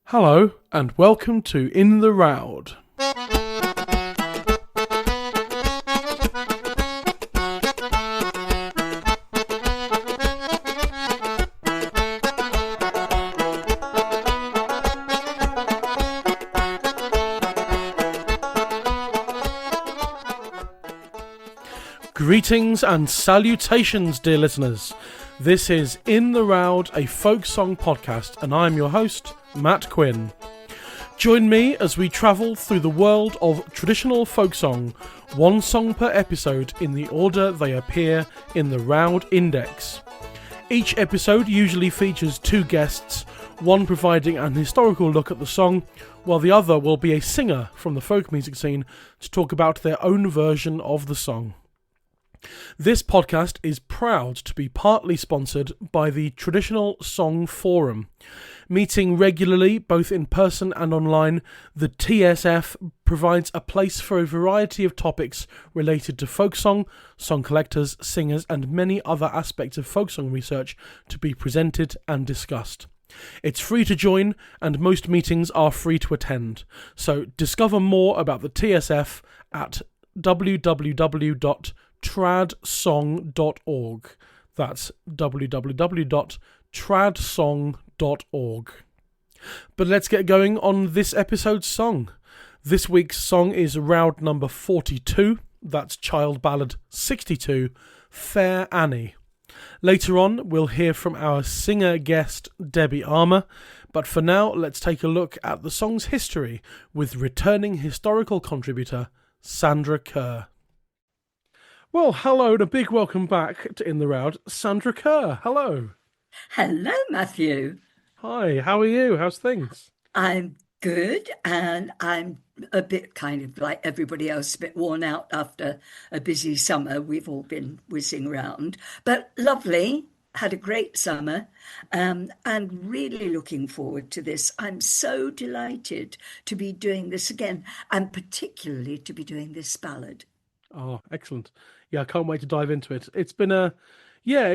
Hello, and welcome to In the Roud. Greetings and salutations, dear listeners. This is In the Roud, a folk song podcast, and I'm your host, Matt Quinn. Join me as we travel through the world of traditional folk song, one song per episode in the order they appear in the Roud Index. Each episode usually features two guests, one providing an historical look at the song, while the other will be a singer from the folk music scene to talk about their own version of the song. This podcast is proud to be partly sponsored by the Traditional Song Forum. Meeting regularly, both in person and online, the TSF provides a place for a variety of topics related to folk song, song collectors, singers, and many other aspects of folk song research to be presented and discussed. It's free to join, and most meetings are free to attend. So discover more about the TSF at www.tradsong.org. That's www.tradsong.org. But let's get going on this episode's song. This week's song is Roud number 42. That's Child Ballad 62, Fair Annie. Later on, we'll hear from our singer guest, Debbie Armour. But for now, let's take a look at the song's history with returning historical contributor, Sandra Kerr. Well, hello and a big welcome back to In the Roud, Sandra Kerr. Hello. Hello, Matthew. Hi, how are you? How's things? I'm good, and I'm a bit kind of like everybody else, a bit worn out after a busy summer. We've all been whizzing around, but lovely. Had a great summer, and really looking forward to this. I'm so delighted to be doing this again, and particularly to be doing this ballad. Oh, excellent. Yeah, I can't wait to dive into it. It's been it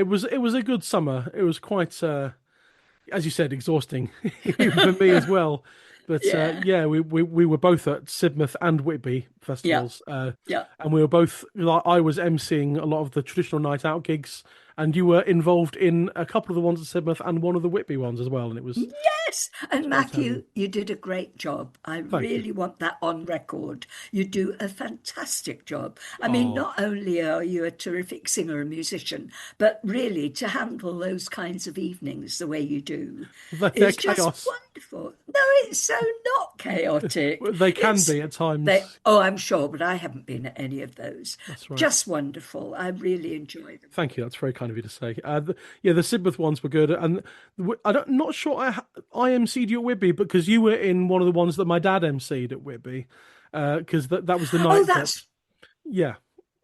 was a good summer. It was quite, as you said, exhausting for me as well. But Yeah, we were both at Sidmouth and Whitby yeah, festivals, yeah. and we were both, like, I was emceeing a lot of the traditional night out gigs, and you were involved in a couple of the ones at Sidmouth and one of the Whitby ones as well, and it was Yes, and great to have you. Matthew, you did a great job. I Thank you. really want that on record. You do a fantastic job. I mean, Oh, not only are you a terrific singer and musician, but really to handle those kinds of evenings the way you do they're is just chaos. wonderful. No, it's so not chaotic. They can It's be at times. I'm sure, but I haven't been at any of those. That's right. Just wonderful. I really enjoy them. Thank you. That's very kind of you to say. The Sidmouth ones were good, and not sure I emceed you at Whitby because you were in one of the ones that my dad emceed at Whitby, because that was the Oh, night that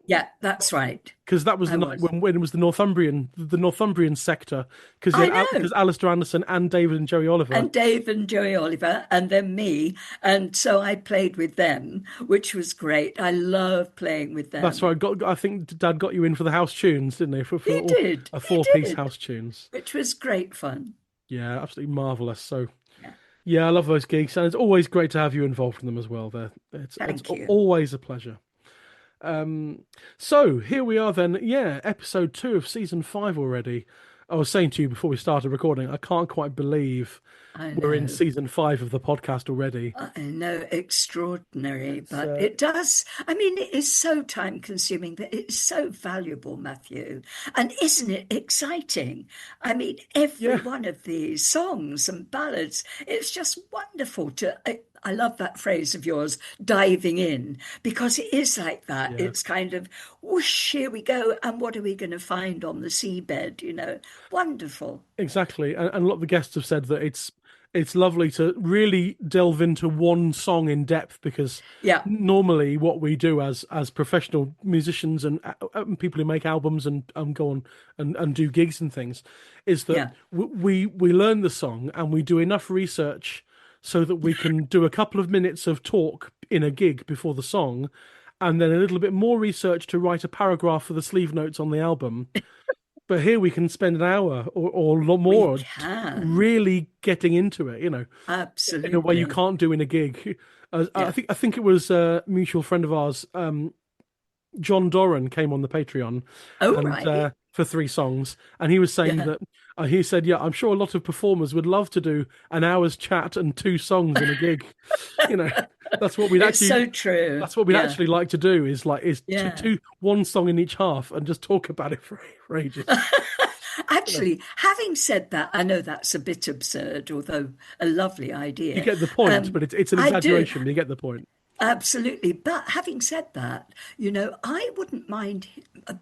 yeah, that's right. because that was I the night was. when it was the Northumbrian sector, because I know. because Alistair Anderson and David and Joey Oliver. And Dave and Joey Oliver, and then me. And so I played with them, which was great. I love playing with That's them. why I think Dad got you in for the house tunes, didn't he? For He did, a he four-piece did, house tunes. which was great fun. Yeah, absolutely marvelous. So. Yeah, Yeah, I love those gigs, and it's always great to have you involved in them as well. It's thank you. always a pleasure. So here we are then. Yeah, episode 2 of season 5 already. I was saying to you before we started recording, I can't quite believe I we're in know. season 5 of the podcast already. I know, extraordinary, It's but it does. I mean, it is so time consuming, but it's so valuable, Matthew. And isn't it exciting? I mean, every yeah, one of these songs and ballads, it's just wonderful to. I love that phrase of yours, diving in, because it is like that. yeah, It's kind of whoosh, here we go. And what are we going to find on the seabed? Wonderful. exactly. And a lot of the guests have said that it's lovely to really delve into one song in depth, because Yeah, normally what we do as professional musicians and people who make albums and go on and do gigs and things is that yeah. we learn the song and we do enough research so that we can do a couple of minutes of talk in a gig before the song, and then a little bit more research to write a paragraph for the sleeve notes on the album. But here we can spend an hour or a lot We more can. really getting into it, in a way you Absolutely. can't do in a gig. I Yeah. think it was a mutual friend of ours, John Doran, came on the Patreon, Oh, and right. for 3 songs, and he was saying Yeah. that he said, "Yeah, I'm sure a lot of performers would love to do an hour's chat and 2 songs in a gig. You know, that's what we'd It's actually so true. that's what we'd Yeah. actually like to do is to Yeah. do 1 song in each half and just talk about it for ages. You know, Actually, having said that, I know that's a bit absurd, although a lovely you idea. get the point, but it's an I do. exaggeration. But you get the point. Absolutely. But having said that, I wouldn't mind,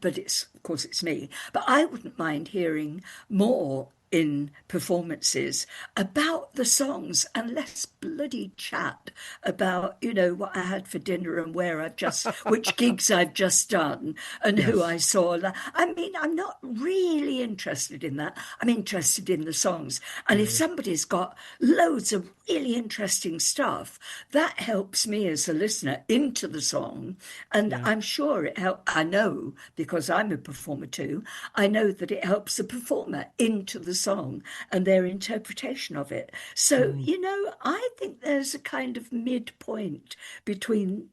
but of course, it's me, but I wouldn't mind hearing more in performances about the songs and less bloody chat about, what I had for dinner and which gigs I've just done and who Yes. I saw. I mean, I'm not really interested in that. I'm interested in the songs. And if Yeah. somebody's got loads of really interesting stuff, that helps me as a listener into the song. And Yeah. I'm sure it helps. I know because I'm a performer too. I know that it helps the performer into the song and their interpretation of it. So, Mm. I think there's a kind of midpoint between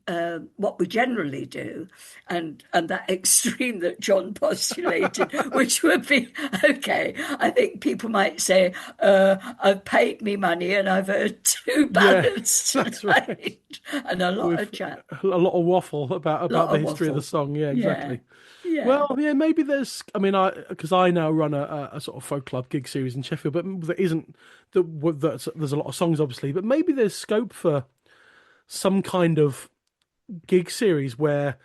what we generally do and that extreme that John postulated, which would be okay. I think people might say, I've paid me money and I've heard two Yeah, ballads that's right. tonight and a lot of With chat, a lot of waffle a lot about the of history of the waffle. song. Yeah, Yeah, exactly. yeah. Well, yeah, maybe there's. I mean, because I now run a sort of folk club gig series in Sheffield, but there isn't there's a lot of songs, obviously, but maybe there's scope for some kind of gig series where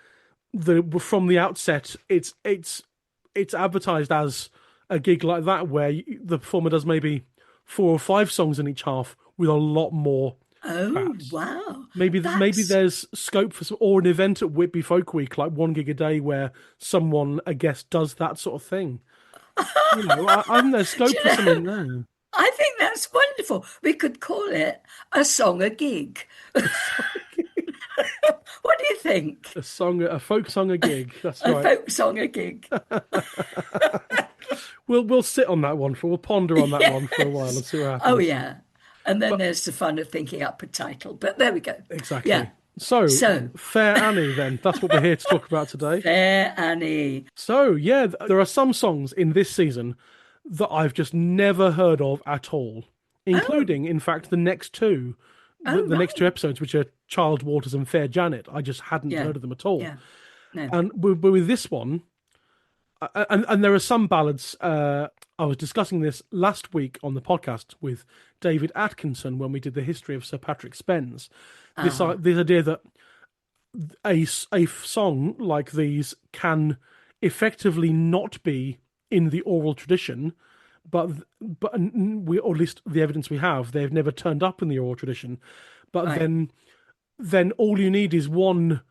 from the outset it's advertised as a gig like that where the performer does maybe 4 or 5 songs in each half with a lot more Oh, chat. wow. Maybe That's, there's scope for or an event at Whitby Folk Week, like 1 gig a day, where someone, I guess, does that sort of thing. I think there's do scope for you know, something there. I think that's wonderful. We could call it a song a gig. A song, What do you think? a folk song, a gig. That's A right. folk song a gig. We'll sit on that one we'll ponder on that one for a while Yes. and see what Oh, happens. yeah. And then But there's the fun of thinking up a title. But there we go. Yeah. exactly. So, So, Fair Annie, then. That's what we're here to talk about today. Fair Annie. So, yeah, there are some songs in this season that I've just never heard of at all, Oh, including, in fact, the next two, oh, the next two right. episodes, which are Child Waters and Fair Janet. I just hadn't Yeah. heard of them at all. Yeah. No. And with this one, and there are some ballads. I was discussing this last week on the podcast with David Atkinson when we did the history of Sir Patrick Spens. Uh-huh. This idea that a song like these can effectively not be in the oral tradition, but we, or at least the evidence we have, they've never turned up in the oral tradition. But Right. then all you need is one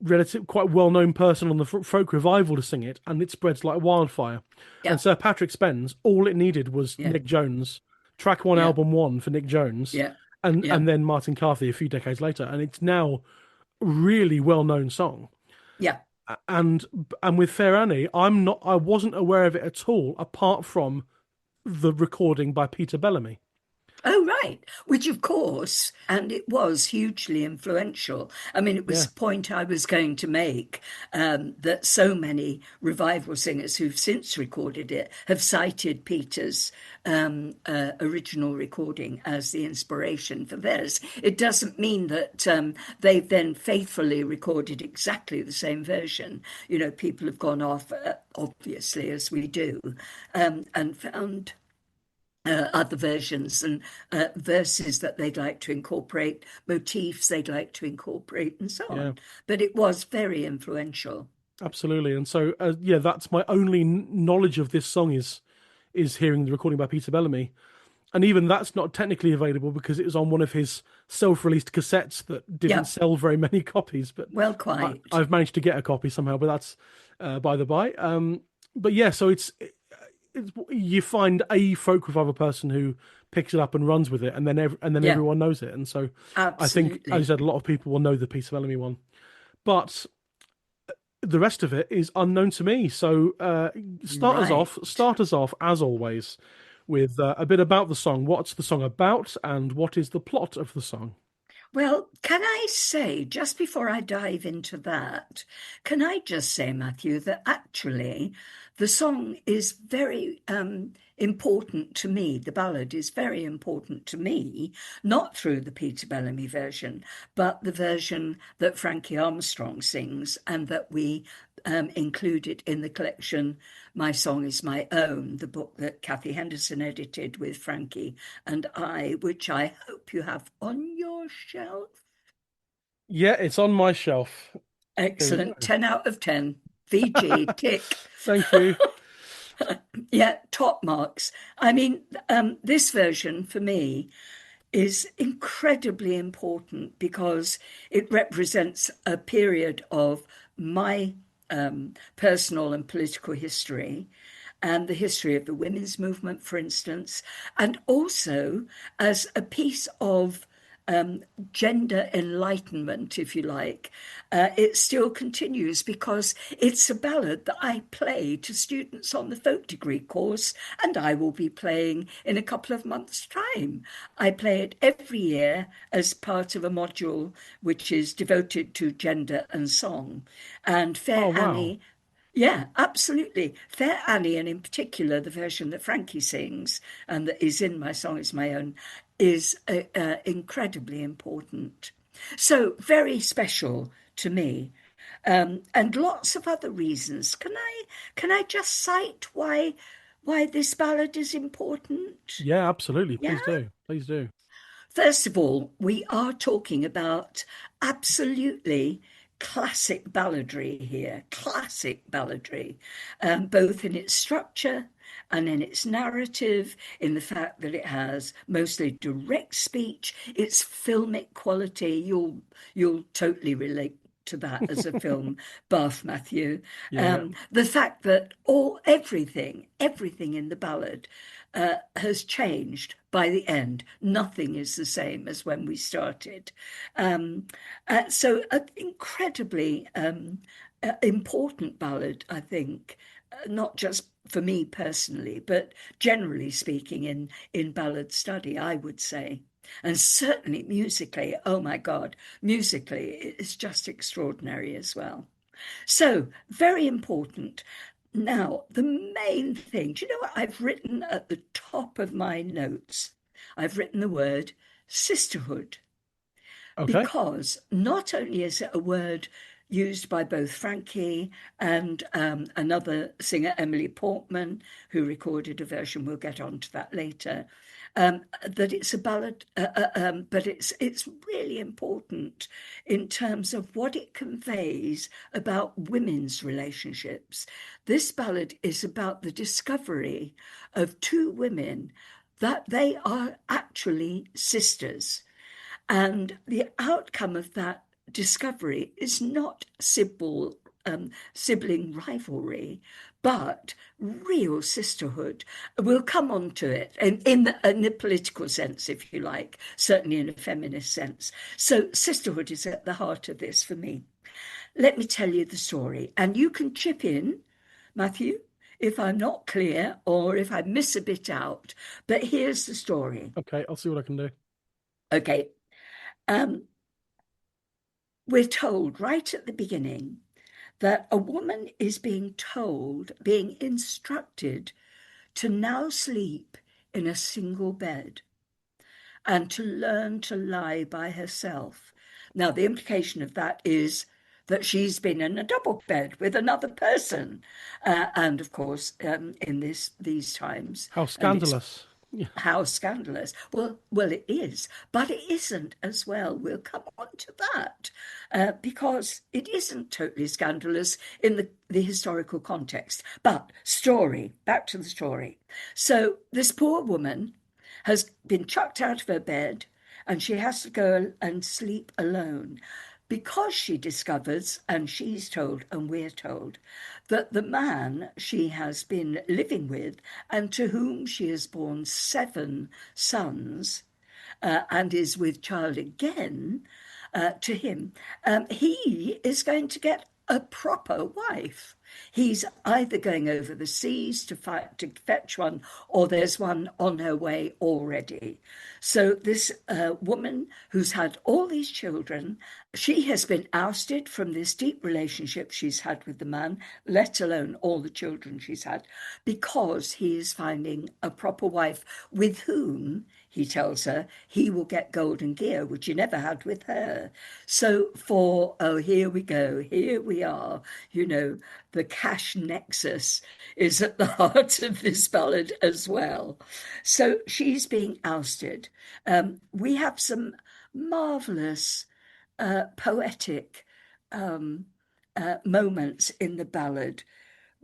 relative, quite well-known person on the folk revival to sing it, and it spreads like wildfire. Yeah. And Sir Patrick Spens, all it needed was Yeah. Nick Jones, track one, Yeah. album one for Nick Jones, Yeah. and Yeah. then Martin Carthy a few decades later, and it's now a really well-known song. Yeah. And with Fair Annie, I wasn't aware of it at all, apart from the recording by Peter Bellamy. Oh, right. Which, of course, and it was hugely influential. I mean, it was Yeah, the point I was going to make that so many revival singers who've since recorded it have cited Peter's original recording as the inspiration for theirs. It doesn't mean that they've then faithfully recorded exactly the same version. People have gone off, obviously, as we do, and found other versions and verses that they'd like to incorporate, motifs they'd like to incorporate, and so yeah, on. But it was very influential. absolutely. And so, yeah, that's my only knowledge of this song is hearing the recording by Peter Bellamy. And even that's not technically available because it was on one of his self-released cassettes that didn't Yeah, sell very many copies. But well, quite. I've managed to get a copy somehow. But that's by the by. But yeah, so you find a folk revival person who picks it up and runs with it, and then Yeah, everyone knows it. And so I think, as you absolutely. said, a lot of people will know the Peter Bellamy one. But the rest of it is unknown to me. So Right. start us off as always with a bit about the song. What's the song about, and what is the plot of the song? Well, can I say, just before I dive into that, can I just say, Matthew, that actually the song is very important to me. The ballad is very important to me, not through the Peter Bellamy version, but the version that Frankie Armstrong sings and that we included in the collection My Song Is My Own, the book that Kathy Henderson edited with Frankie and I, which I hope you have on your shelf. Yeah, it's on my shelf. Here we Excellent. go. 10 out of 10. VG, tick. Thank you. Yeah, top marks. I mean, this version for me is incredibly important because it represents a period of my personal and political history and the history of the women's movement, for instance, and also as a piece of gender enlightenment, if you like. It still continues because it's a ballad that I play to students on the folk degree course, and I will be playing in a couple of months' time. I play it every year as part of a module which is devoted to gender and song. And Oh, Fair wow. Annie, yeah, absolutely. Fair Annie, and in particular, the version that Frankie sings and that is in My Song Is My Own, is incredibly important. So, very special to me. And lots of other reasons. Can I just cite why this ballad is important? Yeah, absolutely. Yeah. Please do. Please do. First of all, we are talking about absolutely classic balladry here, classic balladry, both in its structure and in its narrative, in the fact that it has mostly direct speech, its filmic quality. You'll totally relate to that as a film buff, Matthew. Yeah. The fact that everything in the ballad has changed by the end. Nothing is the same as when we started. So, an incredibly important ballad, I think, not just for me personally, but generally speaking in ballad study, I would say. And certainly musically, oh my God, musically, it's just extraordinary as well. So, very important. Now, the main thing, do you know what I've written at the top of my notes? I've written the word sisterhood, Okay. because not only is it a word used by both Frankie and another singer, Emily Portman, who recorded a version, we'll get on to that later, that it's a ballad, but it's really important in terms of what it conveys about women's relationships. This ballad is about the discovery of two women that they are actually sisters. And the outcome of that discovery is not sibling rivalry, but real sisterhood. We'll come on to it in the political sense, if you like, certainly in a feminist sense. So, sisterhood is at the heart of this for me. Let me tell you the story, and you can chip in, Matthew, if I'm not clear or if I miss a bit out. But here's the story. Okay, I'll see what I can do. Okay. Um, we're told right at the beginning that a woman is being instructed to now sleep in a single bed and to learn to lie by herself. Now, the implication of that is that she's been in a double bed with another person, and of course, in these times, How and it's scandalous. Yeah. how scandalous. Well, it is, but it isn't as well. We'll come on to that because it isn't totally scandalous in the historical context. But back to the story. So this poor woman has been chucked out of her bed and she has to go and sleep alone because she discovers, and she's told, and we're told, that the man she has been living with and to whom she has borne 7 sons and is with child again to him, he is going to get a proper wife. He's either going over the seas to fight to fetch one, or there's one on her way already. So this woman who's had all these children, she has been ousted from this deep relationship she's had with the man, let alone all the children she's had, because he is finding a proper wife with whom, he tells her, he will get golden gear, which he never had with her. So oh, here we go, here we are, the cash nexus is at the heart of this ballad as well. So she's being ousted. We have some marvelous poetic moments in the ballad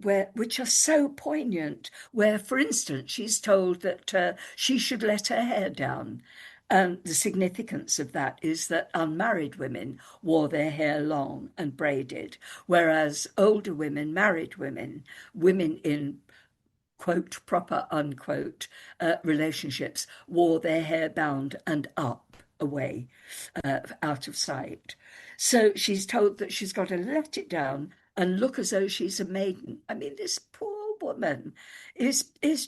which are so poignant, where, for instance, she's told that she should let her hair down. And the significance of that is that unmarried women wore their hair long and braided, whereas older women, married women, women in quote, proper, unquote, relationships, wore their hair bound and up away, out of sight. So she's told that she's got to let it down and look as though she's a maiden. I mean, this poor woman is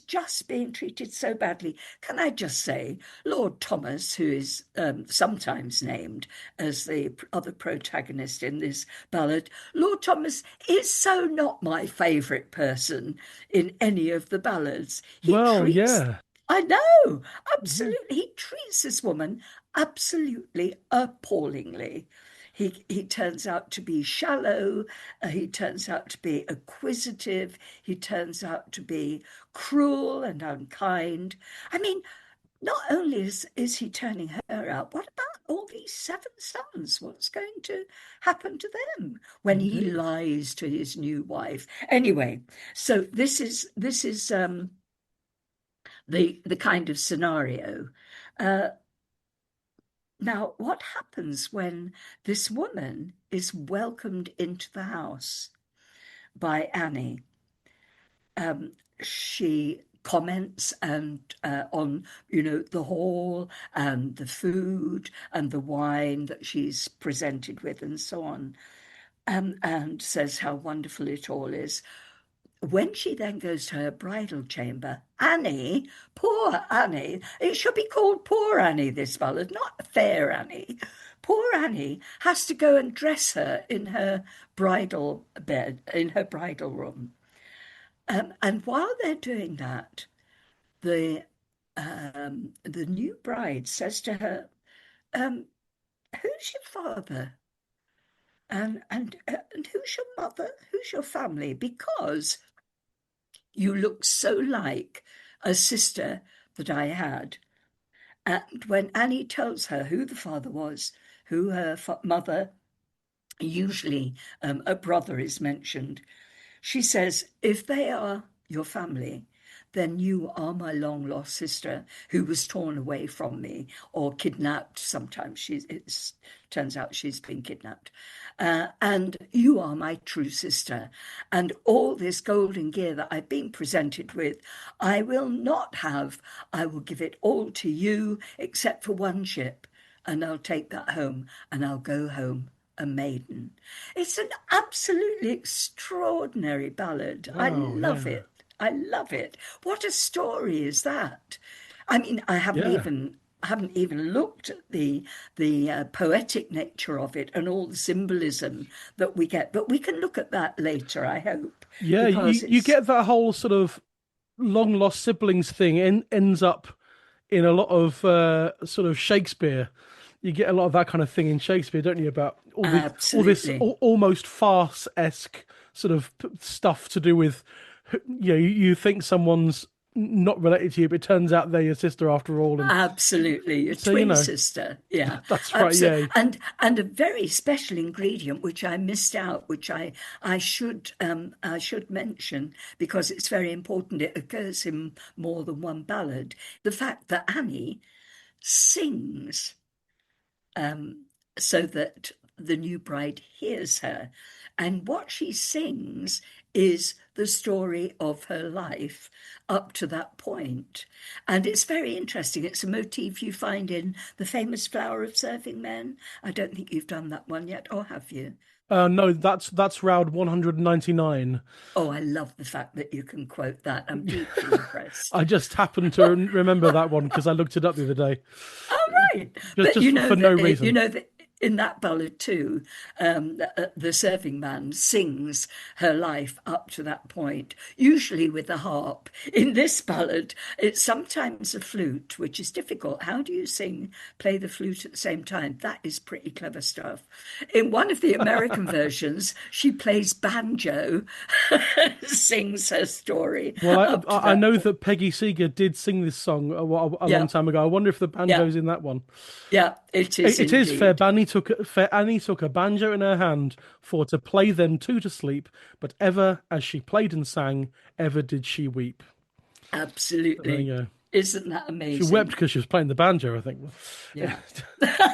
just being treated so badly. Can I just say, Lord Thomas, who is sometimes named as the other protagonist in this ballad, Lord Thomas is so not my favourite person in any of the ballads. Well, yeah. I know, Mhm. absolutely. He treats this woman absolutely appallingly. He turns out to be shallow, he turns out to be acquisitive, he turns out to be cruel and unkind. I mean, not only is he turning her out, what about all these seven sons? What's going to happen to them when he Indeed. lies to his new wife? Anyway, so this is the kind of scenario. Uh, Now, what happens when this woman is welcomed into the house by Annie? She comments and on the hall and the food and the wine that she's presented with and so on, and says how wonderful it all is. When she then goes to her bridal chamber, Annie, poor Annie, it should be called Poor Annie, this ballad, not Fair Annie. Poor Annie has to go and dress her in her bridal bed, in her bridal room. And while they're doing that, the the new bride says to her, um, "Who's your father? And who's your mother? Who's your family? Because you look so like a sister that I had." And when Annie tells her who the father was, who her mother, usually a brother is mentioned, she says, "If they are your family, then you are my long lost sister who was torn away from me or kidnapped." Sometimes it turns out she's been kidnapped. And you are my true sister. And all this golden gear that I've been presented with, I will not have. I will give it all to you except for one ship. And I'll take that home and I'll go home a maiden. It's an absolutely extraordinary ballad. I Wow, love yeah. it. I love it. What a story is that? I mean, Yeah. I haven't even looked at the poetic nature of it and all the symbolism that we get, but we can look at that later, I hope, Yeah, because you it's get that whole sort of long lost siblings thing ends up in a lot of sort of Shakespeare. You get a lot of that kind of thing in Shakespeare, don't you? About all this absolutely. almost farce esque sort of stuff to do with, you think someone's not related to you, but it turns out they're your sister after all, and Absolutely, your so twin sister. Yeah, that's right. absolutely. Yeah, And a very special ingredient which I missed out, which I should mention because it's very important. It occurs in more than one ballad. The fact that Annie sings um, so that the new bride hears her. And what she sings is the story of her life up to that point. And it's very interesting. It's a motif you find in The Famous Flower of Serving Men. I don't think you've done that one yet, or have you? No, that's Roud 199. Oh, I love the fact that you can quote that. I'm deeply impressed. I just happened to remember that one because I looked it up the other day, Oh, right. just But just for no you reason. know that in that ballad too, the serving man sings her life up to that point, usually with the harp. In this ballad, it's sometimes a flute, which is difficult. How do you play the flute at the same time? That is pretty clever stuff. In one of the American versions, she plays banjo, sings her story Well, up to I that know point. that Peggy Seeger did sing this song a long Yeah, time ago. I wonder if the yeah, banjo's in that one. yeah, it is It is fair. indeed. Fair Annie took a banjo in her hand for to play them two to sleep, but ever as she played and sang, ever did she weep. So there Absolutely. you go. Isn't that She wept amazing? because she was playing the banjo, I think. Yeah.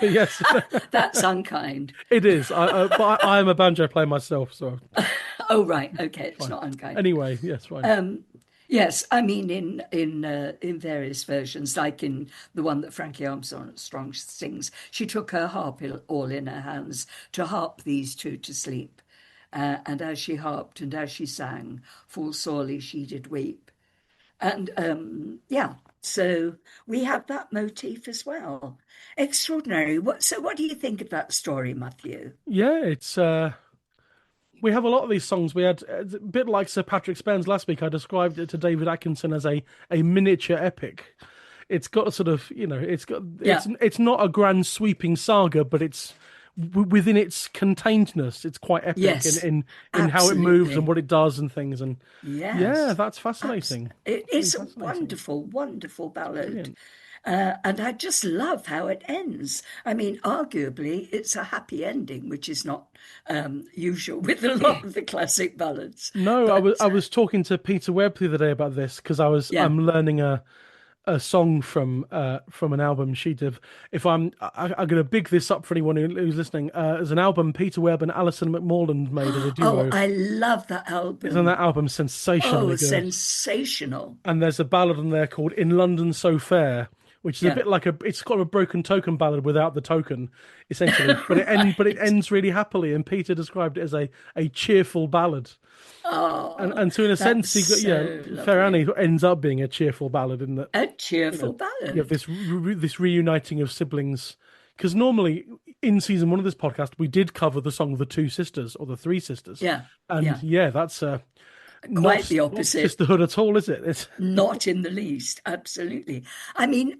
Yes, That's unkind. it is. But I am a banjo player myself, so Oh, right. Okay, it's fine. not unkind. Anyway, yes, fine. Yes, I mean in various versions, like in the one that Frankie Armstrong sings, she took her harp all in her hands to harp these two to sleep. And as she harped and as she sang, full sorely she did weep. And yeah, so we have that motif as well. Extraordinary. What do you think of that story, Matthew? Yeah, it's we have a lot of these songs. We had a bit like Sir Patrick Spens last week. I described it to David Atkinson as a miniature epic. It's got a sort of, Yeah. it's not a grand sweeping saga, but it's within its containedness. It's quite epic in Yes, in how it moves and absolutely. what it does and things. And yeah, Yes. that's fascinating. It Really is a fascinating. wonderful, wonderful ballad. Brilliant. And I just love how it ends. I mean, arguably, it's a happy ending, which is not usual with a lot of the classic ballads. No, But I was talking to Peter Webb the other day about this because yeah, I'm learning a song from an album she did. If I'm going to big this up for anyone who's listening. There's an album Peter Webb and Alison McMorland made as a oh, duo. I love that Isn't that album. album sensationally Oh, good? sensational. And there's a ballad on there called "In London So Fair," which is a Yeah. bit like it's got a broken token ballad without the token, essentially. But it Right. ends really happily, and Peter described it as a cheerful ballad. Oh, And so in a sense, that's he got yeah, so Fair Annie lovely. ends up being a cheerful ballad in that A you know cheerful you have ballad. this reuniting of siblings. Because normally in season one of this podcast, we did cover the song "The Two Sisters" or "The Three Sisters," Yeah, and yeah. yeah, that's Quite the not opposite. sisterhood at all, is it? It's Not in the least, absolutely. I mean,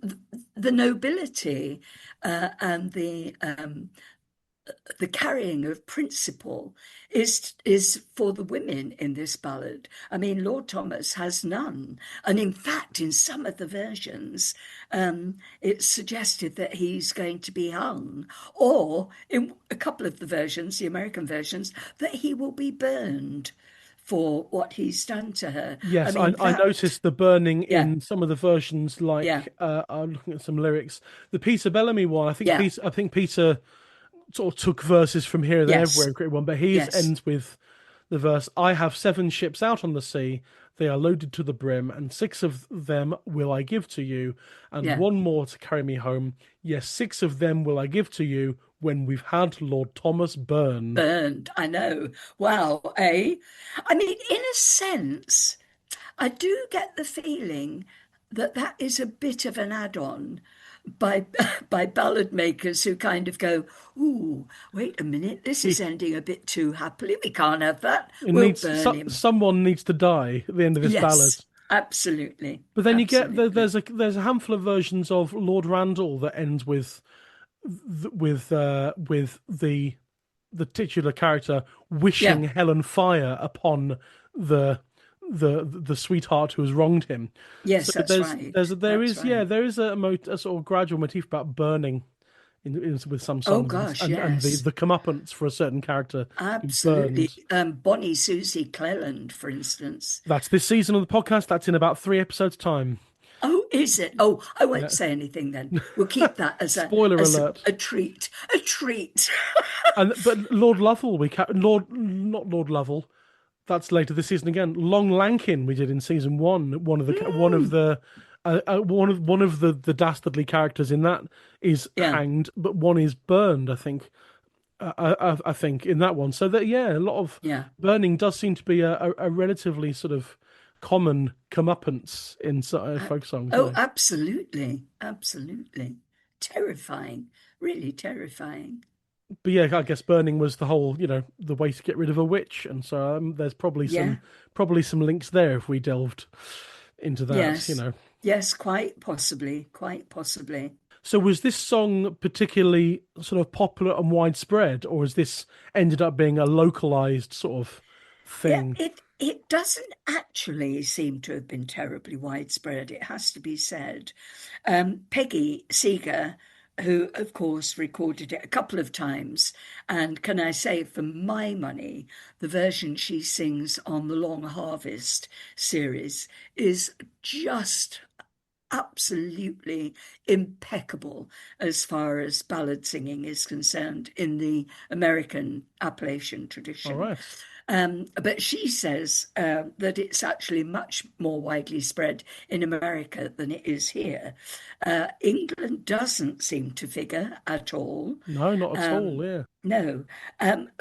the nobility and the carrying of principle is for the women in this ballad. I mean, Lord Thomas has none, and in fact, in some of the versions, it's suggested that he's going to be hung, or in a couple of the versions, the American versions, that he will be burned for what he's done to her. I Yes, mean, I that, noticed the burning yeah, in some of the versions. yeah, Like I'm looking at some lyrics. The Peter Bellamy one, yeah, I think Peter sort of took verses from here, then everywhere, yes, and created one. But his yes, ends with the verse: "I have seven ships out on the sea; they are loaded to the brim, and six of them will I give to you, and yeah. one more to carry me home. Yes, six of them will I give to you when we've had Lord Thomas burned." Burned, I know. Wow, eh? I mean, in a sense, I do get the feeling that that is a bit of an add-on by by ballad makers who kind of go, "Ooh, wait a minute, this is He ending a bit too happily. We can't have that. it We'll needs burn him." someone needs to die at the end of this ballad. Yes, absolutely, But then you get absolutely. there's a handful of versions of Lord Randall that ends with the titular character Yeah, wishing hell and fire upon the the sweetheart who has wronged him. So yes, that's right. there That's is yeah right. there is a sort of gradual motif about burning with some Oh songs gosh, and yes. the comeuppance for a certain character who's Absolutely. burned. Bonnie Susie Cleland, for instance. That's this season of the podcast. That's in about 3 episodes time. Oh, is it? Oh, I won't Yeah. say anything then. We'll keep that Spoiler as alert. a treat. A treat. And but Lord Lovell, Lord not Lord Lovell. That's later this season again. Long Lankin we did in season one. Mm, One of the dastardly characters in that is yeah. hanged, but one is burned. I think I think in that one. So that yeah, a lot of Yeah. burning does seem to be a relatively sort of common comeuppance in Uh, folk songs. oh, Yeah. absolutely. Absolutely. Terrifying. Really terrifying. But yeah, I guess burning was the whole, the way to get rid of a witch, and so there's Yeah. probably some links there if we delved into that. Yes. Yes, quite possibly. Quite possibly. So was this song particularly sort of popular and widespread, or has this ended up being a localized sort of Yeah, thing? it doesn't actually seem to have been terribly widespread, it has to be said. Peggy Seeger, who of course recorded it a couple of times, and can I say, for my money, the version she sings on the Long Harvest series is just absolutely impeccable as far as ballad singing is concerned in the American Appalachian All tradition. right. But she says that it's actually much more widely spread in America than it is here. England doesn't seem to figure at all. No, not at all. Yeah. No.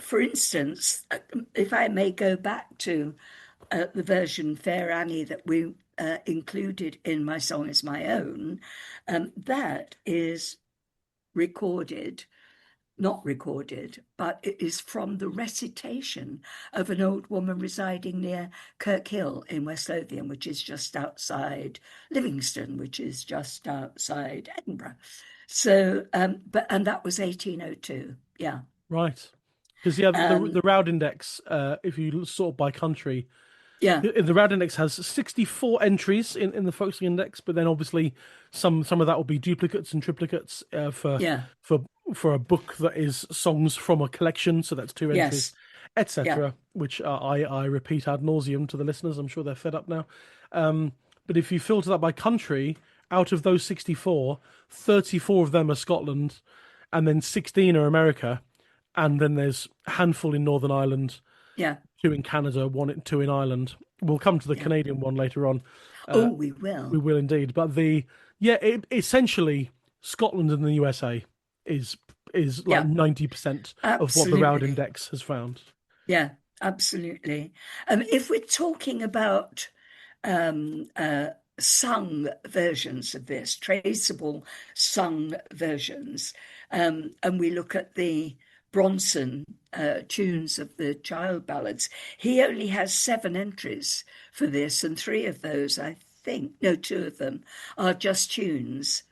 For instance, if I may go back to the version Fair Annie that we included in My Song Is My Own, that is recorded, not recorded, but it is from the recitation of an old woman residing near Kirkhill in West Lothian, which is just outside Livingston, which is just outside Edinburgh. So, and that was 1802. Yeah. Right. Because yeah, the Um, Roud Index, if you sort by country, yeah. the Roud Index has 64 entries in the Folksy Index, but then obviously some of that will be duplicates and triplicates Yeah. for for a book that is songs from a collection, so that's two entries, Yes. Yeah. etc. Which I repeat ad nauseum to the listeners. I'm sure they're fed up now. Um, but if you filter that by country, out of those 64, 34 of them are Scotland, and then 16 are America, and then there's a handful in Northern Ireland, Yeah. two in Canada, two in Ireland. We'll come to the Yeah. Canadian one later on. Oh, Uh, we we will. will indeed. But essentially Scotland and the USA is like Yeah. 90% of what the Roud Absolutely. Index has found. Yeah, absolutely. If we're talking about um, uh, sung versions of this, traceable sung versions, and we look at the Bronson tunes of the child ballads, he only has 7 entries for this, and three of those, I think, no, two of them are just tunes.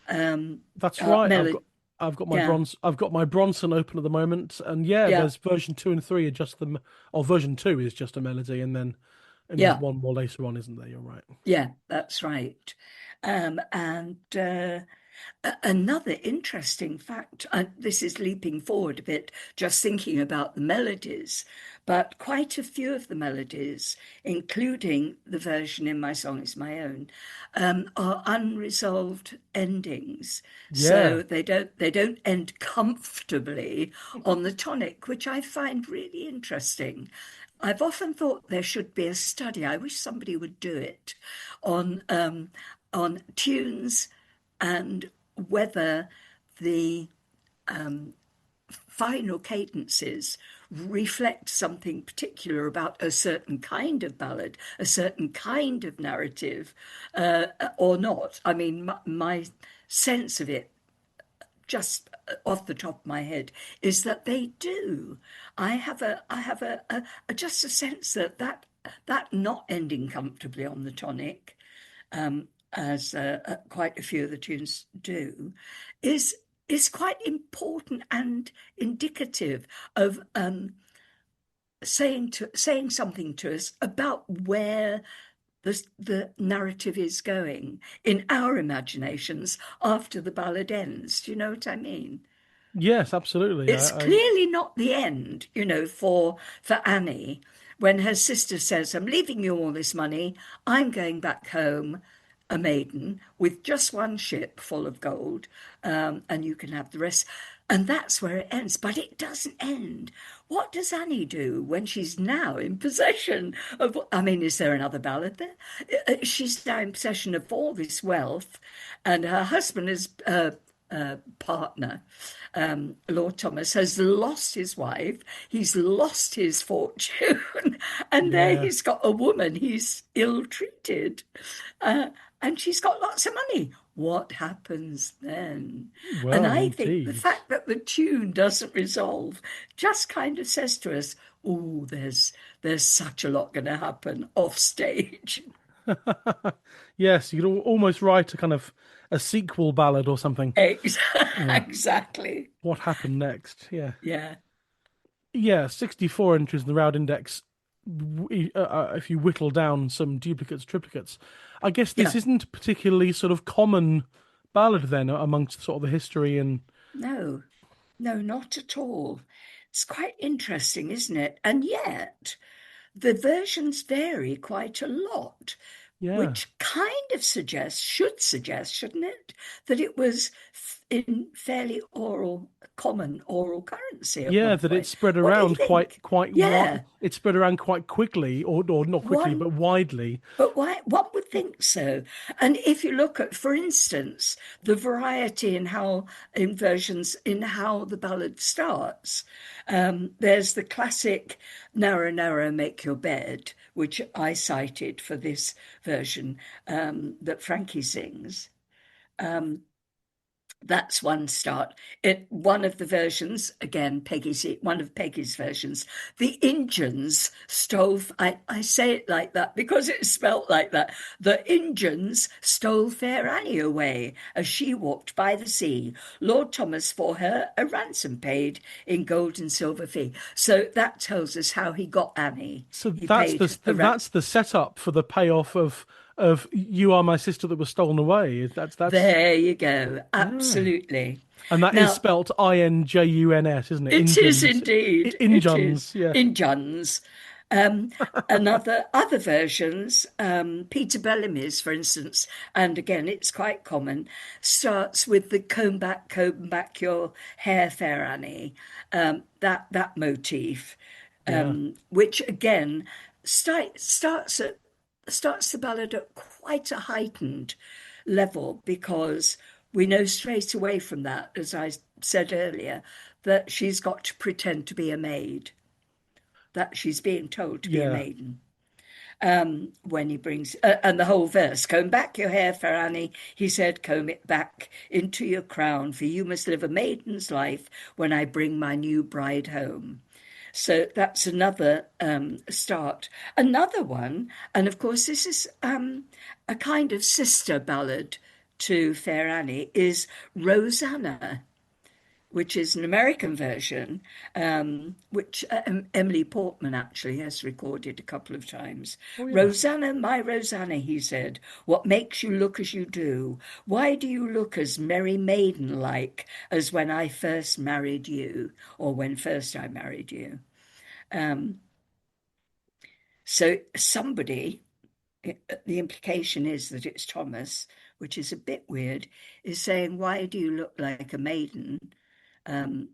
Um, That's right. melody, yeah, I've got my Bronson open at the moment, and yeah, yeah, there's version two and three are just or version two is just a melody, and there's yeah. one more later on, isn't there? You're right. Yeah, that's right. And another interesting fact, and this is leaping forward a bit, just thinking about the melodies, but quite a few of the melodies, including the version in My Song Is My Own, are unresolved endings. Yeah. So they don't end comfortably on the tonic, which I find really interesting. I've often thought there should be a study. I wish somebody would do it on tunes and whether the final cadences reflect something particular about a certain kind of ballad, a certain kind of narrative, or not. I mean, my sense of it, just off the top of my head, is that they do. I have just a sense that that not ending comfortably on the tonic, as quite a few of the tunes do, is is quite important and indicative of saying something to us about where the narrative is going in our imaginations after the ballad ends. Do you know what I mean? Yes, absolutely. It's clearly not the end, for Annie, when her sister says, "I'm leaving you all this money. I'm going back home, a maiden, with just one ship full of gold, and you can have the rest." And that's where it ends. But it doesn't end. What does Annie do when she's now in possession of? I mean, is there another ballad there? She's now in possession of all this wealth, and her husband has partner, Lord Thomas, has lost his wife, he's lost his fortune, and there Yeah. he's got a woman he's ill-treated, uh, and she's got lots of money. What happens then? And Well, I think the indeed. fact that the tune doesn't resolve just kind of says to us, oh, there's such a lot going to happen off stage. Yes, you could almost write a kind of a sequel ballad or something. You know, Exactly. what happened next? Yeah. Yeah. Yeah, 64 entries in the Roud Index. If you whittle down some duplicates, triplicates, I guess this Yeah. isn't a particularly sort of common ballad then amongst sort of the history and No, no, not at all. It's quite interesting, isn't it? And yet, the versions vary quite a lot, yeah, which kind of suggests, should suggest, shouldn't it, that it was in fairly common oral currency at yeah, one that it point. spread What do you around think? Yeah, it spread around quite quickly, or not quickly, one but widely. But why, one would think so. And if you look at, for instance, the variety in how in versions in how the ballad starts, there's the classic "Narrow, narrow, make your bed," which I cited for this version that Frankie sings. That's one start. One of the versions, again, one of Peggy's versions, the Injuns stole, I say it like that because it's spelt like that. The Injuns stole Fair Annie away as she walked by the sea. Lord Thomas for her a ransom paid in gold and silver fee. So that tells us how he got Annie. So He paid a that's the setup for the payoff of "You Are My Sister That Was Stolen Away." That's There you go. yeah. Absolutely. And that is Now, spelt Injuns, isn't it? it is Injuns. indeed. It is Injuns, yeah. in Juns. Um, another other versions, Peter Bellamy's, for instance, and again it's quite common, starts with the comb back your hair, Fair Annie. That motif, Yeah. which again starts the ballad at quite a heightened level because we know straight away from that, as I said earlier, that she's got to pretend to be a maid, that she's being told to be a Yeah. maiden. When he brings, and the whole verse, comb back your hair, Fair Annie, he said, comb it back into your crown, for you must live a maiden's life when I bring my new bride home. So that's another start. Another one, and of course, this is a kind of sister ballad to Fair Annie, is Rosanna, which is an American version, which Emily Portman actually has recorded a couple of times. Oh yeah. Rosanna, my Rosanna, he said, what makes you look as you do? Why do you look as merry maiden like as when I first married you, or when first I married you? So somebody, the implication is that it's Thomas, which is a bit weird, is saying, why do you look like a maiden? Um,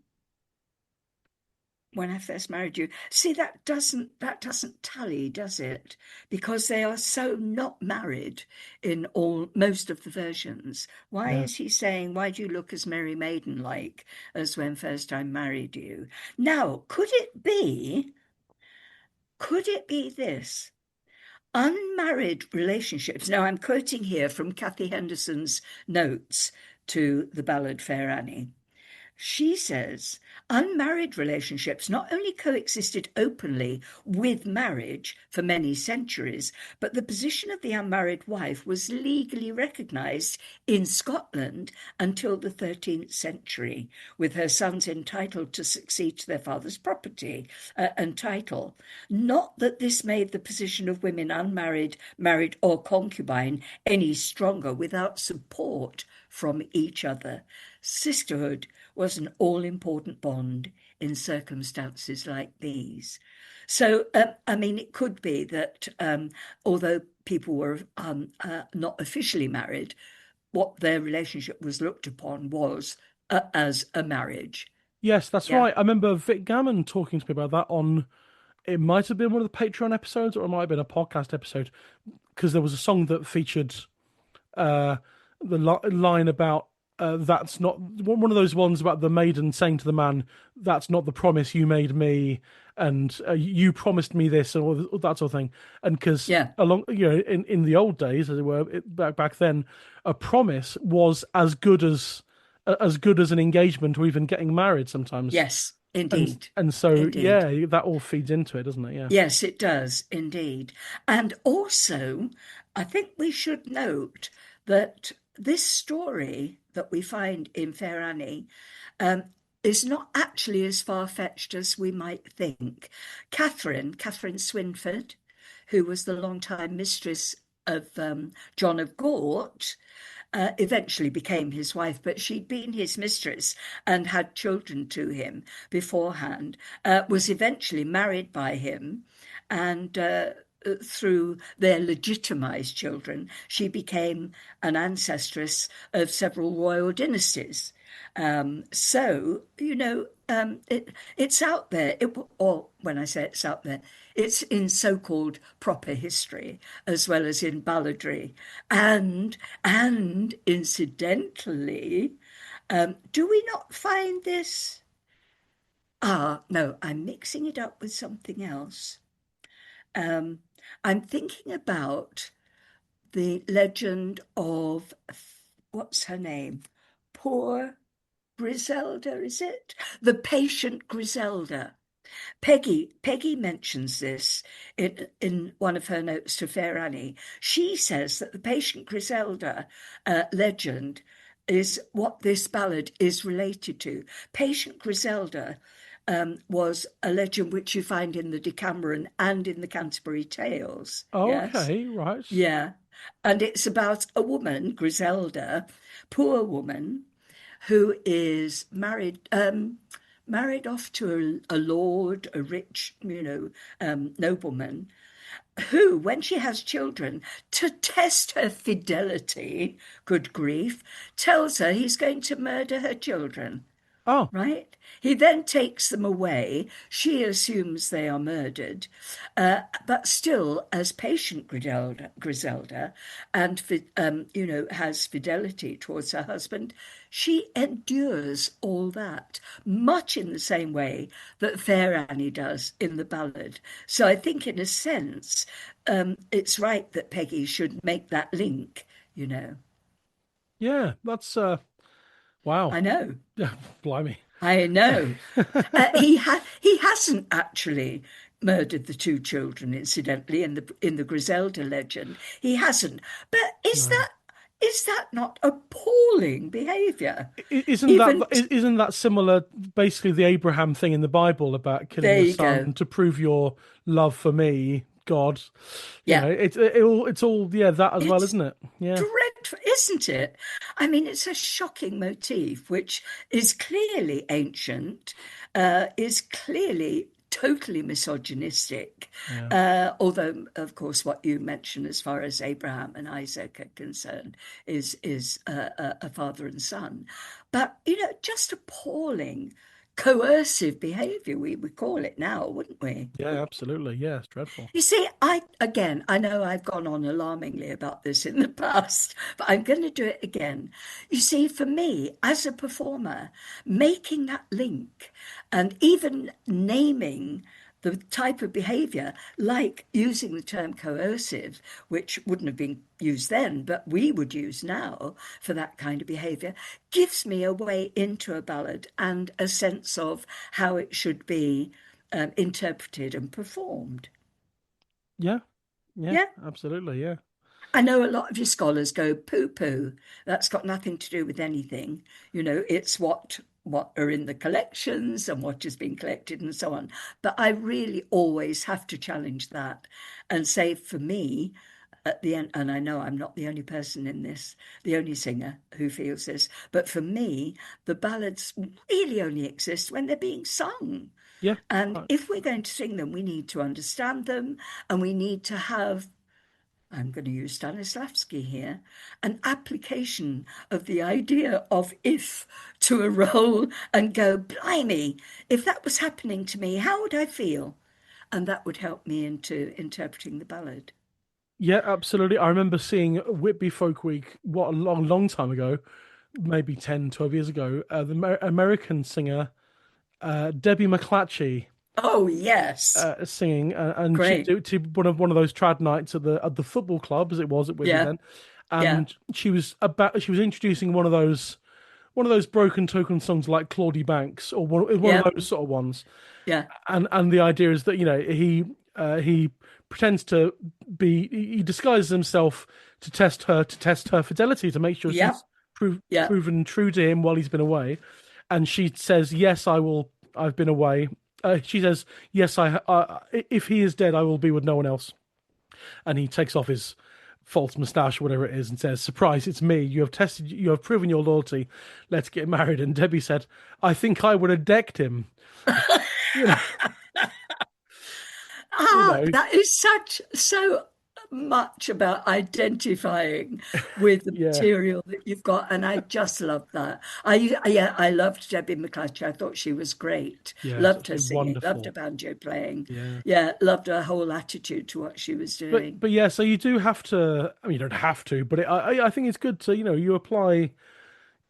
when I first married you. See, that doesn't tally, does it? Because they are so not married in most of the versions. Why Yeah. is he saying, why do you look as merry maiden like as when first I married you? Now, could it be this? Unmarried relationships. Now, I'm quoting here from Kathy Henderson's notes to the ballad Fair Annie. She says unmarried relationships not only coexisted openly with marriage for many centuries, but the position of the unmarried wife was legally recognised in Scotland until the 13th century, with her sons entitled to succeed to their father's property and title. Not that this made the position of women unmarried, married, or concubine any stronger without support from each other. Sisterhood was an all important bond in circumstances like these. So, I mean, it could be that although people were not officially married, what their relationship was looked upon was as a marriage. Yes, that's Yeah. right. I remember Vic Gammon talking to me about that on it might have been one of the Patreon episodes or it might have been a podcast episode because there was a song that featured uh line about that's not one of those ones about the maiden saying to the man, "That's not the promise you made me," and you promised me this, and all that sort of thing. And because Yeah. along, in the old days, as it were, back then, a promise was as good as an engagement or even getting married sometimes. Yes, And indeed. and so Indeed. yeah, that all feeds into it, doesn't it? Yeah. Yes, it does, indeed. And also, I think we should note that this story that we find in Fair Annie um, is not actually as far-fetched as we might think. Catherine Swynford, who was the long-time mistress of John of Gaunt, eventually became his wife, but she'd been his mistress and had children to him beforehand, was eventually married by him, and through their legitimized children, she became an ancestress of several royal dynasties. So, it's out there. Or when I say it's out there, it's in so-called proper history as well as in balladry, and incidentally, do we not find this? Ah, no, I'm mixing it up with something else. Um, I'm thinking about the legend of what's her name? Poor Griselda, is it? The patient Griselda. Peggy mentions this in one of her notes to Fair Annie. She says that the patient Griselda legend is what this ballad is related to. Patient Griselda was a legend which you find in the Decameron and in the Canterbury Tales. Yes? Okay, right. Yeah. And it's about a woman, Griselda, poor woman, who is married off to a lord, a rich, nobleman, who, when she has children, to test her fidelity, good grief, tells her he's going to murder her children. Oh, Right? He then takes them away. She assumes they are murdered, but still, as patient Griselda and has fidelity towards her husband, she endures all that, much in the same way that Fair Annie does in the ballad. So I think, in a sense, it's right that Peggy should make that link. You know, yeah, that's wow. I know. Yeah, blimey. I know. He hasn't actually murdered the two children, incidentally, in the Griselda legend. He hasn't. But No. is that not appalling behaviour? Isn't that Even isn't that similar? Basically, the Abraham thing in the Bible about killing there your you go. son to prove your love for me, God. Yeah, It's all yeah that as well, it's isn't it? Yeah, dreadful, isn't it? I mean, it's a shocking motif, which is clearly ancient, is clearly totally misogynistic. yeah, Although, of course, what you mentioned as far as Abraham and Isaac are concerned is a father and son. But, just appalling, coercive behavior, we would call it now, wouldn't we? yeah. Absolutely, yeah. It's dreadful. You see, I know I've gone on alarmingly about this in the past, but I'm going to do it again. You see, for me, as a performer, making that link and even naming the type of behavior, like using the term coercive, which wouldn't have been used then, but we would use now for that kind of behavior, gives me a way into a ballad and a sense of how it should be interpreted and performed. Yeah, yeah. Yeah, Absolutely, yeah, I know a lot of your scholars go poo poo. That's got nothing to do with anything. It's what are in the collections and what has been collected and so on. But I really always have to challenge that and say, for me, at the end, and I know I'm not the only person in this, the only singer who feels this, but for me, the ballads really only exist when they're being sung. yeah. And Right. if we're going to sing them, we need to understand them, and we need to have, I'm going to use Stanislavski here, an application of the idea of if to a role and go, blimey, if that was happening to me, how would I feel? And that would help me into interpreting the ballad. Yeah, absolutely. I remember seeing Whitby Folk Week, what a long, long time ago, maybe 10, 12 years ago, the American singer Debbie McClatchy Oh, yes. singing, and she Great. did to one of those trad nights at the football club as it was at Withy Yeah. then, Yeah. and she was introducing one of those broken token songs like Claudie Banks or one of Yeah. those sort of ones, Yeah. and the idea is that he pretends to he disguises himself to test her fidelity to make sure Yeah. she's Yeah. proven true to him while he's been away, and she says yes, I've been away. She says yes, if he is dead I will be with no one else, and he takes off his false moustache, whatever it is, and says, "Surprise, it's me. You have proven your loyalty. Let's get married." And Debbie said, "I think I would have decked him." You know, you Ah, know, that is so much about identifying with the yeah, material that you've got, and I just love that. Yeah, I loved Debbie McClatchy. I thought she was great. yeah, it's Loved her absolutely singing. Loved her wonderful. banjo playing. Yeah, Yeah, loved her whole attitude to what she was doing. but yeah, so you do have to. I mean, you don't have to, but I think it's good to you apply.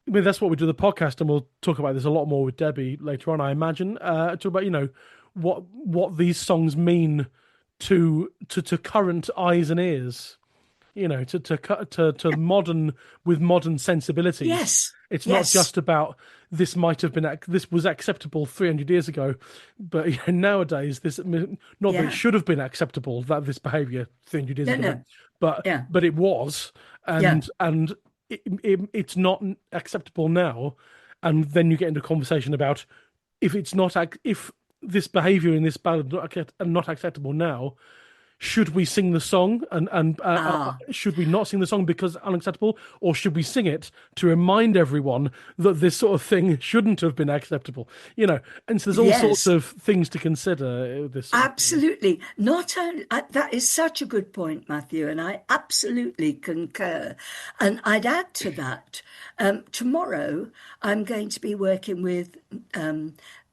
I mean, that's what we do the podcast, and we'll talk about this a lot more with Debbie later on. I imagine talk about what these songs mean to current eyes and ears. To modern with modern sensibilities. Yes, It's not yes, just about this was acceptable 300 years ago, but nowadays this not that it yeah. should have been acceptable that this behavior 300 years No, ago, no, but yeah, but it was, yeah. and it's not acceptable now, and then you get into a conversation about if this behavior in this ballad are not acceptable now, should we sing the song and Ah, should we not sing the song because unacceptable, or should we sing it to remind everyone that this sort of thing shouldn't have been acceptable? And so there's all sorts yes. of things to consider this sort of thing. Absolutely. Not only that is such a good point, Matthew, and I absolutely concur. And I'd add to that, tomorrow I'm going to be working with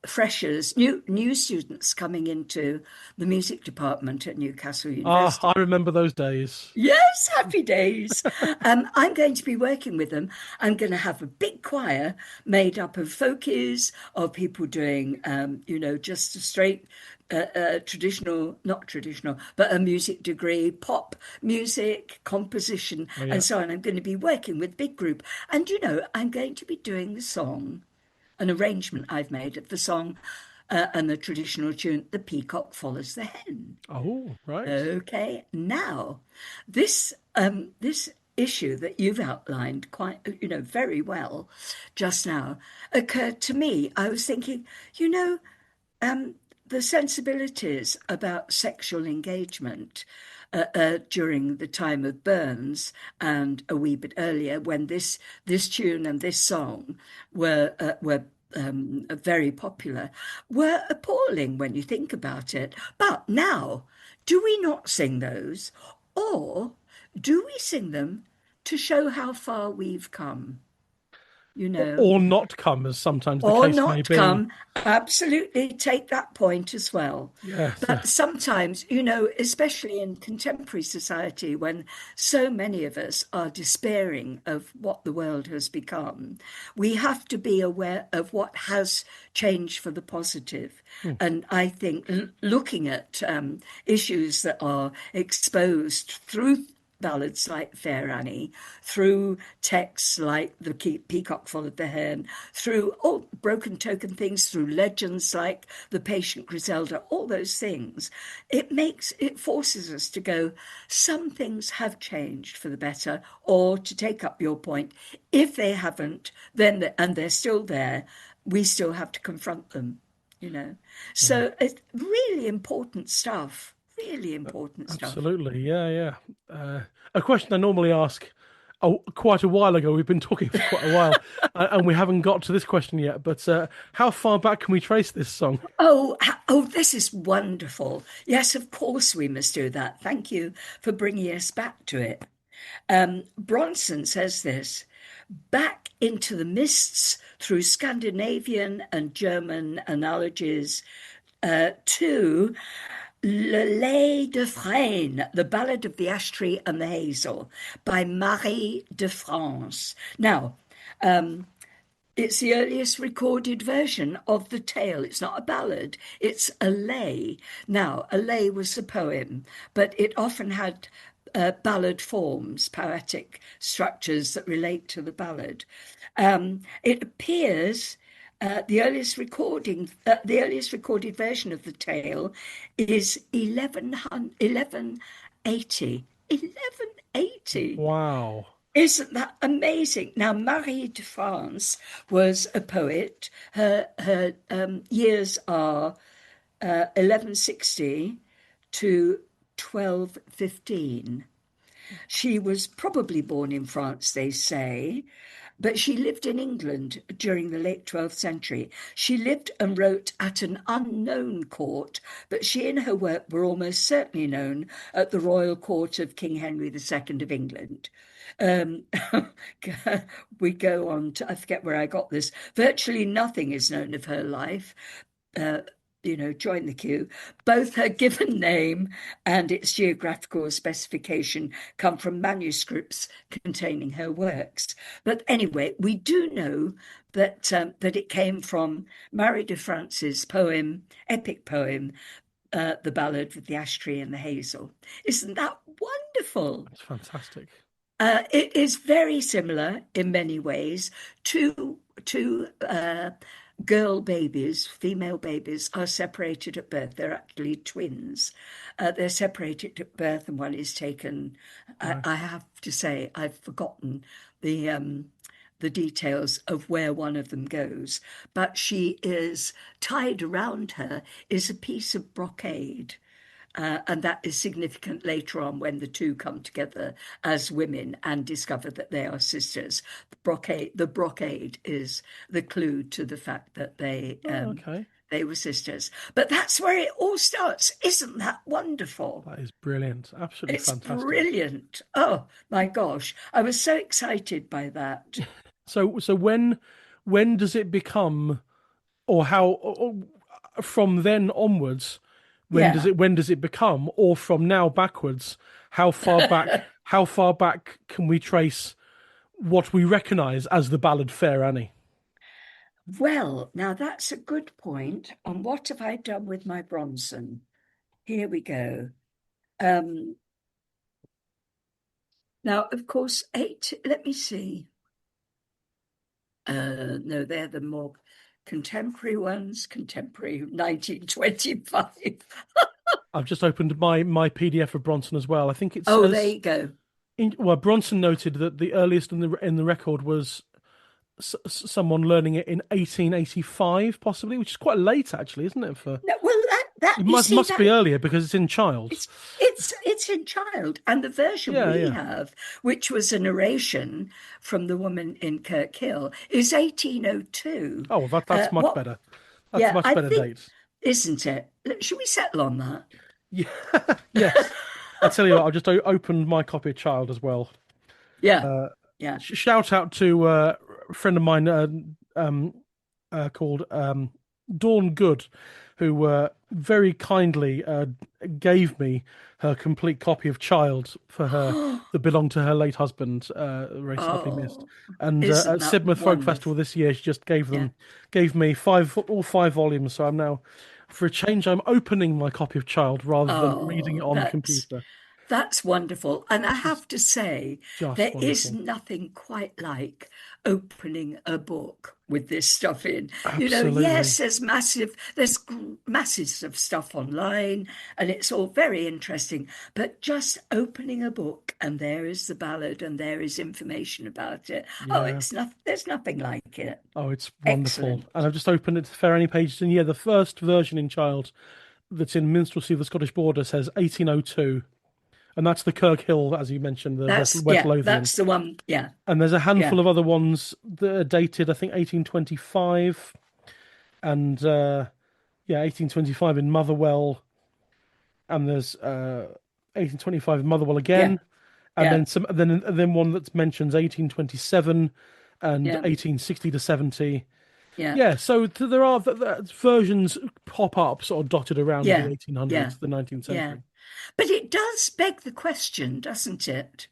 freshers, new students coming into the music department at Newcastle I University. remember those days. Yes, happy days. I'm going to be working with them. I'm going to have a big choir made up of folkies, of people doing, just a straight traditional, not traditional, but a music degree, pop music, composition, Oh yeah. and so on. I'm going to be working with big group. And, I'm going to be doing the song, an arrangement I've made of the song and the traditional tune, The Peacock Follows the Hen. Oh right. Okay, now this issue that you've outlined quite very well just now occurred to me. I was thinking, you know, um, the sensibilities about sexual engagement during the time of Burns and a wee bit earlier, when this tune and this song were very popular, were appalling when you think about it. But now, do we not sing those, or do we sing them to show how far we've come? You know, Or not come, as sometimes the or case may not be. come. Absolutely take that point as well. Yes. But sometimes, especially in contemporary society, when so many of us are despairing of what the world has become, we have to be aware of what has changed for the positive. Hmm. And I think looking at issues that are exposed through ballads like Fair Annie, through texts like The Peacock Followed the Hen, through all broken token things, through legends like The Patient Griselda, all those things, it forces us to go, some things have changed for the better, or to take up your point, if they haven't, then and they're still there, we still have to confront them, you know. Yeah. So it's really important stuff. Really important stuff. Absolutely. Yeah. Yeah. A question I normally ask. Oh, quite a while ago. We've been talking for quite a while, and we haven't got to this question yet. But how far back can we trace this song? Oh, this is wonderful. Yes, of course we must do that. Thank you for bringing us back to it. Bronson says this: back into the mists through Scandinavian and German analogies to Le Lait de Frêne, The Ballad of the Ash Tree and the Hazel by Marie de France. Now, It's the earliest recorded version of the tale. It's not a ballad, it's a lay. Now, a lay was a poem, but it often had ballad forms, poetic structures that relate to the ballad. It appears the earliest recorded version of the tale is 1180. 1180. Wow. Isn't that amazing? Now, Marie de France was a poet. Her years are 1160 to 1215. She was probably born in France, they say, but she lived in England during the late 12th century. She lived and wrote at an unknown court, but she and her work were almost certainly known at the royal court of King Henry II of England. Um, we go on to, I forget where I got this. Virtually nothing is known of her life. Uh, join the queue. Both her given name and its geographical specification come from manuscripts containing her works. But anyway, we do know that it came from Marie de France's epic poem, The Ballad of the Ash Tree and the Hazel. Isn't that wonderful? That's fantastic. It is very similar in many ways to girl babies. Female babies are separated at birth. They're actually twins. They're separated at birth, and one is taken. Right. I have to say, I've forgotten the details of where one of them goes, but she is tied around her is a piece of brocade. And that is significant later on when the two come together as women and discover that they are sisters. The brocade is the clue to the fact that Oh, okay. they were sisters. But that's where it all starts. Isn't that wonderful? That is brilliant. Absolutely It's fantastic. brilliant. Oh my gosh. I was so excited by that. So when does it become, or how, from then onwards, Yeah. when does it become, or from now backwards, how far back can we trace what we recognize as the ballad Fair Annie? Well, now that's a good point. And what have I done with my Bronson? Here we go. Um, Now, of course, let me see. No, they're the more contemporary ones, contemporary 1925. I've just opened my PDF of Bronson as well. I think it Oh, there says, you go. well, Bronson noted that the earliest in the record was someone learning it in 1885, possibly, which is quite late, actually, isn't it? For No, well, that it you see must be that earlier because it's in Child. it's in Child, and the version Yeah, we yeah. have, which was a narration from the woman in Kirk Hill, is 1802. Oh, well, that's much What? better. That's a Yeah, much I better think, date. isn't it? Should we settle on that? Yeah, yes. I tell you what, I just opened my copy of Child as well. Yeah, yeah. Shout out to a friend of mine called Dawn Good, who very kindly gave me her complete copy of Child for her that belonged to her late husband, very sadly missed. Oh, And isn't at that Sidmouth Folk Festival wonderful? this year, she just Yeah. gave me all five volumes. So I'm now, for a change, I'm opening my copy of Child rather than reading it Oh, on the computer. that's wonderful. And I It's have to say, just there is wonderful. nothing quite like opening a book with this stuff in. Yes, Absolutely. there's masses of stuff online, and it's all very interesting. But just opening a book, and there is the ballad, and there is information about it. Oh, Yeah. there's nothing like it. Oh, it's wonderful. And Excellent. I've just opened it to Fair Any Pages, and yeah, the first version in Child that's in Minstrelsy of the Scottish Border says 1802, and that's the Kirk Hill, as you mentioned, the West Lothian. That's the one. Yeah, And there's a yeah, handful of other ones that are dated, I think, 1825, and yeah, 1825 in Motherwell, and there's 1825 in Motherwell yeah, again, and yeah, then then one that mentions 1827 and yeah, 1860 to 70. yeah, Yeah, so there are versions pop up sort of dotted around the yeah, yeah, 1800s, the 19th yeah. century. But it does beg the question, doesn't it?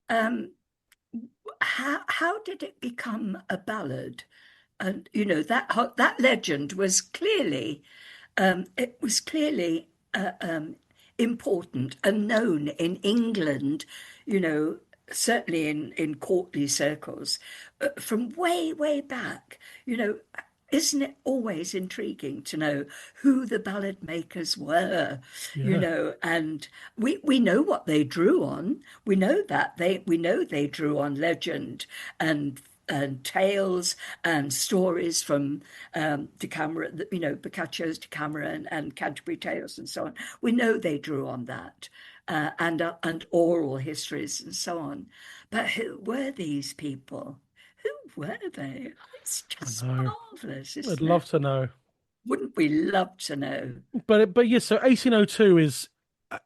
Um, how did it become a ballad? And that legend was clearly it was clearly important and known in England, you know, certainly in courtly circles, from way back. You know, isn't it always intriguing to know who the ballad makers were? Yeah. And we know what they drew on. We know they drew on legend and tales and stories from Decameron, Boccaccio's Decameron and Canterbury Tales and so on. We know they drew on that, and oral histories and so on. But who were these people? Who were they? It's I just know. marvelous, I'd isn't it? love to know. Wouldn't we love to know? But yeah, so 1802 is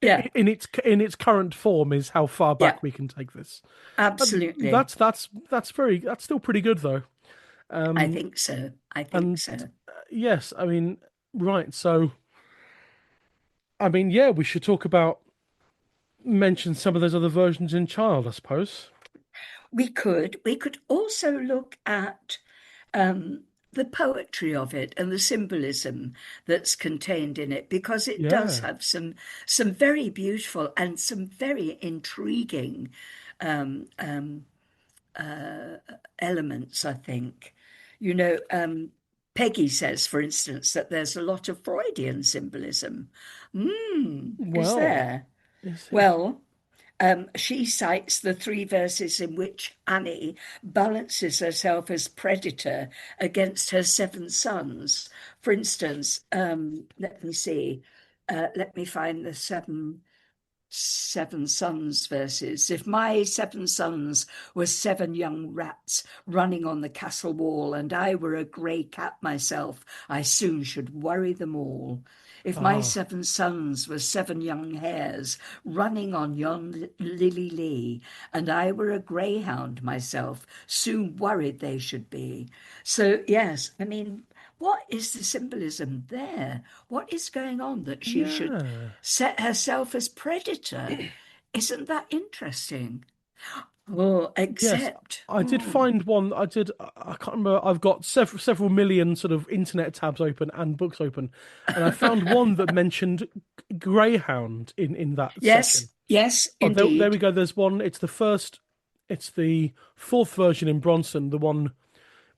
Yeah, in its current form is how far yeah, back we can take this. absolutely. That's still pretty good though. I Um, think so. I think and so. yes, I mean, right. So, I mean, yeah, we should talk about mention some of those other versions in Child, I suppose. We could also look at the poetry of it and the symbolism that's contained in it, because it does Yeah. have some very beautiful and some very intriguing um, um, elements, I think. You know, Peggy says, for instance, that there's a lot of Freudian symbolism. Is Well, there? is it? Well, she cites the three verses in which Annie balances herself as predator against her seven sons. For instance, let me see, let me find the seven sons verses. If my seven sons were seven young rats running on the castle wall, and I were a grey cat myself, I soon should worry them all. If my Ah, seven sons were seven young hares running on yon lily lee, and I were a greyhound myself, soon worried they should be. So, yes, I mean, what is the symbolism there? What is going on that she should yeah. set herself as predator? Isn't that interesting? Oh, Yes, except, I did find one. I can't remember. I've got several million sort of internet tabs open and books open, and I found one that mentioned Greyhound in that section. yes, yes, Oh, there we indeed. go. There's one. It's the fourth version in Bronson. The one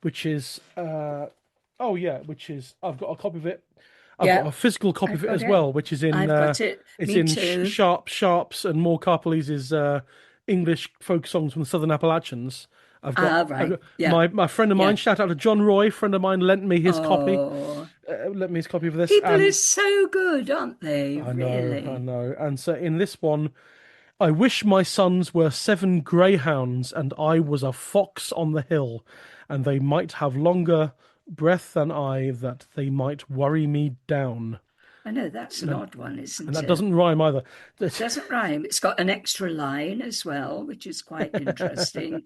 which is oh yeah, which is I've got a copy of it. I've got Yeah, a physical copy I've of it got as it. well, which is in I've got it. it's Me in too. Sharps and more Carpellese's English folk songs from the Southern Appalachians. Ah, I've right. got Yeah, my friend of mine. yeah. Shout out to John Roy, friend of mine, lent me his copy. Oh, Lent me his copy of this, people are and so good, aren't they? I Really? know. And so in this one, I wish my sons were seven greyhounds, and I was a fox on the hill, and they might have longer breath than I, that they might worry me down. I know that's And an that, odd one, and isn't that it? doesn't rhyme either. Doesn't rhyme. It's got an extra line as well, which is quite But interesting.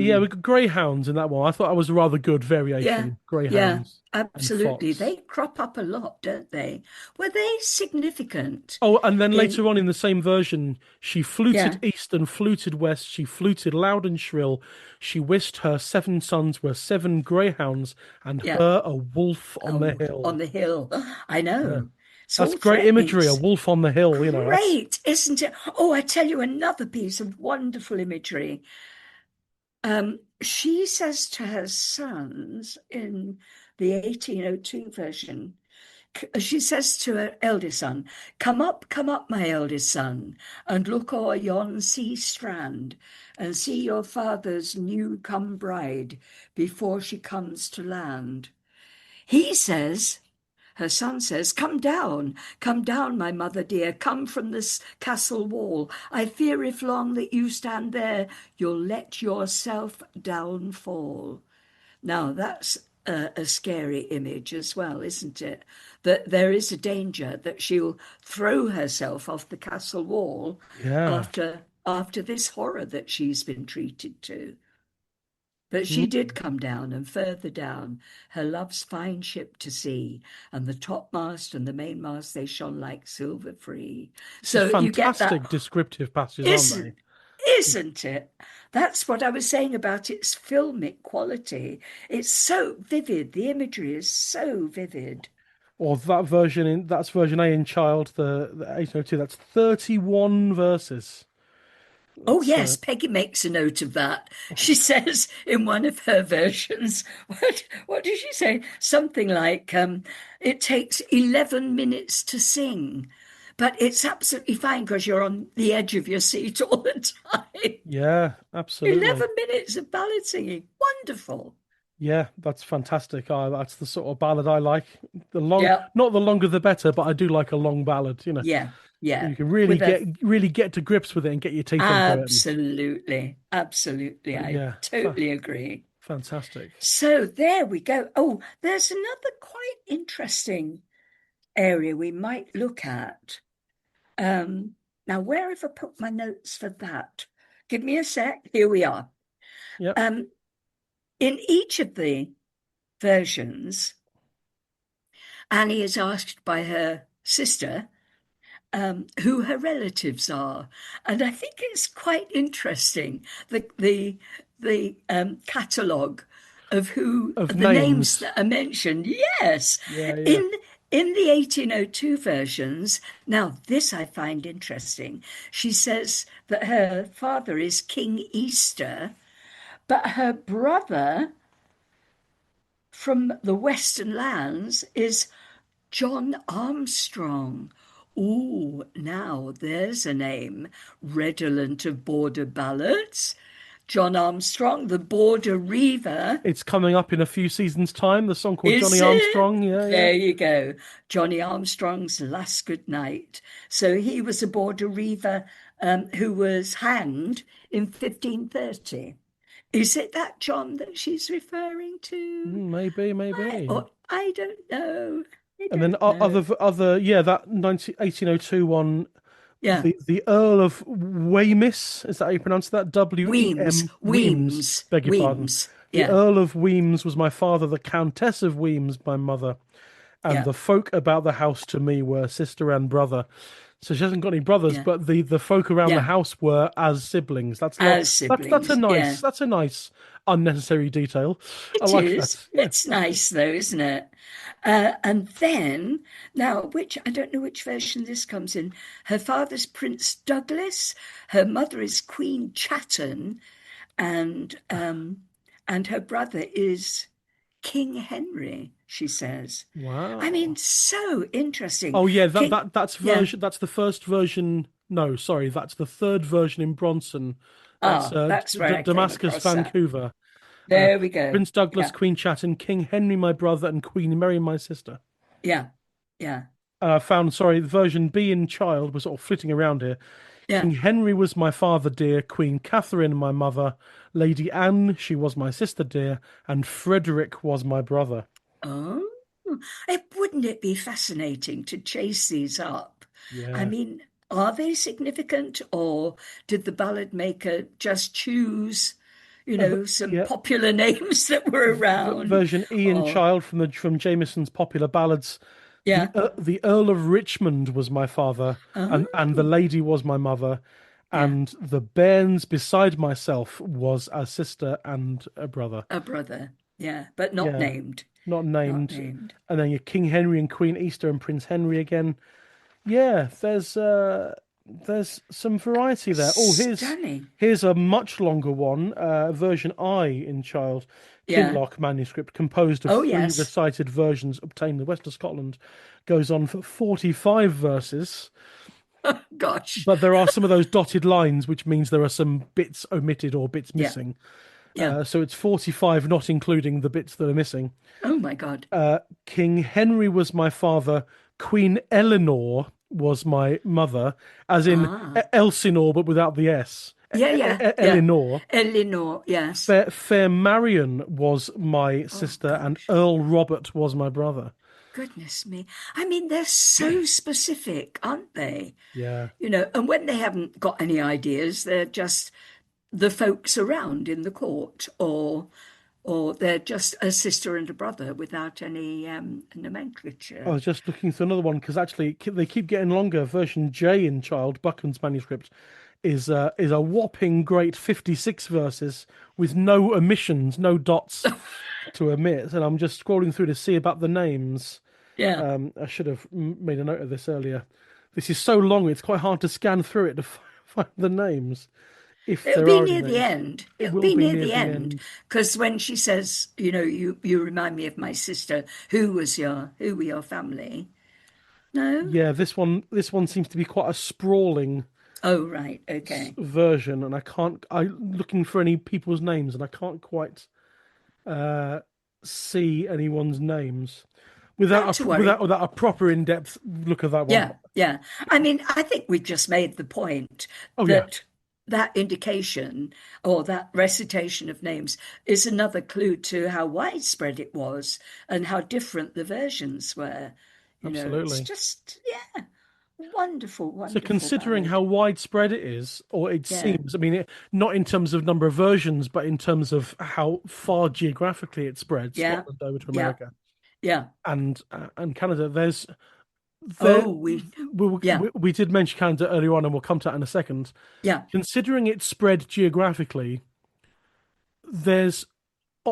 yeah, Hmm. we got greyhounds in that one. I thought that was a rather good Yeah, variation. yeah, Greyhounds and absolutely. fox. They crop up a lot, don't they? Were they significant Oh, and then in, later on in the same version, she fluted yeah, east and fluted west. She fluted loud and shrill. She wist her seven sons were seven greyhounds, and yeah, her a wolf on the oh, on hill. the hill. I Yeah, know. It's that's all great threatening. imagery. A wolf on the hill. That's Great, isn't it? Oh, I tell you another piece of wonderful imagery. She says to her sons in the 1802 version, she says to her eldest son, come up, my eldest son, and look o'er yon sea strand, and see your father's new come bride before she comes to land. He says, her son says, come down, my mother dear, come from this castle wall. I fear if long that you stand there, you'll let yourself down fall. Now, that's a scary image as well, isn't it? That there is a danger that she'll throw herself off the castle wall yeah. after this horror that she's been treated to. But she Mm. did come down, and further down, her love's fine ship to see, and the topmast and the mainmast they shone like silver free. These So you get that, fantastic descriptive passages, aren't they? isn't isn't it? That's what I was saying about its filmic quality. It's so vivid. The imagery is so vivid. Or that's version A in Child, the 1802. That's 31 verses. Oh, That's yes, Peggy makes a note of that. She says in one of her versions, what did she say? Something like, it takes 11 minutes to sing, but it's absolutely fine because you're on the edge of your seat all the time. yeah, absolutely. 11 minutes of ballad singing. Wonderful. Yeah, that's fantastic. That's the sort of ballad I like. Yeah, Not the longer the better, but I do like a long ballad. yeah, yeah. You can With a really get to grips with it and get your teeth into it. absolutely, absolutely. I Yeah, totally agree. fantastic. So there we go. Oh, there's another quite interesting area we might look at. Now, where have I put my notes for that? Give me a sec. Here we are. Yep, Um, in each of the versions, Annie is asked by her sister who her relatives are, and I think it's quite interesting the catalogue of who of the names names. that are mentioned. Yes, Yeah, yeah. in the 1802 versions. Now, this I find interesting. She says that her father is King Easter, but her brother from the Western lands is John Armstrong. Ooh, now there's a name redolent of border ballads. John Armstrong, the border reaver. It's coming up in a few seasons' time. The song called Johnny Is it? Armstrong. Yeah, yeah. There you go. Johnny Armstrong's Last Good Night. So he was a border reaver who was hanged in 1530. Is it that John that she's referring to? Maybe, maybe. I don't know. I And then don't know. yeah, that 1802 one, Yeah. the Earl of Weymouth, is that how you pronounce that? Weems, Weems, Weems, beg your pardon. Weems. The Yeah, Earl of Weems was my father, the Countess of Weems, my mother, and yeah, the folk about the house to me were sister and brother. So she hasn't got any brothers, yeah, but the folk around the yeah. house were as siblings. As siblings. Yeah, That's a nice unnecessary detail. I it like is. that. Yeah, It's that's good. nice though, isn't it? And then, now, which I don't know which version this comes in. Her father's Prince Douglas, her mother is Queen Chatten, and her brother is King Henry, she says. I mean, Wow. so interesting. Oh yeah, King, yeah. that's the first version. No, sorry, that's the third version in Bronson. That's Ah, that's where I came Damascus, across that. Vancouver. Uh, There we go. Prince Douglas, Yeah, Queen Chatten, King Henry, my brother, and Queen Mary, my sister. yeah, yeah, And I found, sorry, version B in Child was sort of flitting around here. yeah. King Henry was my father dear, Queen Catherine my mother, Lady Anne, she was my sister dear, and Frederick was my brother. Oh, wouldn't it be fascinating to chase these up? I Yeah. mean, are they significant, or did the ballad maker just choose, some Yeah. popular names that were around? Version E in Or, Child from Jameson's popular ballads. yeah. The Earl of Richmond was my father, and the Oh, lady was my mother, yeah. and the bairns beside myself was a sister and a brother. A brother. Yeah, but not Yeah, named. not Not named. named. And then your King Henry and Queen Easter and Prince Henry again. Yeah, there's some variety there. Oh, Stunning. here's a much longer one, version I in Child, Yeah. Kinloch manuscript, composed of Oh, three yes. recited versions obtained in the west of Scotland, goes on for 45 verses. Gosh. But there are some of those dotted lines, which means there are some bits omitted or bits Yeah. missing. Yeah. So it's 45, not including the bits that are missing. Oh my God. King Henry was my father. Queen Eleanor was my mother, as in Ah. Elsinore, but without the S. Yeah, yeah, yeah. Eleanor. Elinor, yes. Fair Marion was my Oh sister, and gosh. Earl Robert was my brother. Goodness me. I mean, they're so specific, aren't they? Yeah. And when they haven't got any ideas, they're just the folks around in the court, or they're just a sister and a brother without any I nomenclature. was just looking through another one because actually they keep getting longer. Version J in Child, Buckland's manuscript, is a whopping great 56 verses with no omissions, no dots to omit. And I'm just scrolling through to see about the names. Yeah. I should have made a note of this earlier. This is so long; it's quite hard to scan through it to find the names, if It'll there be are any near the names. end. It It'll will be be near near the the end end. because when she says, you remind me of my sister. Who were your family? No. Yeah, this one seems to be quite a sprawling Oh, right. Okay. version, and I can't. I'm looking for any people's names, and I can't quite uh, see anyone's names Not without to a worry. without a proper in-depth look at that one. Yeah, yeah. I mean, I think we've just made the point Oh yeah, that that indication or that recitation of names is another clue to how widespread it was and how different the versions were. It's absolutely. just, yeah, wonderful, So wonderful considering how ballad. widespread it is, or it Yeah, seems, I mean, not in terms of number of versions, but in terms of how far geographically it spread, yeah, Scotland over to yeah, America yeah. and Canada, there Oh, yeah, we did mention Canada earlier on, and we'll come to that in a second. yeah, Considering it spread geographically, there's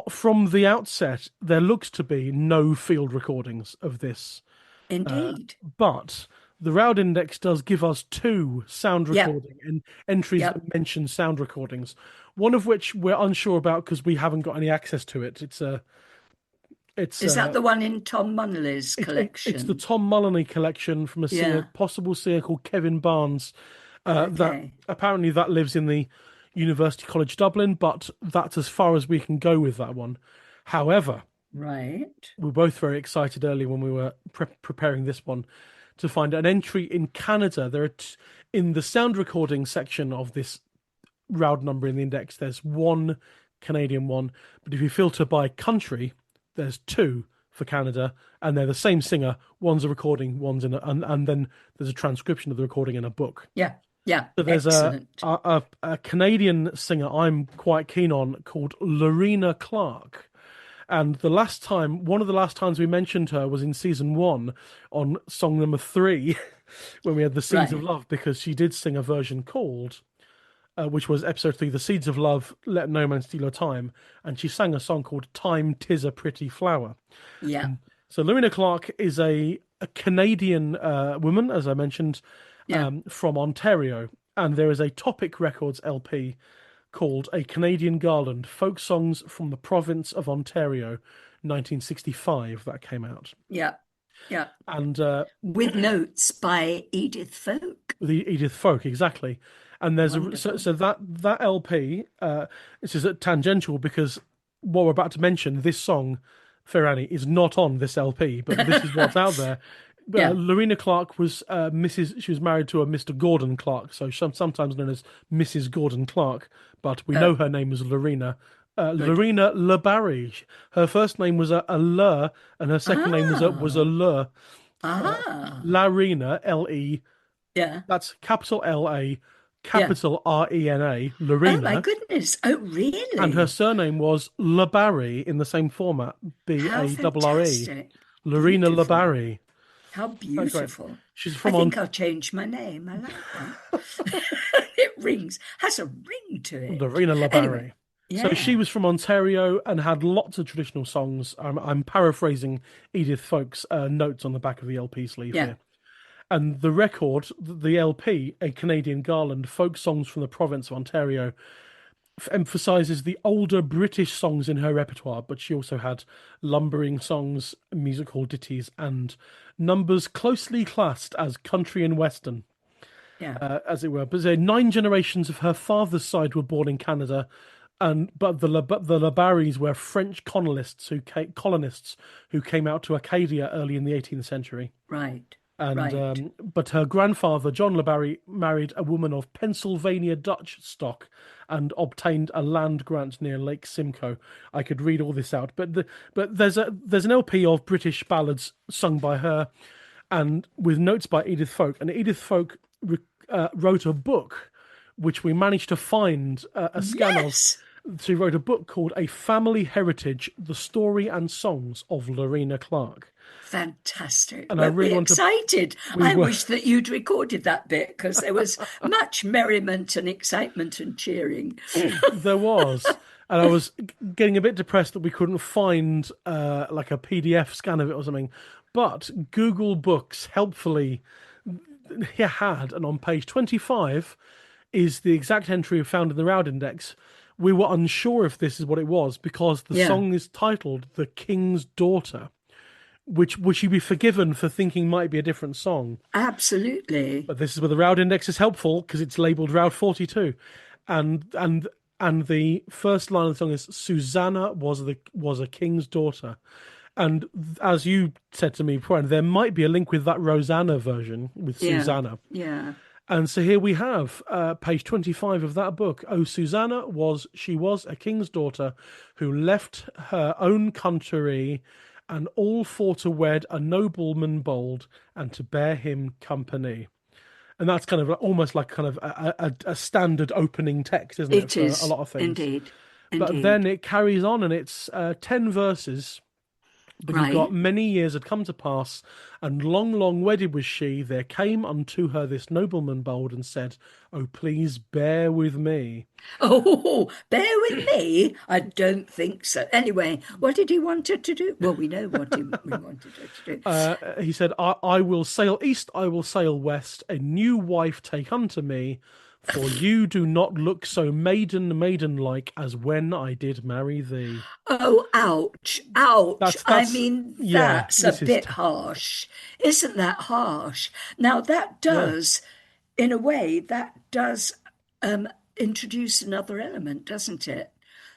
from the outset there looks to be no field recordings of this, indeed. but the Roud Index does give us two sound Yeah, recording and entries yeah. that mention sound recordings, one of which we're unsure about because we haven't got any access to it. It's Is that uh, the one in Tom Munnelly's it's the collection? Tom Mullany collection from a singer, Yeah, possible singer called Kevin Barnes. That okay, apparently that lives in the University College Dublin, but that's as far as we can go with that one. However, right. we were both very excited earlier when we were preparing this one to find an entry in Canada. There are in the sound recording section of this Roud number in the index. There's one Canadian one, but if you filter by country, there's two for Canada, and they're the same singer. One's a recording, one's in, and then there's a transcription of the recording in a book. Yeah, yeah, So there's excellent. a Canadian singer I'm quite keen on called Lorena Clark. And one of the last times we mentioned her was in season one on song number 3, when we had the Seeds of Right. Love, because she did sing a version called, which was episode 3, The Seeds of Love, Let No Man Steal Your Time. And she sang a song called Time 'Tis a Pretty Flower. Yeah, So Lorena Clark is a Canadian woman, as I mentioned, yeah, from Ontario. And there is a Topic Records LP called A Canadian Garland, Folk Songs from the Province of Ontario, 1965, that came out. yeah, yeah. And With notes by Edith Folk. the Edith Folk, exactly. And there's Wonderful. so that LP, this is tangential because what we're about to mention, this song, Ferrani, is not on this LP, but this is what's out there. Yeah. Lorena Clark was Mrs. She was married to a Mr. Gordon Clark, so sometimes known as Mrs. Gordon Clark, but we know Oh, her name was Lorena. good. Lorena LeBarry. Her first name was a Le, and her second name was a Ah, Le. ah. Larena, L-E. Yeah, That's capital L-A, yeah. capital R-E-N-A, Oh my Lorena. goodness. Oh, And her really? surname was LeBarry in the same format, How B-A-R-R-E. fantastic. Lorena Beautiful. LeBarry. How That's great. beautiful. She's I from think I'll change my name. I like that. It rings, has a ring to it. Lorena Anyway, LeBarry. So she yeah, was from Ontario and had lots of traditional songs. I'm paraphrasing Edith Folk's notes on the back of the LP sleeve yeah. here. And the record, the LP, A Canadian Garland, Folk Songs from the Province of Ontario, emphasizes the older British songs in her repertoire, but she also had lumbering songs, musical ditties, and numbers closely classed as country and western, Yeah. as it were. But 9 generations of her father's side were born in Canada, but the LeBarrys were French colonists who came out to Acadia early in the 18th century. Right. And Right. but her grandfather, John LeBarry, married a woman of Pennsylvania Dutch stock and obtained a land grant near Lake Simcoe. I could read all this out, but there's an LP of British ballads sung by her, and with notes by Edith Folk. And Edith Folk wrote a book, which we managed to find a scan of Yes. She wrote a book called A Family Heritage: The Story and Songs of Lorena Clark. Fantastic. And I Weren't really we want to. excited? We I were. wish that you'd recorded that bit because there was much merriment and excitement and cheering. There was. And I was getting a bit depressed that we couldn't find like a PDF scan of it or something. But Google Books helpfully had, and on page 25 is the exact entry found in the Roud Index. We were unsure if this is what it was because the Yeah, song is titled The King's Daughter, which would she be forgiven for thinking might be a different song. absolutely. But this is where the Roud Index is helpful because it's labelled Roud 42. And and and the first line of the song is Susanna was a king's daughter. And as you said to me before, there might be a link with that Rosanna version with Yeah, Susanna. yeah. And so here we have page 25 of that book. Oh, Susanna was a king's daughter who left her own country and all for to wed a nobleman bold and to bear him company. And that's kind of almost like kind of a standard opening text, isn't it, It for a is lot of things? indeed, But then indeed. it carries on and it's 10 verses. But you've got Right. many years had come to pass, and long, long wedded was she. There came unto her this nobleman bold and said, Oh, please bear with me. Oh, bear with me. I don't think so. Anyway, what did he want her to do? Well, we know what we wanted her to do. He said, I will sail east, I will sail west, a new wife take unto me, for you do not look so maiden like as when I did marry thee. Oh, ouch, ouch. I That's mean, yeah, that's a this is bit harsh. Isn't that harsh? Now, that yeah, does, in a way, that does um, introduce another element, doesn't it?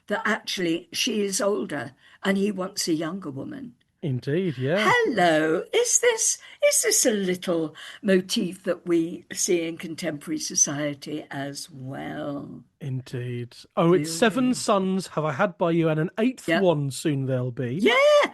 That actually she is older and he wants a younger woman. indeed, yeah. Hello, is this a little motif that we see in contemporary society as well? Indeed. Oh, it's seven Really? sons have I had by you, and an eighth Yeah. one soon there'll be. Yeah,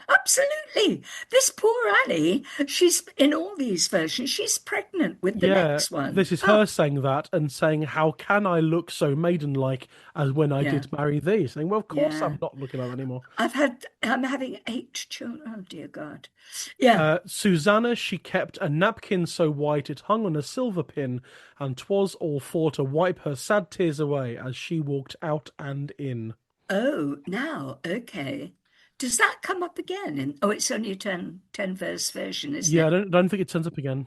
absolutely. This poor Annie, she's in all these versions, she's pregnant with the Yeah, next one. this is her Oh, saying that and saying, How can I look so maidenlike as when I yeah, did marry thee? Saying, Well, of course yeah. I'm not looking like that anymore. I'm having 8 children. Oh dear God. Yeah. Susanna, she kept a napkin so white it hung on a silver pin, and 'twas all for to wipe her sad tears away as she walked out and in. Oh, now, okay. Does that come up again? Oh, it's only a ten verse version, isn't Yeah, I it? don't think it turns up again.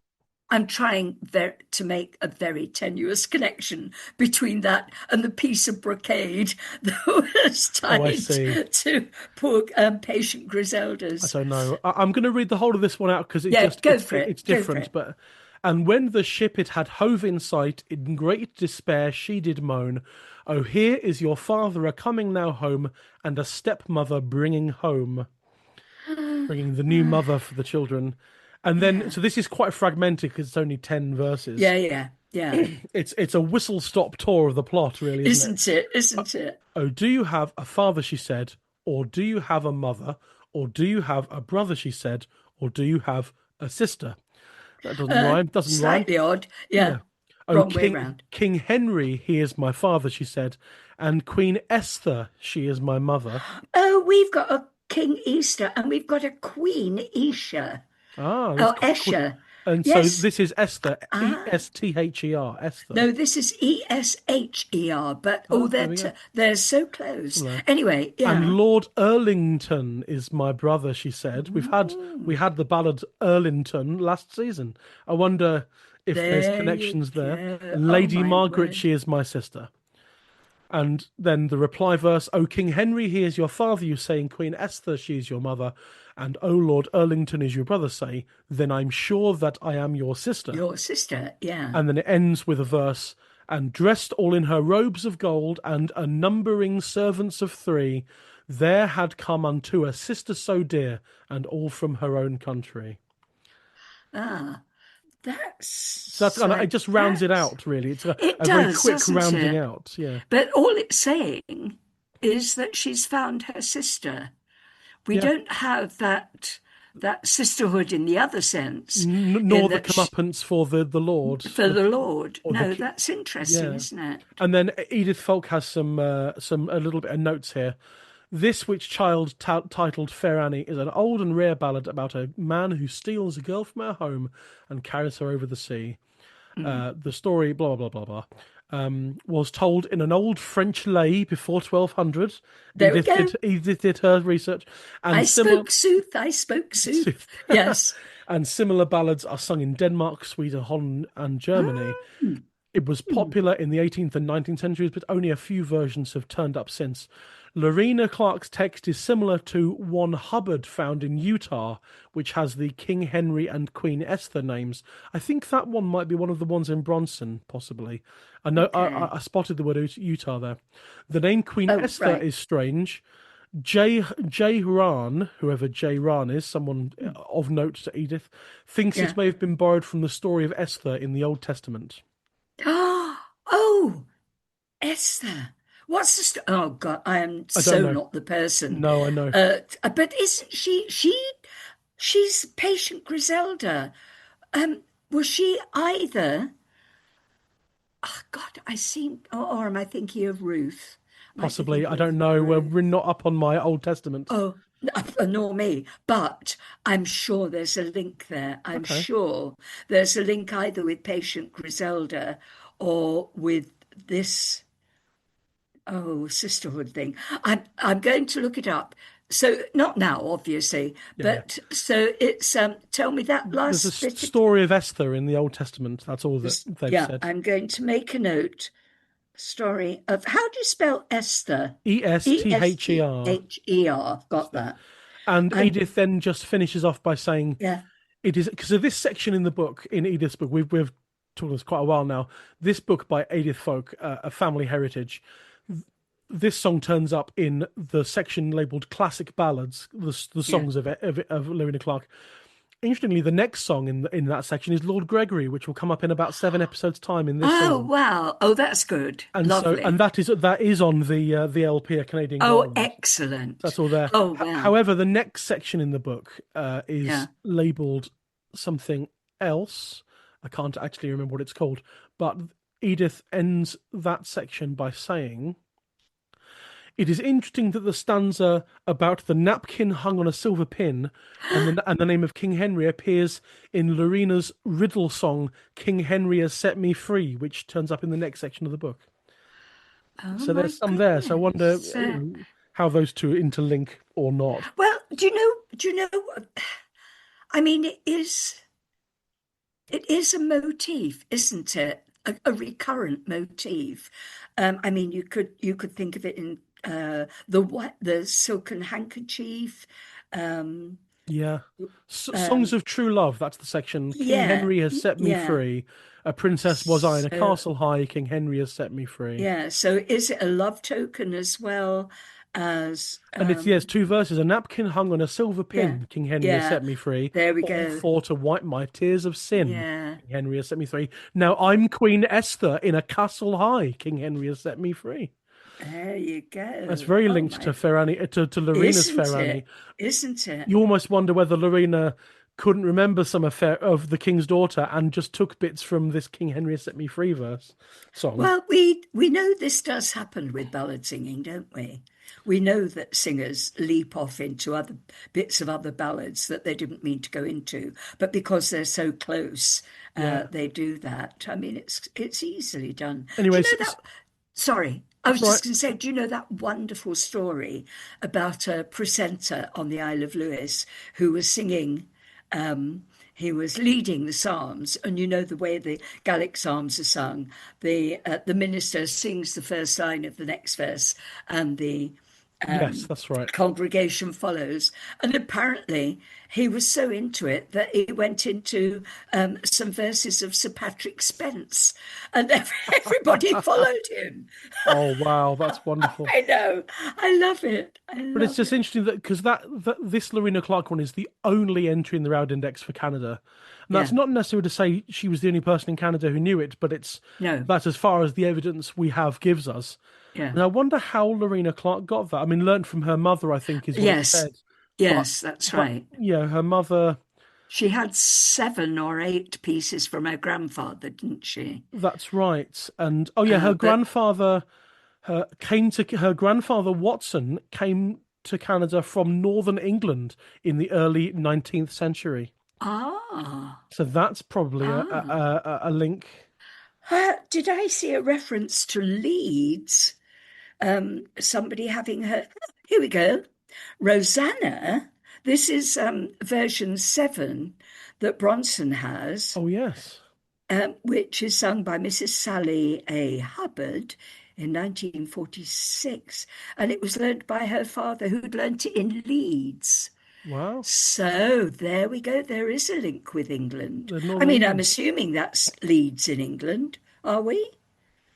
I'm trying to make a very tenuous connection between that and the piece of brocade that was Oh, I tied see. to poor patient I Griselda's. don't know. I'm going to read the whole of this one out because Yeah, go for it's it. Go for different. it. But and when the ship it had hove in sight, in great despair she did moan, "Oh, here is your father a coming now home, and a stepmother bringing the new mother for the children." And then Yeah. so this is quite fragmented because it's only 10 verses. Yeah, yeah, yeah. It's a whistle stop tour of the plot, really, isn't it? Isn't it? Isn't it? Oh, do you have a father? She said, or do you have a mother, or do you have a brother? She said, or do you have a sister? That doesn't rhyme. Doesn't rhyme. Slightly odd. Yeah. Yeah. Oh, Wrong way King round. King Henry, he is my father. She said, and Queen Esther, she is my mother. Oh, we've got a King Easter and we've got a Queen Esher. Ah, Oh, Esher. and so Yes. this is Esther, Ah, Esther, Esther. no, this is Esher, but oh, Oh, there we go. they're so close. Similar. Anyway, And yeah. Lord Erlington is my brother, she said. We Ooh, had the ballad Erlington last season. I wonder if there's there you connections there. go. And Oh Lady my Margaret, word. she is my sister. And then the reply verse, O King Henry, he is your father, you say, and Queen Esther, she is your mother, and O Lord Erlington is your brother, say, then I'm sure that I am your sister. Your sister, yeah. And then it ends with a verse, and dressed all in her robes of gold, and a numbering servants of three, there had come unto a sister so dear, and all from her own country. Ah, So that's kind of, it just rounds it that's out, really. It's it a very does, quick doesn't rounding it? out. Yeah. But all it's saying is that she's found her sister. We Yeah. don't have that. that sisterhood in the other sense, Nor in the that comeuppance for the Lord, for the Lord. or the No, that's interesting, yeah. isn't it? And then Edith Folk has some a little bit of notes here. This which child titled Fair Annie is an old and rare ballad about a man who steals a girl from her home and carries her over the sea. Mm. The story, blah blah blah blah blah, was told in an old French lay before 1200. There we go. Edith did her research, and I similar spoke sooth. I spoke sooth. Yes. and similar ballads are sung in Denmark, Sweden, Holland, and Germany. Mm. It was Mm. popular in the 18th and 19th centuries, but only a few versions have turned up since. Lorena Clark's text is similar to one Hubbard found in Utah, which has the King Henry and Queen Esther names. I think that one might be one of the ones in Bronson, possibly. I know Okay. I spotted the word Utah there. The name Queen Oh, Esther right. is strange. J. Ran, whoever J. Ran is, someone Mm. of note to Edith, thinks Yeah. it may have been borrowed from the story of Esther in the Old Testament. Oh, Esther. What's the story? Oh God, I am I don't so know. not the person. No, I know. But isn't she's patient Griselda. Was she either? Oh God, I seem, or am I thinking of Ruth? Might be Possibly. I thinking of don't know. Ruth. We're not up on my Old Testament. Oh, nor me. But I'm sure there's a link there. I'm Okay. sure there's a link either with patient Griselda or with this. Oh, sisterhood thing. I'm going to look it up. So not now, obviously, Yeah, yeah. but so it's tell me that There's a last bit. story of Esther in the Old Testament. That's all that they've Yeah, said. I'm going to make a note. Story of how do you spell Esther? E S T Esther. H E R. Got Esther. that. And I'm Edith then just finishes off by saying yeah. it is because of this section in the book, in Edith's book, we've talked this quite a while now. This book by Edith Folk, A Family Heritage. This song turns up in the section labeled Classic Ballads, the Yeah. songs of Lorena Clark. Interestingly, the next song in that section is Lord Gregory, which will come up in about 7 episodes' time in this Oh season. wow. Oh, that's good. And Lovely. that is on the LP, A Canadian Oh, Gold. excellent. That's all there. Oh wow. However, the next section in the book is Yeah. labeled something else. I can't actually remember what it's called, but Edith ends that section by saying, "It is interesting that the stanza about the napkin hung on a silver pin and the name of King Henry appears in Lorena's riddle song, King Henry Has Set Me Free, which turns up in the next section of the book. Oh So my there's some there. So I wonder, goodness. how those two interlink or not. Well, do you know? Do you know? I mean, it is a motif, isn't it? A recurrent motif. I mean, you could think of it in the silken handkerchief. Um, Yeah. Songs um, of True Love, that's the section. King yeah, Henry has set me yeah. free. A princess was I in a So castle high. King Henry has set me free. yeah. So is it a love token as well as And it's two verses. A napkin hung on a silver yeah, pin. King Henry has yeah. set me free. There we All go. for to wipe my tears of sin. Yeah. King Henry has set me free. Now I'm Queen Esther in a castle high. King Henry has set me free. There you That's go. very Oh linked to my, Ferrani, to Lorena's isn't Ferrani. it? Isn't it? You almost wonder whether Lorena couldn't remember some affair of the King's Daughter and just took bits from this King Henry has set me free verse song. Well, we know this does happen with ballad singing, don't we? We know that singers leap off into other bits of other ballads that they didn't mean to go into, but because they're so close, Yeah. they do that. I mean, it's easily done. Do you Anyways, know that? Sorry, I that's was right. just going to say, do you know that wonderful story about a precentor on the Isle of Lewis who was singing? He was leading the psalms, and you know the way the Gallic psalms are sung. The minister sings the first line of the next verse, and the Yes, that's right. congregation follows. And apparently, he was so into it that he went into some verses of Sir Patrick Spence, and everybody followed him. Oh wow, that's wonderful. I know, I love it. I But it's love just it. interesting that because this Lorena Clark one is the only entry in the Roud Index for Canada, and that's Yeah, not necessarily to say she was the only person in Canada who knew it, but no, that's as far as the evidence we have gives us. yeah, And I wonder how Lorena Clark got that. I mean, learnt from her mother, I think, is what it yes, said. but Yes, that's right. yeah, her mother. She had 7 or 8 pieces from her grandfather, didn't she? That's right. And oh yeah, But her grandfather Watson came to Canada from northern England in the early 19th century. ah, So that's probably ah. a link. Did I see a reference to Leeds? Somebody having her. Here we go. Rosanna. This is version 7 that Bronson has, Oh yes. which is sung by Mrs. Sally A. Hubbard in 1946. And it was learnt by her father, who'd learnt it in Leeds. Wow. So there we go. There is a link with England. The I Northern mean, I'm England. assuming that's Leeds in England. Are we?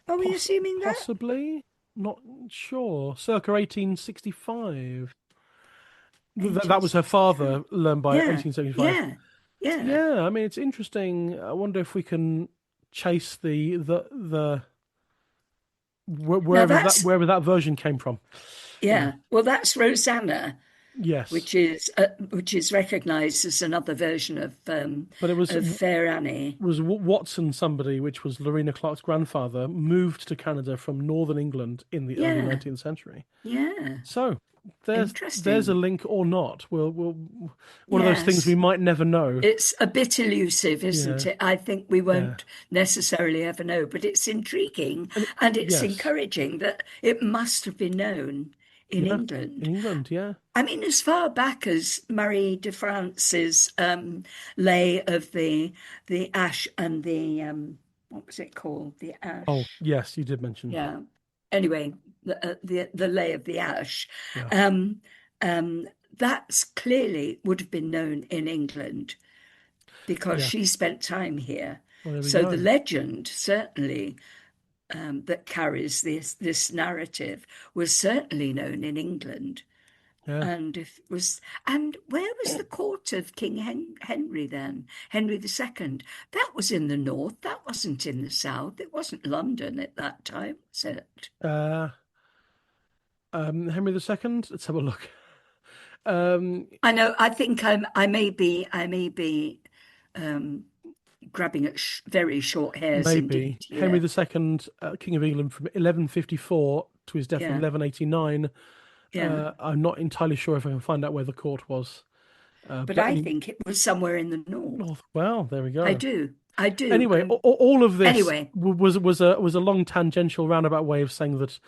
Are we assuming that? Possibly. Not sure. Circa 1865. That was her 1865. father, learned by Yeah, 1875. yeah, So, yeah. yeah, I mean it's interesting. I wonder if we can chase the Now that's, wherever that version came from. You know. yeah. Well, that's Rosanna, Yes, which is recognised as another version but it of Fair Annie. was Watson somebody, which was Lorena Clark's grandfather, moved to Canada from northern England in the early Yeah, 19th century. yeah. So there's a Interesting. link or not. We'll one of those things we Yes. might never know. It's a bit elusive, isn't Yeah, it? I think we yeah, won't necessarily ever know, but it's intriguing and and it's yes, encouraging that it must have been known in yeah, in England. England, yeah, I mean, as far back as Marie de France's lay of the ash and the what was it called? The oh ash. yes, you did mention, Yeah. Anyway, the lay of the ash. yeah, Um, that's clearly would have been known in England because yeah. she spent time here. Well, there we So the go. legend certainly that carries this narrative was certainly known in England. Yeah, And if it was, and where was the court of King Henry then? Henry II. That was in the north. That wasn't in the south. It wasn't London at that time, was it? uh, Henry II. Let's have a look. Um, I know. I think I may be um, grabbing at very short hairs Maybe indeed. Henry Yeah, II, King of England from 1154 to his death in yeah, 1189. yeah. I'm not entirely sure if I can find out where the court was. But But I any think it was somewhere in the north. north. Well, there we I go. do. I do. Anyway, all of this Anyway, was a long tangential roundabout way of saying that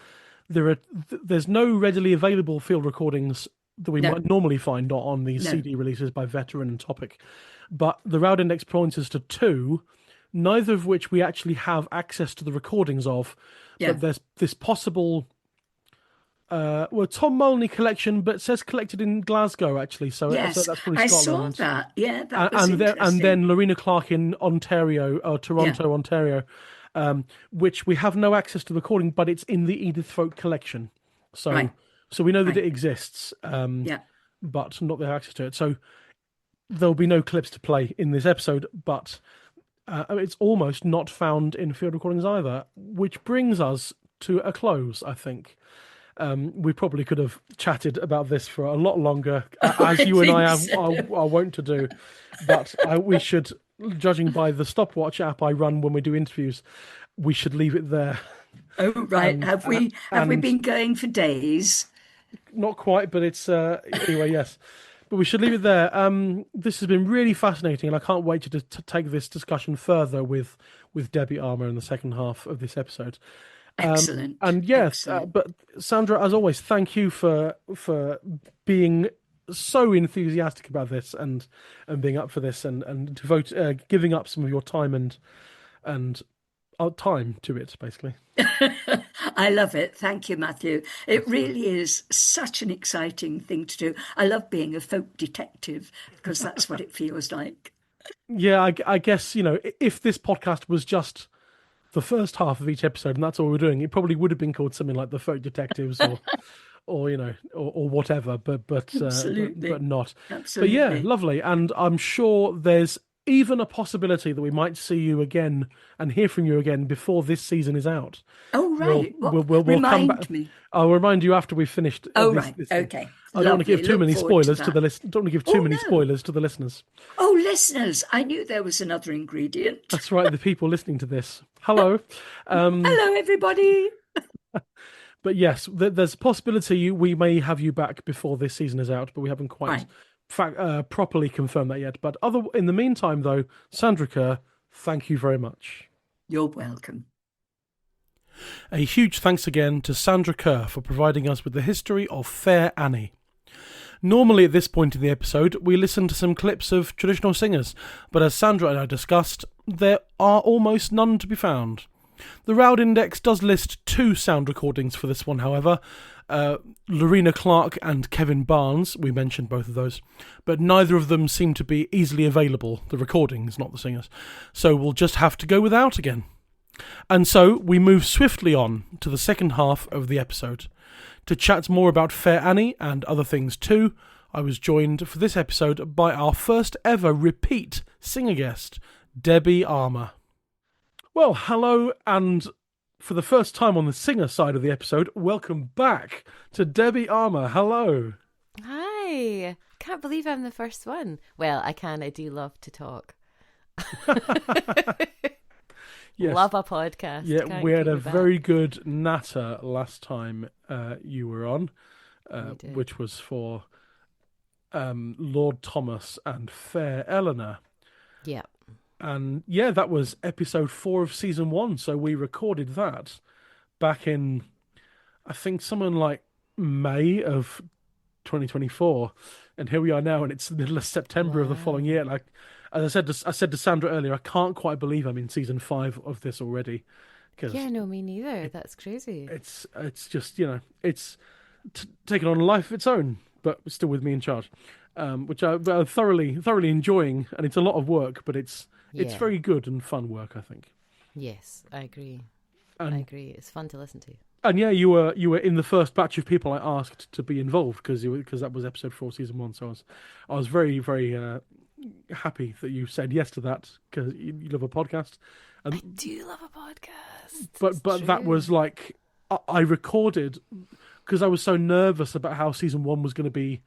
there's no readily available field recordings that we no, might normally find on these no, CD releases by Veteran and Topic, but the Roud Index points us to two, neither of which we actually have access to the recordings of. yeah. But there's this possible Tom Molney collection, but it says collected in Glasgow actually, so Yes, that's probably I saw Scotland. that. Yeah, that And, was and interesting. then Lorena Clark in Ontario, Yeah, Toronto, Ontario, which we have no access to the recording, but it's in the Edith Folk collection. So right, so we know that right. it exists, Yeah. but not the access to it. So there'll be no clips to play in this episode, but it's almost not found in field recordings either, which brings us to a close, I think. We probably could have chatted about this for a lot longer, Oh, as I you and I think so. are wont to do. But we should, judging by the stopwatch app I run when we do interviews, we should leave it there. Oh, right. And Have we and been going for days? not quite, but it's anyway. Yes, but we should leave it there. This has been really fascinating, and I can't wait to take this discussion further with Debbie Armour in the second half of this episode. Excellent. And yes, Excellent. but Sandra, as always, thank you for being so enthusiastic about this and being up for this and devote giving up some of your time and time to it, basically. I love it. Thank you, Matthew. It really is such an exciting thing to do. I love being a folk detective because that's what it feels like. Yeah, I guess if this podcast was just the first half of each episode and that's all we're doing, it probably would have been called something like the Folk Detectives or whatever, but Absolutely. not. But yeah, Absolutely. lovely. And I'm sure there's even a possibility that we might see you again and hear from you again before this season is out. Oh, right. We'll come back. Remind me. I'll remind you after we've finished. Oh, right. Okay. I don't want to give too many spoilers to the Don't want to give too many no. spoilers to the listeners. Oh, listeners! I knew there was another ingredient. That's right. The people listening to this. Hello. Hello, everybody. But yes, there's a possibility we may have you back before this season is out, but we haven't quite properly confirmed that yet. But in the meantime, though, Sandra Kerr, thank you very much. You're welcome. A huge thanks again to Sandra Kerr for providing us with the history of Fair Annie. Normally at this point in the episode, we listen to some clips of traditional singers, but as Sandra and I discussed, there are almost none to be found. The Roud Index does list 2 sound recordings for this one, however. Lorena Clark and Kevin Barnes, we mentioned both of those, but neither of them seem to be easily available, the recordings, not the singers, so we'll just have to go without again. And so we move swiftly on to the second half of the episode. To chat more about Fair Annie and other things too, I was joined for this episode by our first ever repeat singer guest, Debbie Armour. Well, hello, and for the first time on the singer side of the episode, welcome back to Debbie Armour. Hello. Hi. Can't believe I'm the first one. Well, I can. I do love to talk. Yes. Love a podcast. Yeah, we had a very good natter last time you were on, which was for Lord Thomas and Fair Eleanor. Yeah. And yeah, that was episode 4 of season 1. So we recorded that back in, I think, something like May of 2024. And here we are now, and it's the middle of September of the following year. Like, as I said to Sandra earlier, I can't quite believe I'm in season 5 of this already. Yeah, no, me neither. That's crazy. It's just, it's taken on a life of its own, but still with me in charge, which I'm thoroughly enjoying. And it's a lot of work, but it's very good and fun work, I think. Yes, I agree. I agree. It's fun to listen to. And yeah, you were in the first batch of people I asked to be involved because that was episode 4, season 1. So I was very, very happy that you said yes to that because you love a podcast. I do love a podcast. But that was like I recorded because I was so nervous about how season 1 was going to be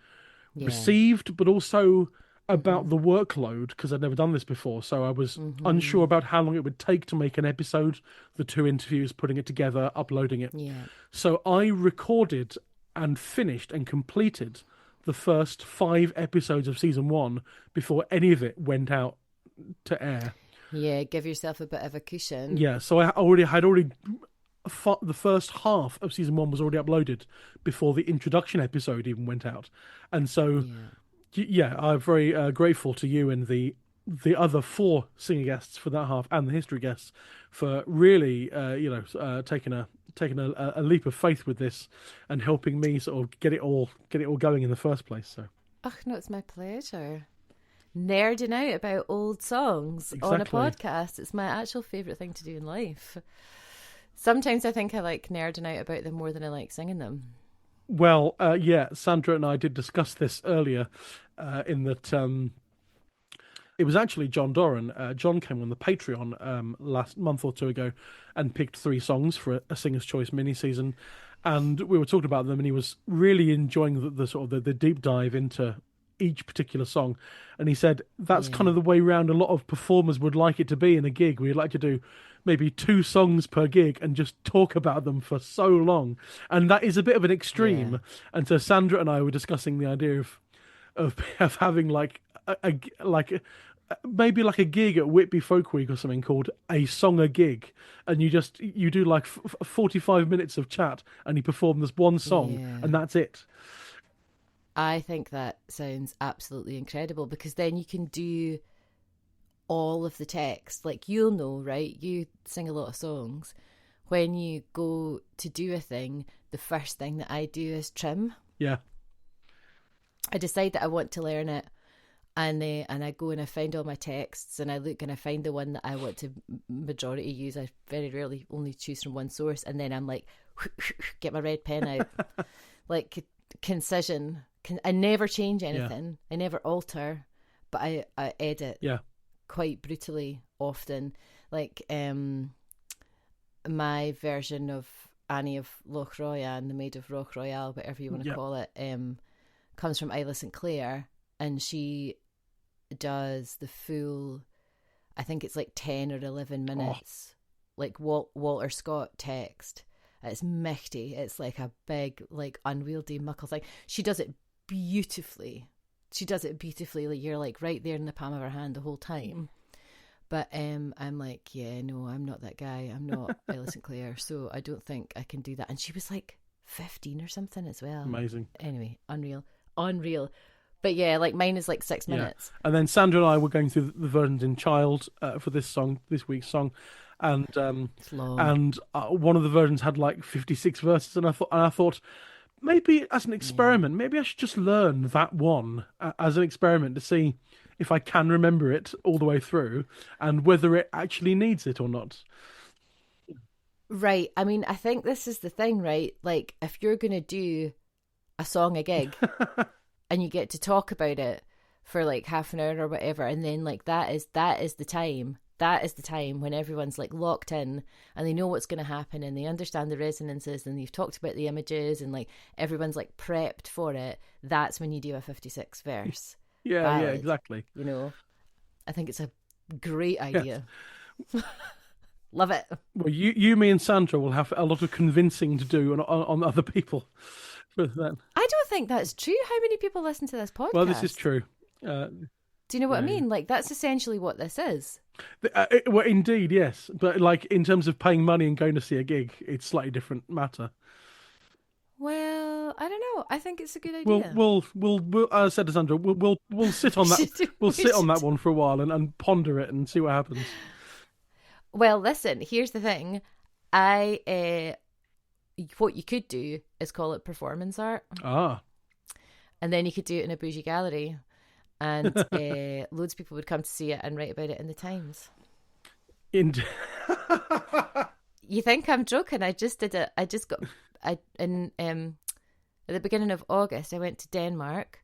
received, but also about the workload because I'd never done this before. So I was unsure about how long it would take to make an episode, the 2 interviews, putting it together, uploading it. Yeah. So I recorded and finished and completed the first 5 episodes of season 1 before any of it went out to air. Yeah, give yourself a bit of a cushion. Yeah, so I had already the first half of season 1 was already uploaded before the introduction episode even went out. And so I'm very grateful to you and the other 4 singer guests for that half and the history guests for really taking a leap of faith with this and helping me sort of get it all going in the first place. So no, it's my pleasure. Nerding out about old songs on a podcast. It's my actual favourite thing to do in life. Sometimes I think I like nerding out about them more than I like singing them. Well, Sandra and I did discuss this earlier in that it was actually John Doran. John came on the Patreon last month or 2 ago and picked 3 songs for a Singer's Choice mini-season. And we were talking about them and he was really enjoying the sort of the deep dive into each particular song. And he said that's kind of the way round a lot of performers would like it to be in a gig. We'd like to do maybe 2 songs per gig and just talk about them for so long. And that is a bit of an extreme. Yeah. And so Sandra and I were discussing the idea of having like maybe like a gig at Whitby Folk Week or something called a song a gig, and you do like 45 minutes of chat and you perform this one song and that's it. I think that sounds absolutely incredible because then you can do all of the text. Like, you'll know, right? You sing a lot of songs. When you go to do a thing, the first thing that I do is trim. Yeah. I decide that I want to learn it, and I go and I find all my texts and I look and I find the one that I want to majority use. I very rarely only choose from one source, and then I'm like, get my red pen out. Like, concision. I never change anything. I never alter, but I edit quite brutally often. Like, my version of Annie of Loch Royan, the Maid of Roch Royale, whatever you want to call it, comes from Isla St. Clair, and she does the full, I think it's like 10 or 11 minutes, like Walter Scott text. It's michty. It's like a big, like, unwieldy muckle thing. She does it beautifully. Like, you're like right there in the palm of her hand the whole time. But I'm like, yeah, no, I'm not that guy. I'm not Isla St. Clair, so I don't think I can do that. And she was like 15 or something as well. Amazing. Anyway, unreal. But yeah, like mine is like 6 minutes. And then Sandra and I were going through the versions in Child for this week's song, and It's long. And one of the versions had like 56 verses, and I thought maybe as an experiment, maybe I should just learn that one as an experiment to see if I can remember it all the way through and whether it actually needs it or not. Right. I mean, I think this is the thing, right? Like, if you're going to do a song, a gig, and you get to talk about it for like half an hour or whatever, and then like that is the time. That is the time when everyone's like locked in and they know what's going to happen and they understand the resonances and you've talked about the images and like everyone's like prepped for it. That's when you do a 56 verse. Yeah, exactly. You know, I think it's a great idea. Yeah. Love it. Well, you, me, and Sandra will have a lot of convincing to do on other people for that. I don't think that's true. How many people listen to this podcast? Well, this is true. Do you know what I mean? Like, that's essentially what this is. Well, indeed, yes. But like in terms of paying money and going to see a gig, it's slightly different matter. Well, I don't know. I think it's a good idea. We'll as I said to Sandra, we'll sit on that. We'll sit on that one for a while and ponder it and see what happens. Well, listen. Here's the thing. What you could do is call it performance art. And then you could do it in a bougie gallery. And loads of people would come to see it and write about it in the Times. You think I'm joking? I just did it. At the beginning of August, I went to Denmark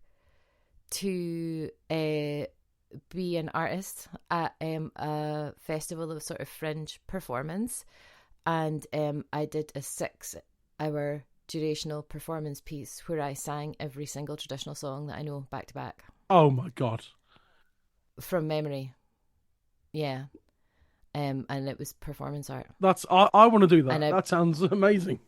to be an artist at a festival of sort of fringe performance, and I did a 6-hour durational performance piece where I sang every single traditional song that I know back to back. Oh my God. From memory. Yeah. And it was performance art. I want to do that. That sounds amazing.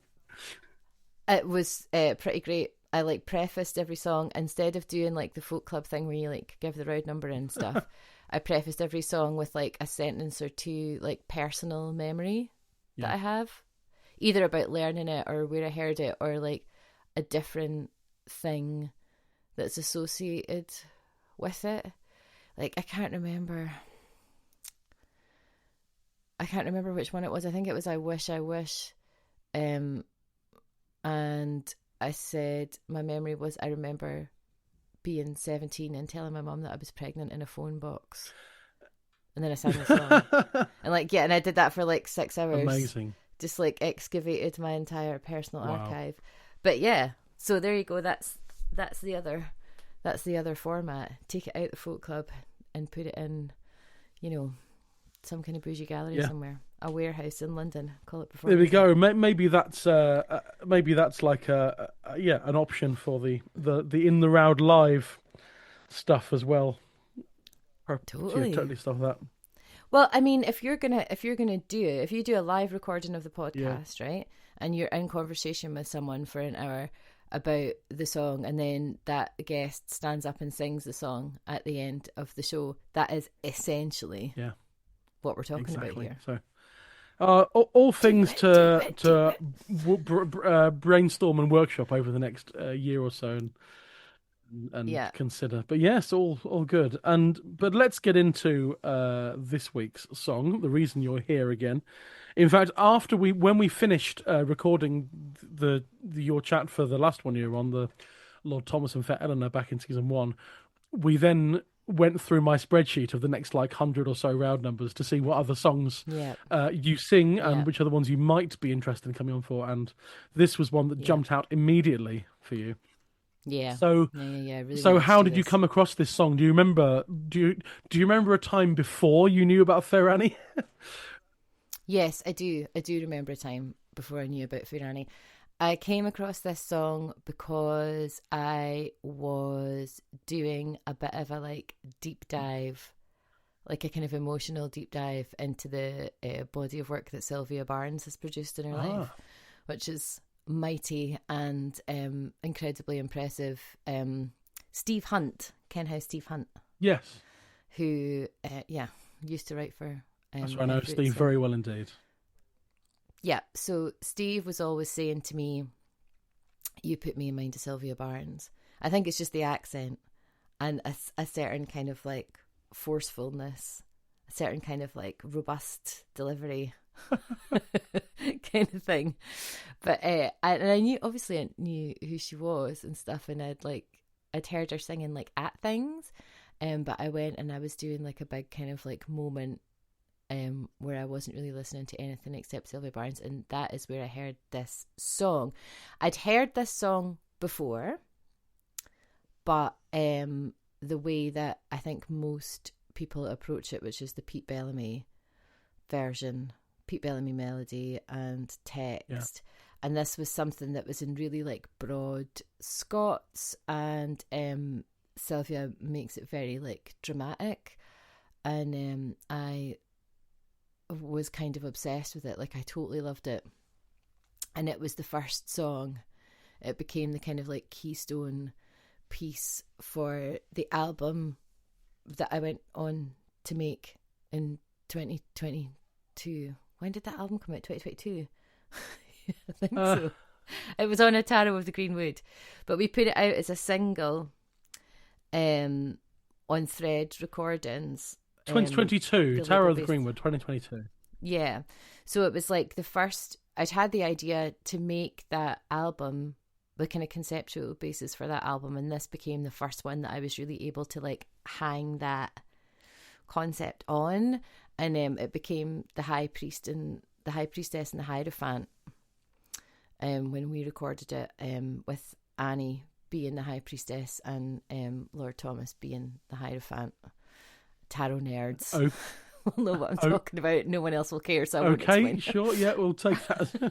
It was pretty great. I like prefaced every song instead of doing like the folk club thing where you like give the Roud number and stuff. I prefaced every song with like a sentence or two like personal memory that I have, either about learning it or where I heard it or like a different thing that's associated with it. Like I can't remember which one it was. I think it was I Wish. And I said my memory was I remember being 17 and telling my mum that I was pregnant in a phone box. And then I sang the song. And I did that for like 6 hours. Amazing. Just like excavated my entire personal archive. But yeah, so there you go. That's the other format. Take it out the folk club and put it in, some kind of bougie gallery somewhere, a warehouse in London. Call it performance. There we go. Maybe that's like an option for the In the Roud live stuff as well. Totally stuff like that. Well, I mean, if you do a live recording of the podcast, right, and you're in conversation with someone for an hour about the song, and then that guest stands up and sings the song at the end of the show, that is essentially what we're talking about here. So, all things to brainstorm and workshop over the next year or so, and consider. But yes, all good. But let's get into this week's song. The reason you're here again. In fact, when we finished recording your chat for the last one you were on, the Lord Thomas and Fair Eleanor back in season 1, we then went through my spreadsheet of the next like 100 or so Roud numbers to see what other songs you sing and which are the ones you might be interested in coming on for. And this was one that jumped out immediately for you. Yeah. So, really so how did you come across this song? Do you remember? Do you remember a time before you knew about Fair Annie? Yes, I do. I do remember a time before I knew about Furani. I came across this song because I was doing a bit of a like deep dive, like a kind of emotional deep dive into the body of work that Sylvia Barnes has produced in her life, which is mighty and incredibly impressive. Steve Hunt, Ken House Steve Hunt. Yes. Who, used to write for... That's right, I know Steve very well indeed. Yeah, so Steve was always saying to me, you put me in mind of Sylvia Barnes. I think it's just the accent and a certain kind of like forcefulness, a certain kind of like robust delivery kind of thing. But I knew, obviously I knew who she was and stuff, and I'd heard her singing like at things, but I went and I was doing like a big kind of like moment where I wasn't really listening to anything except Sylvia Barnes, and that is where I heard this song. I'd heard this song before, but the way that I think most people approach it, which is the Pete Bellamy version, Pete Bellamy melody and text, and this was something that was in really like broad Scots, and Sylvia makes it very like dramatic, and I was kind of obsessed with it. Like I totally loved it, and it was the first song. It became the kind of like keystone piece for the album that I went on to make in 2022. When did that album come out? 2022. I think so. It was on A Tarot of the Greenwood, but we put it out as a single on Thread Recordings. 2022, Tarot of the Greenwood, 2022. Yeah. So it was like the first, I'd had the idea to make that album, the kind of conceptual basis for that album, and this became the first one that I was really able to like hang that concept on, and it became the High Priest and the High Priestess and the Hierophant when we recorded it, with Annie being the High Priestess and Lord Thomas being the Hierophant. Tarot nerds will know what I'm talking about. No one else will care, so I won't explain. Sure, yeah, we'll take that.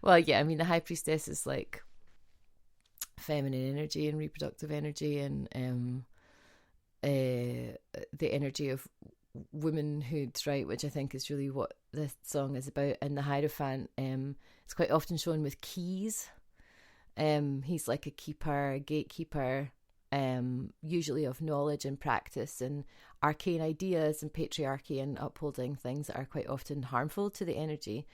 Well, yeah, I mean, the High Priestess is like feminine energy and reproductive energy, and the energy of womanhood, right, which I think is really what this song is about. And the Hierophant is quite often shown with keys. He's like a keeper, a gatekeeper, usually of knowledge and practice and arcane ideas and patriarchy, and upholding things that are quite often harmful to the energy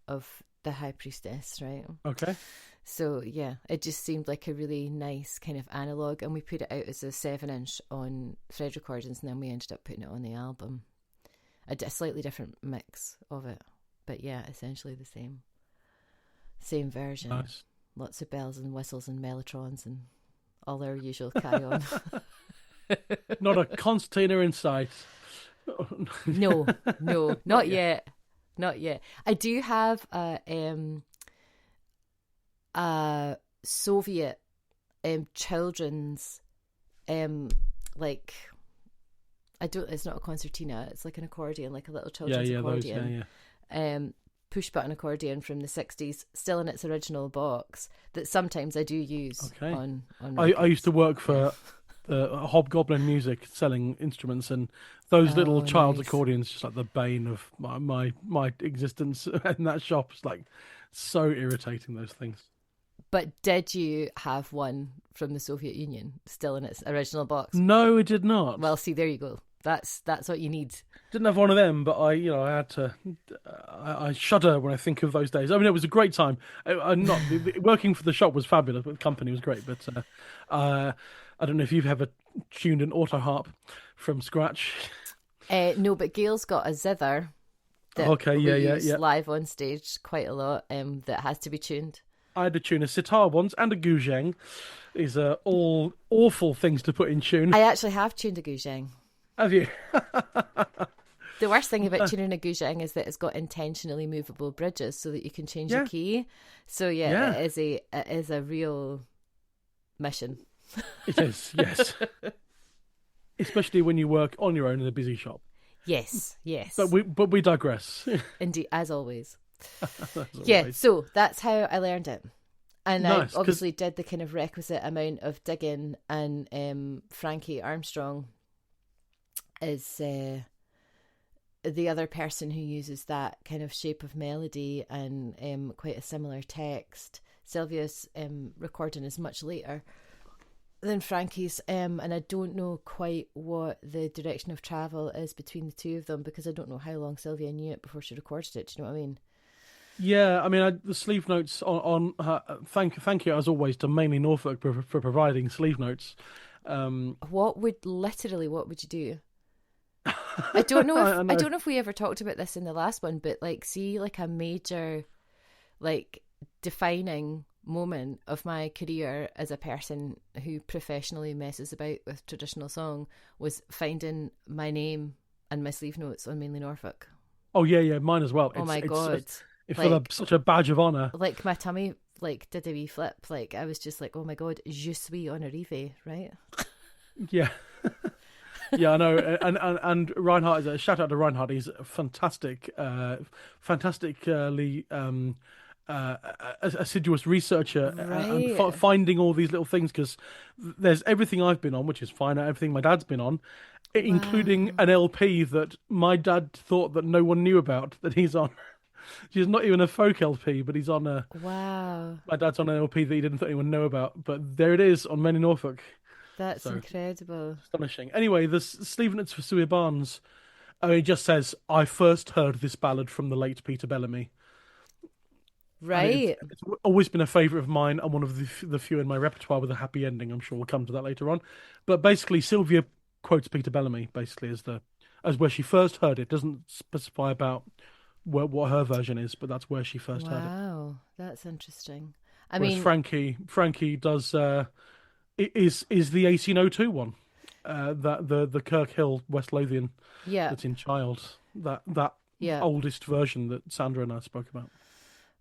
of the High Priestess, right? Okay. So yeah, it just seemed like a really nice kind of analogue, and we put it out as a 7-inch on Thread Recordings, and then we ended up putting it on the album. A slightly different mix of it, but yeah, essentially the same version. Nice. Lots of bells and whistles and mellotrons and all their usual carry-on. Not a concertina in sight. No, not yet. Not yet. I do have a Soviet children's like, it's not a concertina, it's like an accordion, like a little children's accordion. Push button accordion from the 60s, still in its original box, that sometimes I do use on I used to work for Hobgoblin Music, selling instruments, and those little child's accordions, just like the bane of my existence in that shop. It's like so irritating, those things. But did you have one from the Soviet Union still in its original box? No, it did not. Well, see, there you go. That's what you need. Didn't have one of them, but I had to. I shudder when I think of those days. I mean, it was a great time. Working for the shop was fabulous. The company was great, but I don't know if you've ever tuned an auto harp from scratch. No, but Gail's got a zither that we use live on stage quite a lot. That has to be tuned. I had to tune a sitar once and a guzheng. These are all awful things to put in tune. I actually have tuned a guzheng. Have you? The worst thing about tuning a guzheng is that it's got intentionally movable bridges so that you can change your key. So it is a real mission. It is, yes. Especially when you work on your own in a busy shop. Yes, yes. But we digress. Indeed, as always. Yeah, Yeah, so that's how I learned it. And nice, I obviously did the kind of requisite amount of digging, and Frankie Armstrong is the other person who uses that kind of shape of melody and quite a similar text. Sylvia's recording is much later than Frankie's, and I don't know quite what the direction of travel is between the two of them, because I don't know how long Sylvia knew it before she recorded it. Do you know what I mean? Yeah, I mean, the sleeve notes on thank you as always to Mainly Norfolk for providing sleeve notes. What would you do? I don't know if I don't know if we ever talked about this in the last one, but like, see, like a major, like, defining moment of my career as a person who professionally messes about with traditional song was finding my name and my sleeve notes on Mainly Norfolk. Oh yeah, mine as well. Oh my God. It's like, such a badge of honour. Like, my tummy like did a wee flip. Like, I was just like, oh my God, je suis honorive, right? Yeah. Yeah, I know, and Reinhardt is a shout out to Reinhardt. He's a fantastically assiduous researcher, and finding all these little things, because there's everything I've been on, which is fine, everything my dad's been on, including an LP that my dad thought that no one knew about that he's on. She's not even a folk LP, but he's on a. Wow. My dad's on an LP that he didn't think anyone know about, but there it is on Mainly Norfolk. That's incredible. Astonishing. Anyway, the sleeve notes for Suey Barnes, it just says, I first heard this ballad from the late Peter Bellamy. Right. It's always been a favourite of mine, and one of the few in my repertoire with a happy ending. I'm sure we'll come to that later on. But basically, Sylvia quotes Peter Bellamy, basically, as where she first heard it. Doesn't specify about what her version is, but that's where she first heard it. Wow, that's interesting. Whereas Frankie does... is the 1802 one, that the Kirkhill West Lothian, that's in Child, that oldest version that Sandra and I spoke about.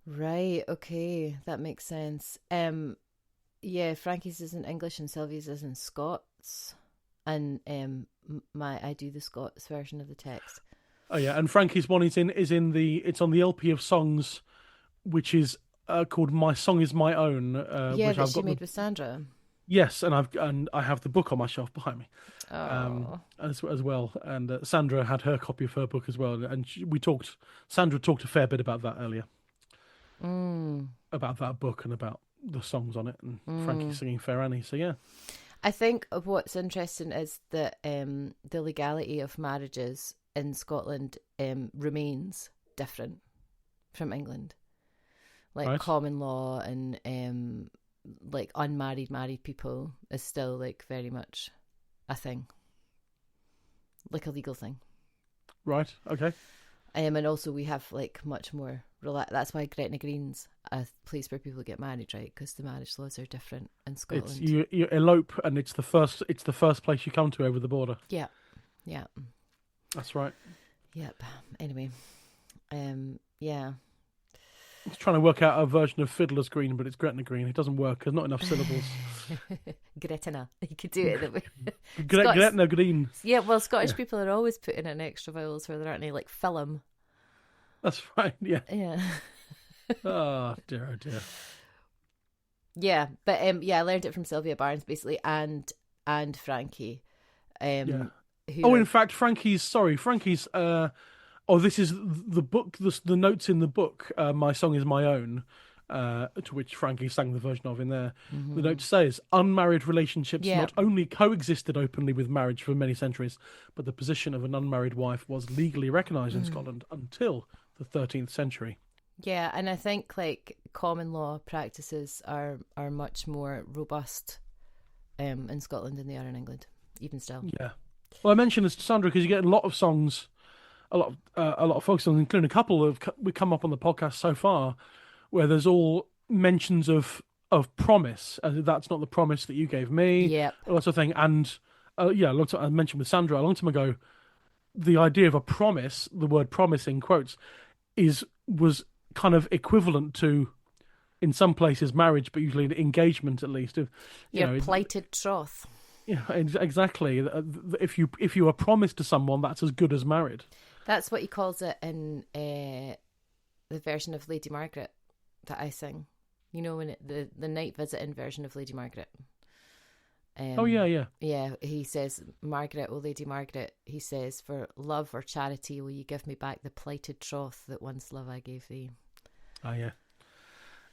Right, okay, that makes sense. Frankie's is in English and Sylvia's is in Scots, and I do the Scots version of the text. Oh yeah, and Frankie's one it's on the LP of songs, which is called My Song Is My Own. Which that she made with Sandra. Yes, and I have the book on my shelf behind me, as well. And Sandra had her copy of her book as well, and Sandra talked a fair bit about that earlier, about that book and about the songs on it, and Frankie singing Fair Annie. So yeah, I think what's interesting is that the legality of marriages in Scotland remains different from England, like right. Common law and like unmarried married people is still like very much a thing, like a legal thing. Right. Okay. And also we have like much more that's why Gretna Green's a place where people get married, right? Because the marriage laws are different in Scotland. You elope, and it's the first place you come to over the border. Yeah. That's right. Yep. Anyway, yeah. I was trying to work out a version of Fiddler's Green, but it's Gretna Green. It doesn't work. There's not enough syllables. Gretna. You could do it. Gretna Green. Yeah, well, Scottish people are always putting in extra vowels where there aren't any, like film. That's right, yeah. Yeah. Oh, dear. Yeah, but I learned it from Sylvia Barnes, basically, and Frankie. In fact, Frankie's... this is the book, the notes in the book, My Song Is My Own, to which Frankie sang the version of in there. Mm-hmm. The note says, unmarried relationships not only coexisted openly with marriage for many centuries, but the position of an unmarried wife was legally recognised in Scotland until the 13th century. Yeah, and I think like common law practices are much more robust in Scotland than they are in England, even still. Yeah. Well, I mentioned this to Sandra because you get a lot of songs, a lot of folk songs, including a couple we come up on the podcast so far, where there's all mentions of promise. That's not the promise that you gave me. Yeah, that sort of thing. And I mentioned with Sandra a long time ago, the idea of a promise, the word promise in quotes, was kind of equivalent to, in some places, marriage, but usually engagement at least. Plighted troth. Exactly. If you are promised to someone, that's as good as married. That's what he calls it in the version of Lady Margaret that I sing. You know, when the night visiting version of Lady Margaret. Oh yeah. Yeah, he says, Margaret, oh Lady Margaret, he says, for love or charity will you give me back the plighted troth that once love I gave thee. Oh yeah.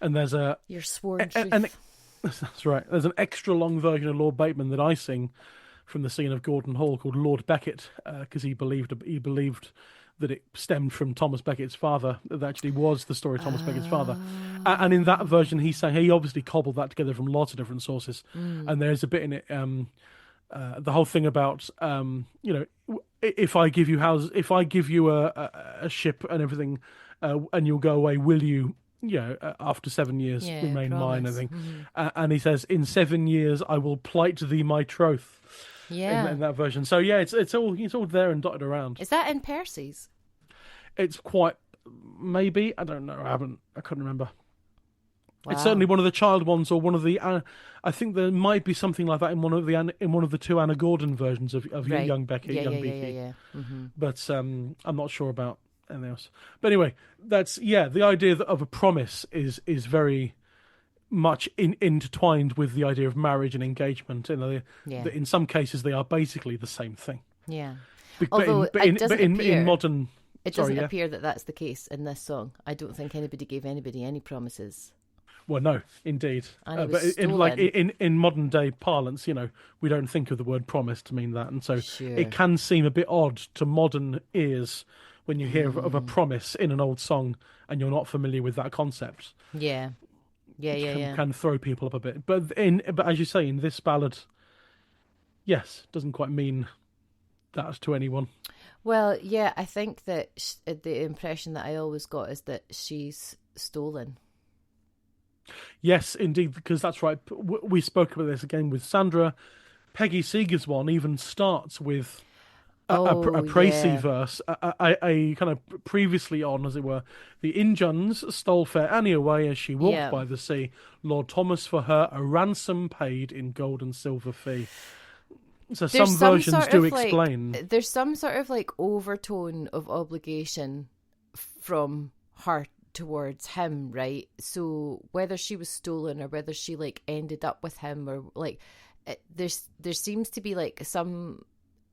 And there's your sworn truth. That's right. There's an extra long version of Lord Bateman that I sing from the scene of Gordon Hall called Lord Becket, because he believed that it stemmed from Thomas Becket's father. That actually was the story of Thomas Becket's father. And in that version, he obviously cobbled that together from lots of different sources. And there's a bit in it, the whole thing about, if I give you a ship and everything, and you'll go away, will you? After 7 years, remain mine. I think, and he says, "In 7 years, I will plight thee my troth." Yeah, in that version. So yeah, it's all there and dotted around. Is that in Percy's? It's quite maybe. I don't know. I couldn't remember. Wow. It's certainly one of the child ones, or one of the. I think there might be something like that in one of the two Anna Gordon versions of right. young Becky, young Becky. Yeah. Mm-hmm. But I'm not sure about anything else. But anyway, that's the idea of a promise is very much intertwined with the idea of marriage and engagement. That in some cases they are basically the same thing. Yeah. Although in modern, it doesn't appear that that's the case in this song. I don't think anybody gave anybody any promises. Well, no, indeed. But in modern day parlance, we don't think of the word promise to mean that, and so sure. It can seem a bit odd to modern ears when you hear of a promise in an old song and you're not familiar with that concept. Yeah. Can throw people up a bit, but as you say, in this ballad, yes, doesn't quite mean that to anyone. Well, yeah, I think that the impression that I always got is that she's stolen. Yes, indeed, because that's right. We spoke about this again with Sandra. Peggy Seeger's one even starts with a précis verse, a kind of previously on, as it were. The Injuns stole fair Annie away as she walked by the sea. Lord Thomas for her a ransom paid in gold and silver fee. So some versions do explain. There's some sort of overtone of obligation from her towards him, right? So whether she was stolen or whether she ended up with him, or there seems to be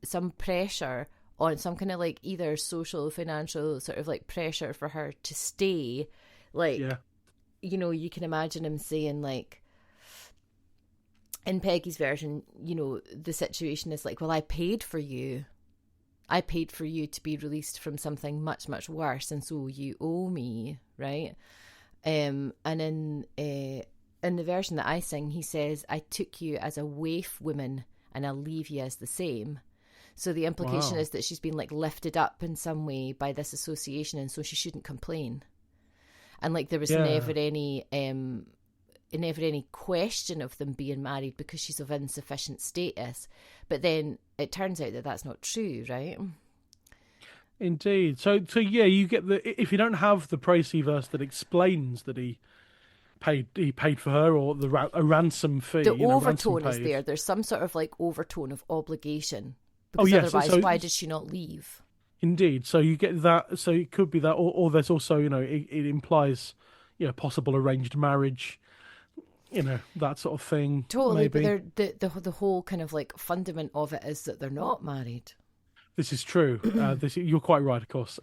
some pressure on some kind of either social, financial sort of pressure for her to stay. You can imagine him saying in Peggy's version, the situation is well, I paid for you to be released from something much, much worse, and so you owe me, right? And in the version that I sing, he says, I took you as a waif woman and I'll leave you as the same. So the implication is that she's been lifted up in some way by this association, and so she shouldn't complain. And there was never any question of them being married because she's of insufficient status. But then it turns out that that's not true, right? Indeed. So you get if you don't have the précis verse that explains that he paid for her, or a ransom fee. The overtone is there. There's some sort of overtone of obligation. Because otherwise, why did she not leave? Indeed. So you get that. So it could be that, or there's also, it implies, possible arranged marriage, that sort of thing. Totally. Maybe. But the whole kind of fundament of it is that they're not married. This is true. You're quite right, of course.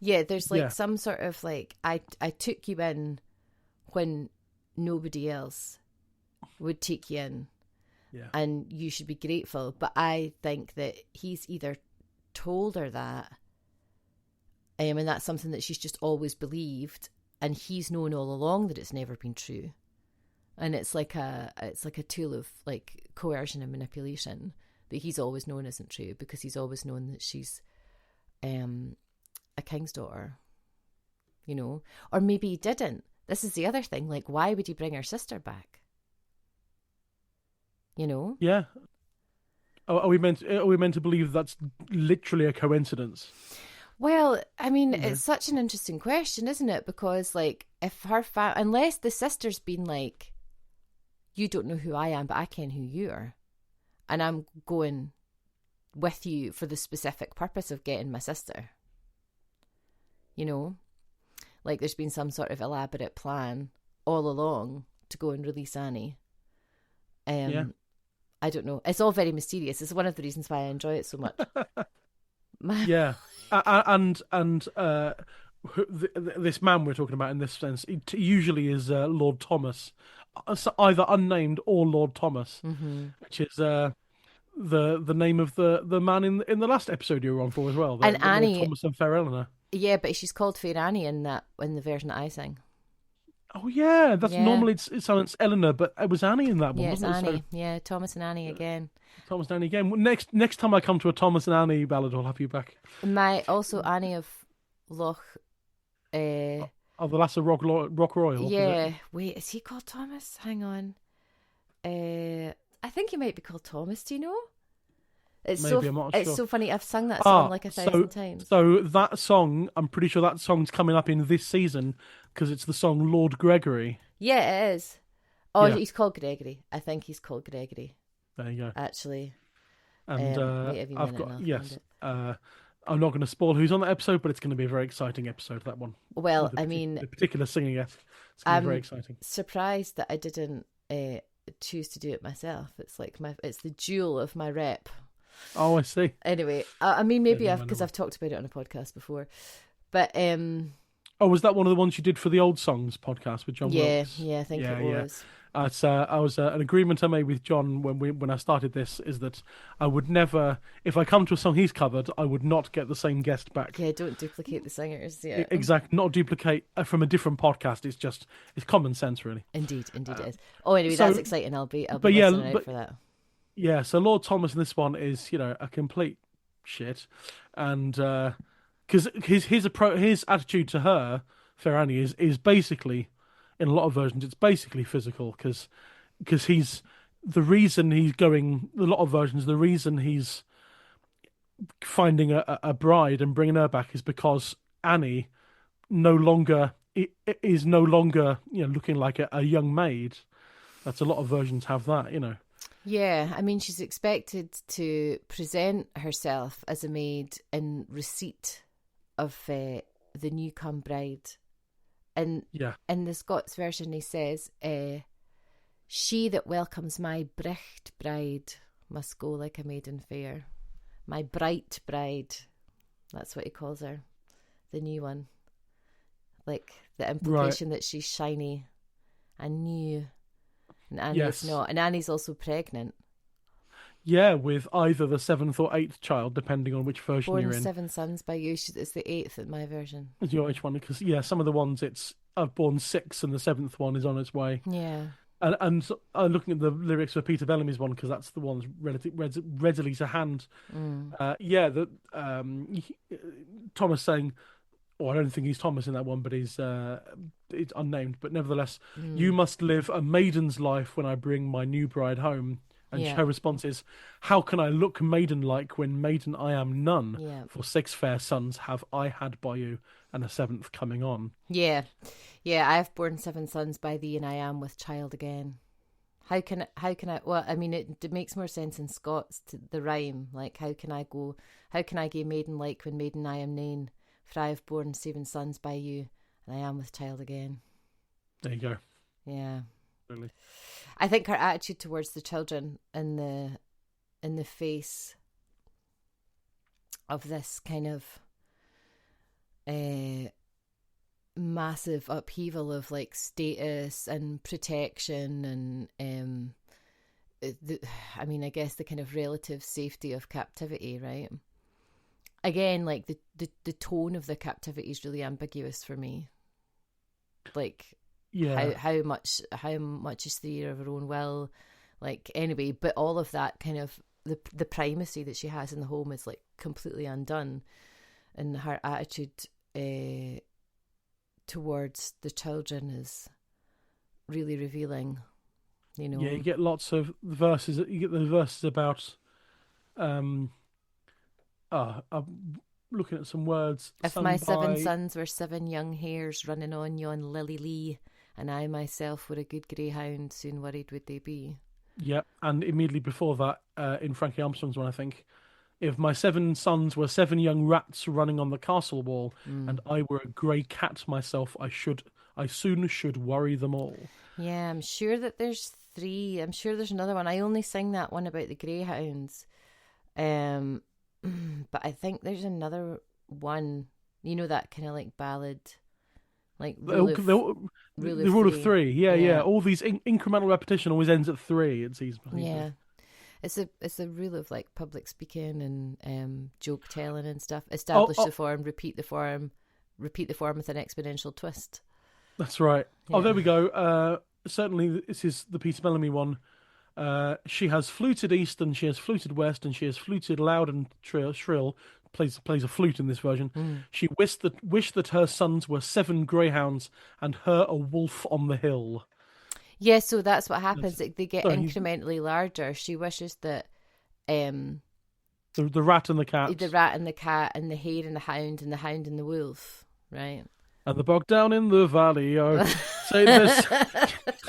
There's some sort of I took you in when nobody else would take you in. Yeah. And you should be grateful. But I think that he's either told her that, and that's something that she's just always believed, and he's known all along that it's never been true. And it's like a tool of coercion and manipulation that he's always known isn't true, because he's always known that she's a king's daughter, Or maybe he didn't. This is the other thing. Why would he bring her sister back? Yeah. Are we meant to believe that's literally a coincidence? Well, it's such an interesting question, isn't it? Because if her unless the sister's been you don't know who I am, but I ken who you are, and I'm going with you for the specific purpose of getting my sister. You know, like there's been some sort of elaborate plan all along to go and release Annie. I don't know. It's all very mysterious. It's one of the reasons why I enjoy it so much. Yeah, and this man we're talking about in this sense, it usually is Lord Thomas, either unnamed or Lord Thomas, which is the name of the man in the last episode you were on for as well. And Annie, Lord Thomas and Fair Eleanor. Yeah, but she's called Fair Annie in the version that I sing. Oh yeah, that's normally it's Eleanor, but it was Annie in that one. Yeah, it's wasn't Annie. It? So, yeah, Thomas and Annie again. Thomas and Annie again. Next time I come to a Thomas and Annie ballad, I'll have you back. Also Annie of Loch. The Lass of Rock Royal. Yeah. Wait, is he called Thomas? Hang on. I think he might be called Thomas. Do you know? It's Maybe, I'm not sure. It's so funny. I've sung that song like 1,000 times. So that song, I'm pretty sure that song's coming up in this season because it's the song Lord Gregory. Yeah, it is. Oh, Yeah. he's called Gregory. I think he's called Gregory. There you go. Actually. And I've got I'm not going to spoil who's on that episode, but it's going to be a very exciting episode, that one. Well, the particular singing guest. It's going to be very exciting. Surprised that I didn't choose to do it myself. It's like it's the jewel of my rep. Oh, I see. Anyway, I mean, maybe because I've talked about it on a podcast before, but oh, was that one of the ones you did for the Old Songs podcast with John Wilkes? Yeah, I think it was. I was an agreement I made with John when I started this is that I would never, if I come to a song he's covered, I would not get the same guest back. Yeah, don't duplicate the singers. Yeah, exactly. Not duplicate from a different podcast. It's common sense, really. Indeed, it is. Oh, anyway, that's exciting. I'll be listening out for that. Yeah, so Lord Thomas in this one is, a complete shit, and because his attitude to her, Fair Annie, is basically, in a lot of versions, it's basically physical, because he's the reason he's going. A lot of versions, the reason he's finding a bride and bringing her back is because Annie is no longer looking like a young maid. That's a lot of versions have that, Yeah, I mean, she's expected to present herself as a maid in receipt of the new-come bride. And in the Scots version, he says, she that welcomes my bricht bride must go like a maiden fair. My bright bride. That's what he calls her. The new one. Like the implication that she's shiny and new. And Annie's not. And Annie's also pregnant. Yeah, with either the 7th or 8th child, depending on which version you're in. Born 7 sons by you. It's the 8th in my version. Is your each one? Because, some of the ones I've born 6 and the 7th one is on its way. Yeah. And looking at the lyrics for Peter Bellamy's one, because that's the one that's readily to hand. Thomas saying, I don't think he's Thomas in that one, but he's it's unnamed. But nevertheless, you must live a maiden's life when I bring my new bride home. And her response is, how can I look maiden-like when maiden I am none? Yeah. For 6 fair sons have I had by you, and a 7th coming on. Yeah. I have borne 7 sons by thee, and I am with child again. How can I? Well, I mean, it makes more sense in Scots to the rhyme. Like, how can I gae maiden-like when maiden I am nane? For I have borne 7 sons by you, and I am with child again. There you go. Yeah. Really. I think her attitude towards the children in the face of this kind of massive upheaval of like status and protection and I guess the kind of relative safety of captivity, right? Again, like the tone of the captivity is really ambiguous for me. Like, how much is the of her own will, like, anyway, but all of that kind of the primacy that she has in the home is like completely undone, and her attitude towards the children is really revealing, Yeah, you get lots of verses. You get the verses about I'm looking at some words. If my 7 sons were 7 young hares running on yon lily lee, and I myself were a good greyhound, soon worried would they be. Yeah, and immediately before that, in Frankie Armstrong's one, I think, if my 7 sons were 7 young rats running on the castle wall, and I were a grey cat myself, I soon should worry them all. Yeah, I'm sure that there's 3. I'm sure there's another one. I only sing that one about the greyhounds. But I think there's another one, you know, that kind of like ballad, like The rule rule of of 3. 3, yeah, Yeah. all these incremental repetition always ends at 3. It seems. Yeah. It's a rule of like public speaking and joke telling and stuff. Establish the form, repeat the form with an exponential twist. That's right. Yeah. Oh, there we go. Certainly, this is the Peter Bellamy one. She has fluted east and she has fluted west and she has fluted loud and shrill. Plays a flute in this version. She wished that her sons were 7 greyhounds and her a wolf on the hill. Yeah, so that's what happens. They get incrementally larger. She wishes that the rat and the cat, the rat and the cat, and the hare and the hound and the wolf, right? And the bog down in the valley. Oh, say this.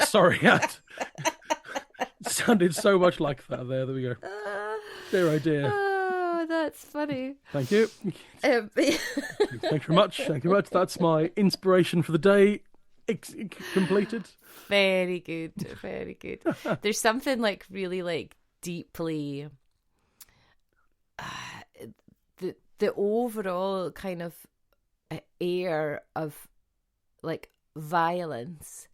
Sorry, it sounded so much like that. There we go. Dear, oh dear. Oh, that's funny. Thank you. Thank you very much. Thank you very much. That's my inspiration for the day. Completed. Very good. Very good. There's something like really like deeply the overall kind of air of like violence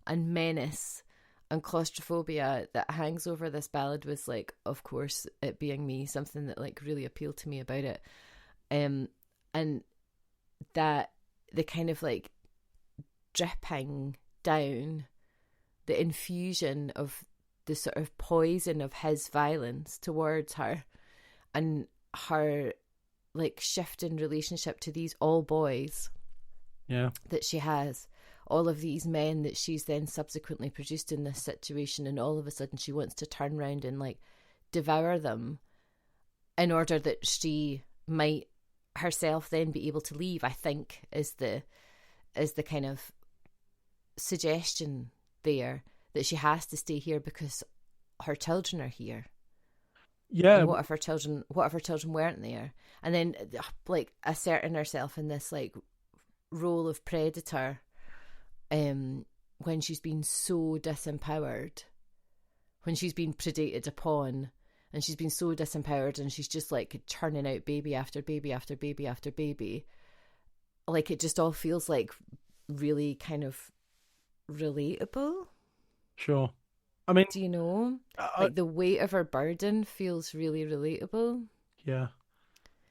and menace and claustrophobia that hangs over this ballad was like, of course, it being me, something that like really appealed to me about it. And that the kind of like dripping down, the infusion of the sort of poison of his violence towards her, and her like shift in relationship to these all boys that she has, all of these men that she's then subsequently produced in this situation, and all of a sudden she wants to turn around and like devour them in order that she might herself then be able to leave, I think is the kind of suggestion there, that she has to stay here because her children are here. Yeah. And what if her children weren't there? And then like asserting herself in this like role of predator when she's been so disempowered, when she's been predated upon, and she's been so disempowered, and she's just like churning out baby after baby after baby after baby. Like it just all feels like really kind of relatable. Sure. I mean, do you know, like the weight of her burden feels really relatable. Yeah.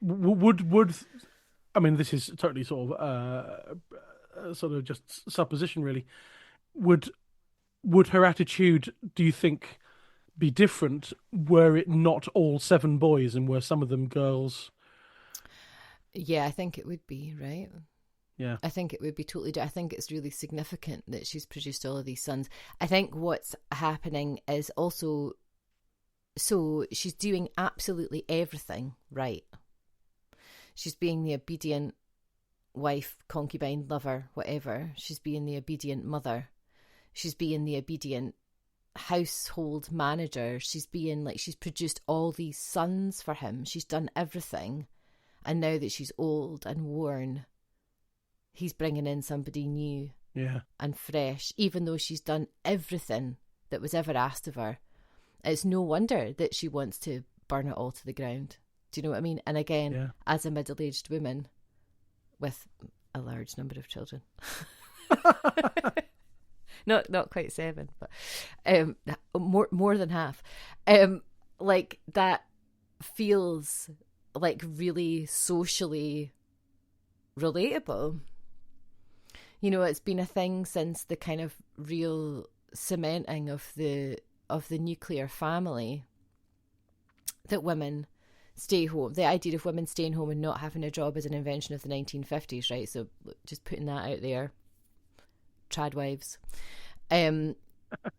Would I mean, this is totally sort of just supposition, really. Would her attitude, do you think, be different were it not all 7 boys and were some of them girls? Yeah, I think it would be, right? Yeah. I think it would be totally. I think it's really significant that she's produced all of these sons. I think what's happening is also, so she's doing absolutely everything right. She's being the obedient wife, concubine, lover, whatever. She's being the obedient mother. She's being the obedient household manager. She's being like, she's produced all these sons for him. She's done everything. And now that she's old and worn, he's bringing in somebody new and fresh, even though she's done everything that was ever asked of her. It's no wonder that she wants to burn it all to the ground. Do you know what I mean? And again, as a middle-aged woman with a large number of children, not quite 7, but more than half, like that feels like really socially relatable. You know, it's been a thing since the kind of real cementing of the nuclear family that women stay home. The idea of women staying home and not having a job is an invention of the 1950s, right? So just putting that out there. Trad wives.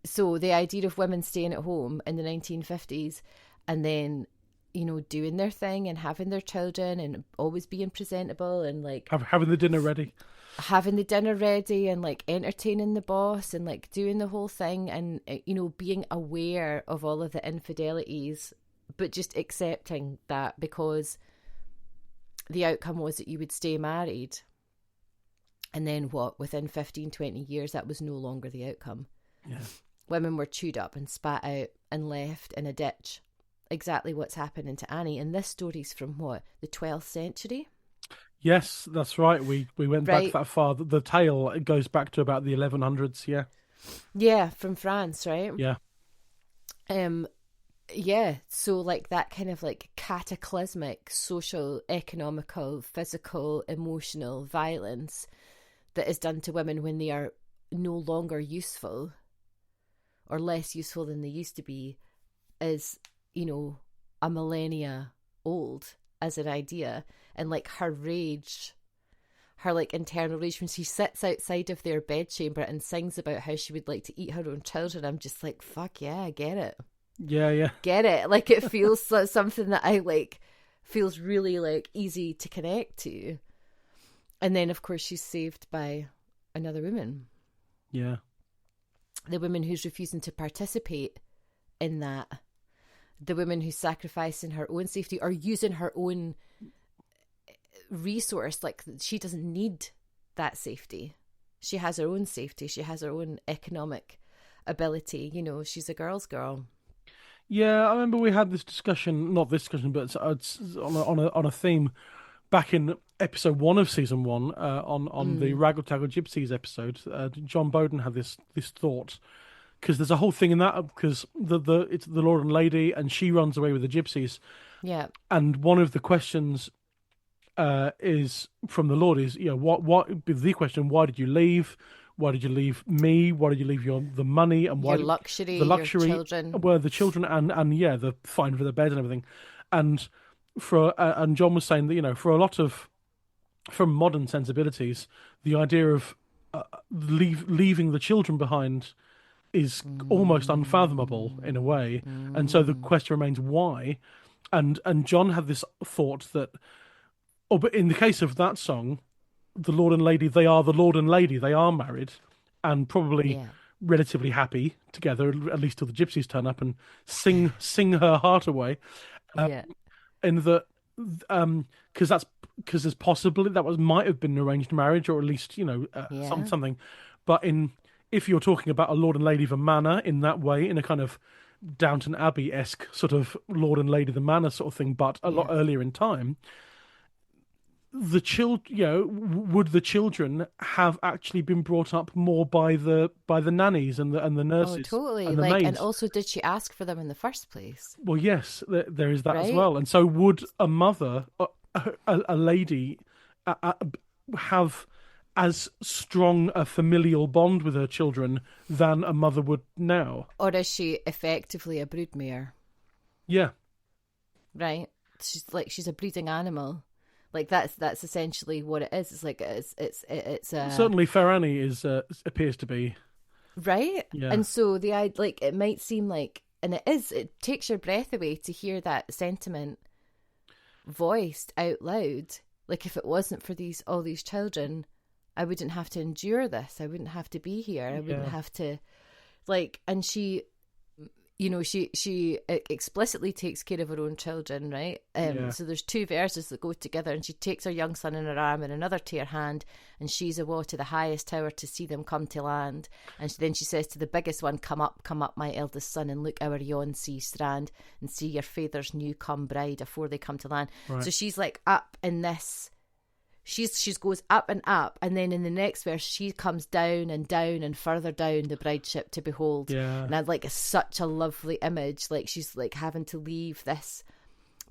So the idea of women staying at home in the 1950s and then, doing their thing and having their children and always being presentable and like having the dinner ready. Having the dinner ready and like entertaining the boss and like doing the whole thing and, being aware of all of the infidelities, but just accepting that because the outcome was that you would stay married. And then within 15, 20 years, that was no longer the outcome. Yeah. Women were chewed up and spat out and left in a ditch. Exactly what's happening to Annie. And this story's from the 12th century? Yes, that's right. We went back that far. The tale goes back to about the 1100s, yeah. Yeah, from France, right? Yeah. Yeah, so like that kind of like cataclysmic social, economical, physical, emotional violence that is done to women when they are no longer useful or less useful than they used to be is, a millennia old as an idea. And like her rage, her like internal rage when she sits outside of their bedchamber and sings about how she would like to eat her own children, I'm just like, fuck yeah, I get it. Yeah. Get it. Like it feels like something that I like, feels really like easy to connect to. And then of course she's saved by another woman. Yeah. The woman who's refusing to participate in that. The woman who's sacrificing her own safety or using her own resource. Like she doesn't need that safety. She has her own safety. She has her own economic ability. She's a girl's girl. Yeah, I remember we had this discussion, not this discussion, but it's on a theme back in episode 1 of season 1, on the Raggle Taggle Gypsies episode. John Bowden had this thought, because there's a whole thing in that, because it's the Lord and Lady, and she runs away with the gypsies. Yeah. And one of the questions is from the Lord is, what the question? Why did you leave? Why did you leave me? Why did you leave the money? And why the luxury, your children? Well, the children and the fine for the bed and everything. And and John was saying that for a lot of from modern sensibilities, the idea of leaving the children behind is almost unfathomable in a way. And so the question remains why. And John had this thought that, but in the case of that song, the Lord and Lady, they are the Lord and Lady. They are married and probably relatively happy together, at least till the gypsies turn up and sing her heart away. And that, because there's possibly might have been an arranged marriage, or at least something. But if you're talking about a Lord and Lady of a manor in that way, in a kind of Downton Abbey-esque sort of Lord and Lady of the Manor sort of thing, but a lot earlier in time. Would the children have actually been brought up more by the nannies and the nurses? Oh, totally. And the maids? And also, did she ask for them in the first place? Well, yes, there is that as well. And so, would a mother, a lady, have as strong a familial bond with her children than a mother would now? Or is she effectively a broodmare? Yeah. Right. She's a breeding animal. Like that's essentially what it is. It's like it's certainly Ferrani appears to be right. Yeah. And so it might seem like, and it takes your breath away to hear that sentiment voiced out loud. Like if it wasn't for all these children, I wouldn't have to endure this. I wouldn't have to be here. I wouldn't have to and she. She explicitly takes care of her own children, right? So there's two verses that go together, and she takes her young son in her arm and another to her hand, and she's awa to the highest tower to see them come to land. And then she says to the biggest one, come up, my eldest son, and look our yon sea strand, and see your father's new come bride afore they come to land. Right. So she's like up in this... She goes up, and then in the next verse she comes down and further down the brideship to behold. Yeah. And it's such a lovely image. Like she's like having to leave this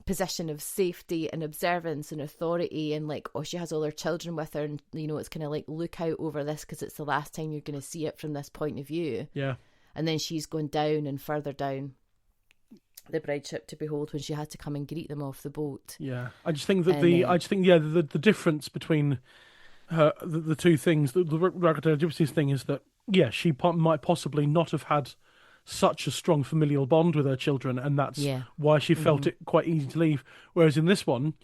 position of safety and observance and authority, and she has all her children with her, and it's kind of like, look out over this because it's the last time you're going to see it from this point of view. Yeah. And then she's going down and further down the brideship to behold when she had to come and greet them off the boat. Yeah, I just think that the difference between the two things, the Ragtag Gypsies thing, is that she might possibly not have had such a strong familial bond with her children, and that's Yeah. why she felt it quite easy to leave. Whereas in this one,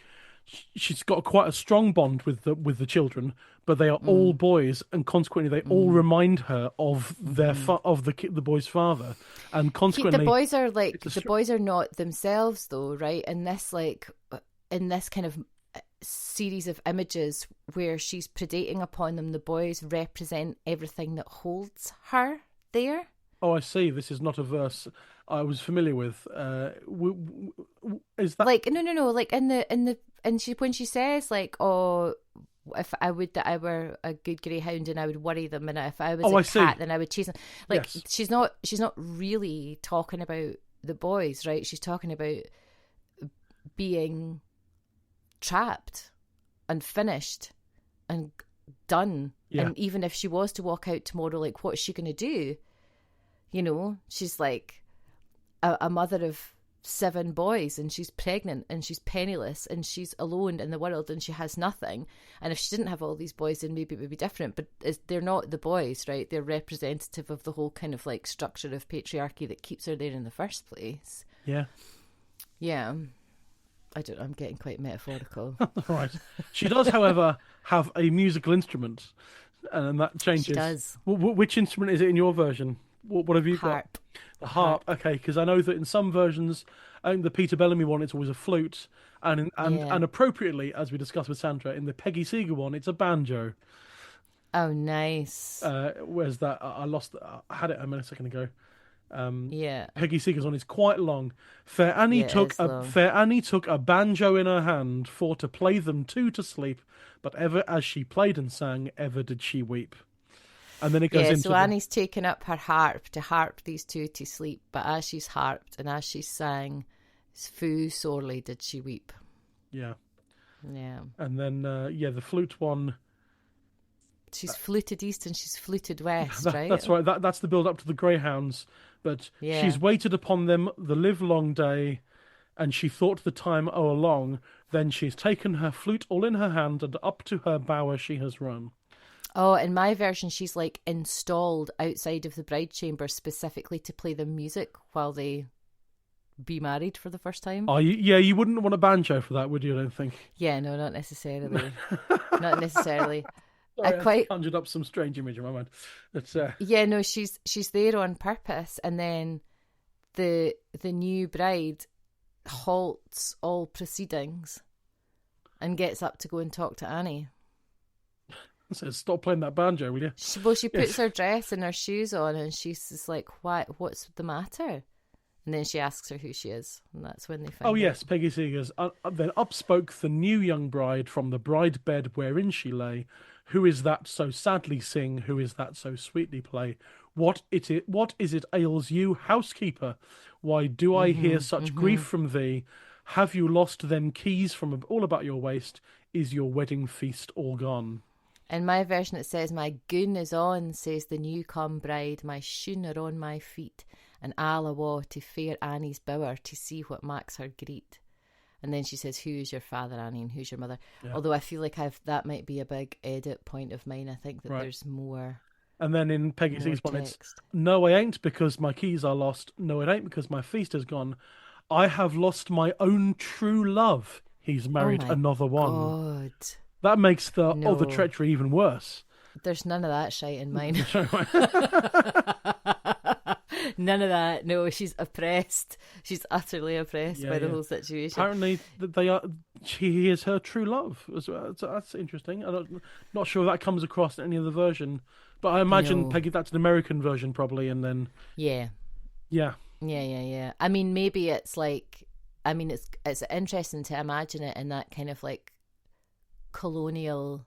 she's got quite a strong bond with the children, but they are all boys, and consequently they all remind her of the boy's father, and consequently The boys are like the boys are not themselves though, right? In this kind of series of images where she's predating upon them, the boys represent everything that holds her there. Oh, I see. This is not a verse I was familiar with. Is that like no? Like and she when she says like, oh, if I were a good greyhound and I would worry them, and if I was a cat then I would chase them. Like Yes. she's not really talking about the boys, right? She's talking about being trapped and finished and done. Yeah. And even if she was to walk out tomorrow, like what's she going to do? You know, she's like a mother of 7 boys, and she's pregnant and she's penniless and she's alone in the world and she has nothing. And if she didn't have all these boys, then maybe it would be different. But they're not the boys, right? They're representative of the whole kind of like structure of patriarchy that keeps her there in the first place. Yeah. Yeah. I don't know, I'm getting quite metaphorical. Right. She does, however, have a musical instrument, and that changes. She does. Which instrument is it in your version? What have you Harp. got? The harp. Okay, because I know that in some versions, I think the Peter Bellamy one, it's always a flute, and appropriately, as we discussed with Sandra, in the Peggy Seeger one, it's a banjo. Oh, nice. Where's that? I lost. I had it a minute second ago. Yeah. Peggy Seeger's one is quite long. Fair Annie took a banjo in her hand for to play them two to sleep, but ever as she played and sang, ever did she weep. And then it goes into so Annie's taken up her harp to harp these two to sleep, but as she's harped and as she sang, full sorely did she weep. Yeah. Yeah. And then the flute one. She's fluted east and she's fluted west, right? That's right. That's the build up to the greyhounds. But she's waited upon them the livelong day, and she thought the time along. Then she's taken her flute all in her hand, and up to her bower she has run. Oh, in my version, she's like installed outside of the bride chamber specifically to play them music while they be married for the first time. Oh, you wouldn't want a banjo for that, would you? I don't think. Yeah, no, not necessarily. Not necessarily. Sorry, I conjured up some strange image in my mind. Yeah, no, she's there on purpose, and then the new bride halts all proceedings and gets up to go and talk to Annie. Says, "Stop playing that banjo, will you?" She puts her dress and her shoes on, and she's just like, "What's the matter?" And then she asks her who she is, and that's when they find out. Oh yes, Peggy Seeger's. Then up spoke the new young bride from the bride bed wherein she lay. Who is that so sadly sing? Who is that so sweetly play? What is it ails you, housekeeper? Why do I hear such grief from thee? Have you lost them keys from all about your waist? Is your wedding feast all gone? In my version it says, my goon is on, says the new come bride, my shoon are on my feet, and I'll awa to fair Annie's bower to see what makes her greet. And then she says, who is your father, Annie, and who's your mother? Yeah. Although I feel like that might be a big edit point of mine. I think that there's more. And then in Peggy C's one, it's, no, I ain't because my keys are lost. No, it ain't because my feast is gone. I have lost my own true love. He's married another one. God. That makes the other treachery even worse. There's none of that shite in mine. None of that. No, she's oppressed. She's utterly oppressed by the whole situation. Apparently, he is her true love as well. So that's interesting. I'm not sure that comes across in any other version, but I imagine Peggy, that's an American version probably, and then yeah. I mean, maybe it's like, I mean, it's interesting to imagine it in that kind of like colonial,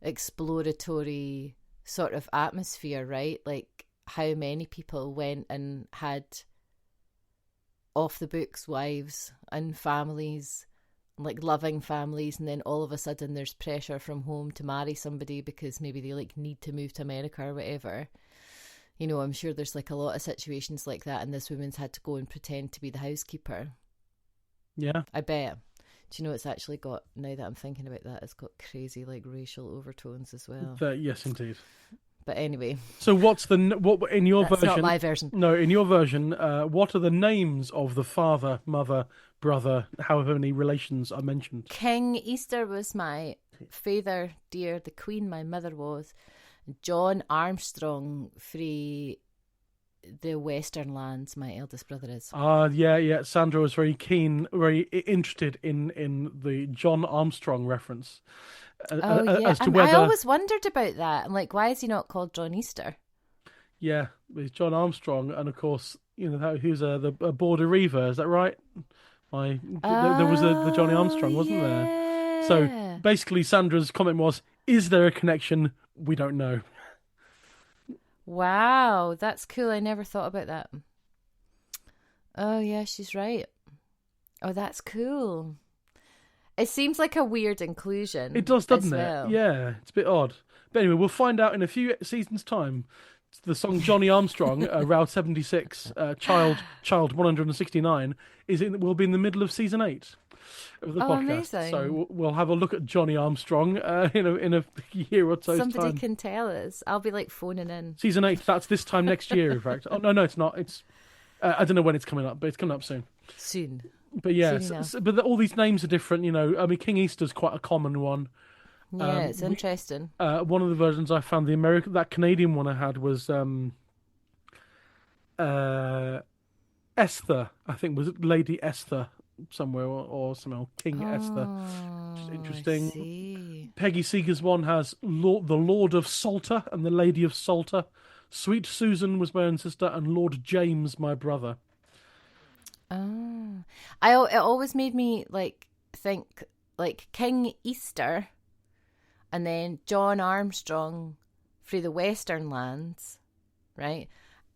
exploratory sort of atmosphere, right? Like how many people went and had off the books wives and families, like loving families, and then all of a sudden there's pressure from home to marry somebody because maybe they like need to move to America or whatever. You know, I'm sure there's like a lot of situations like that, and this woman's had to go and pretend to be the housekeeper. Yeah, I bet. Do you know it's actually got, now that I'm thinking about that, it's got crazy like racial overtones as well. Yes, indeed. But anyway, So what in your that's version? not my version. No, in your version, what are the names of the father, mother, brother, however many relations are mentioned? King Easter was my father, dear. The Queen, my mother was. John Armstrong free the Western lands, my eldest brother is. Yeah. Sandra was very keen, very interested in the John Armstrong reference. As to and whether I always wondered about that. I'm like, why is he not called John Easter? Yeah, it's John Armstrong, and of course, who's a border reaver. Is that right? There was the Johnny Armstrong, wasn't there? So basically, Sandra's comment was, "Is there a connection? We don't know." Wow, that's cool. I never thought about that. Oh yeah, she's right. Oh, that's cool. It seems like a weird inclusion. It does, doesn't it? Well. Yeah, it's a bit odd. But anyway, we'll find out in a few seasons' time. The song Johnny Armstrong, Roud 76, Child 169, will be in the middle of season 8 of the podcast. Amazing. So we'll have a look at Johnny Armstrong in a year or so's Somebody time. can tell us. I'll be like phoning in. Season 8, that's this time next year, in fact. Oh, no, it's not. It's I don't know when it's coming up, but it's coming up soon. Soon. But yeah, Soon all these names are different, I mean, King Easter's quite a common one. Yeah, it's interesting. One of the versions I found, that Canadian one I had was Esther, I think, was it Lady Esther somewhere, or somehow King Esther. Which is interesting. I see. Peggy Seeger's one has the Lord of Salter and the Lady of Salter. Sweet Susan was my own sister, and Lord James my brother. Oh, it always made me think King Easter, and then John Armstrong through the Western lands, right?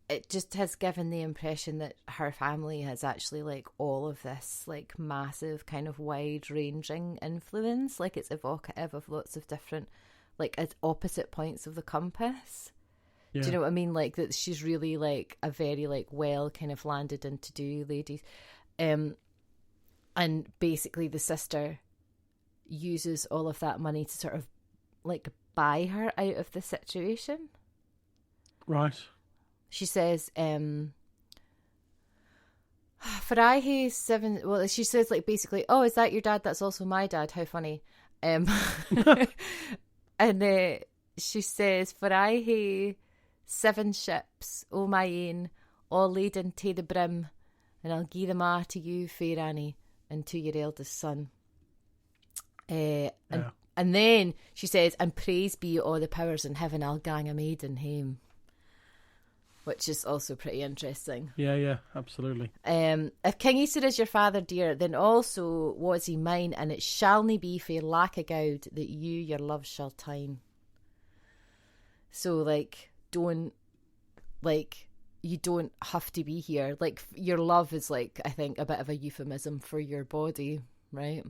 It just has given the impression that her family has actually all of this massive kind of wide-ranging influence. It's evocative of lots of different at opposite points of the compass. Yeah. Do you know what I mean? That she's really a very well kind of landed and to-do lady. And basically the sister uses all of that money to sort of buy her out of the situation. Right. She says, for I who's 7, well, she says basically, oh, is that your dad? That's also my dad. How funny. And she says, for I who 7 ships, o my ain, all laden to the brim, and I'll gie them a to you, fair Annie, and to your eldest son. And then she says, and praise be all the powers in heaven, I'll gang a maiden hame. Which is also pretty interesting. Yeah, absolutely. If King Easter is your father, dear, then also was he mine, and it shall nae be fair lack a gowd that you your love shall tine. So you don't have to be here. Your love is I think a bit of a euphemism for your body, right?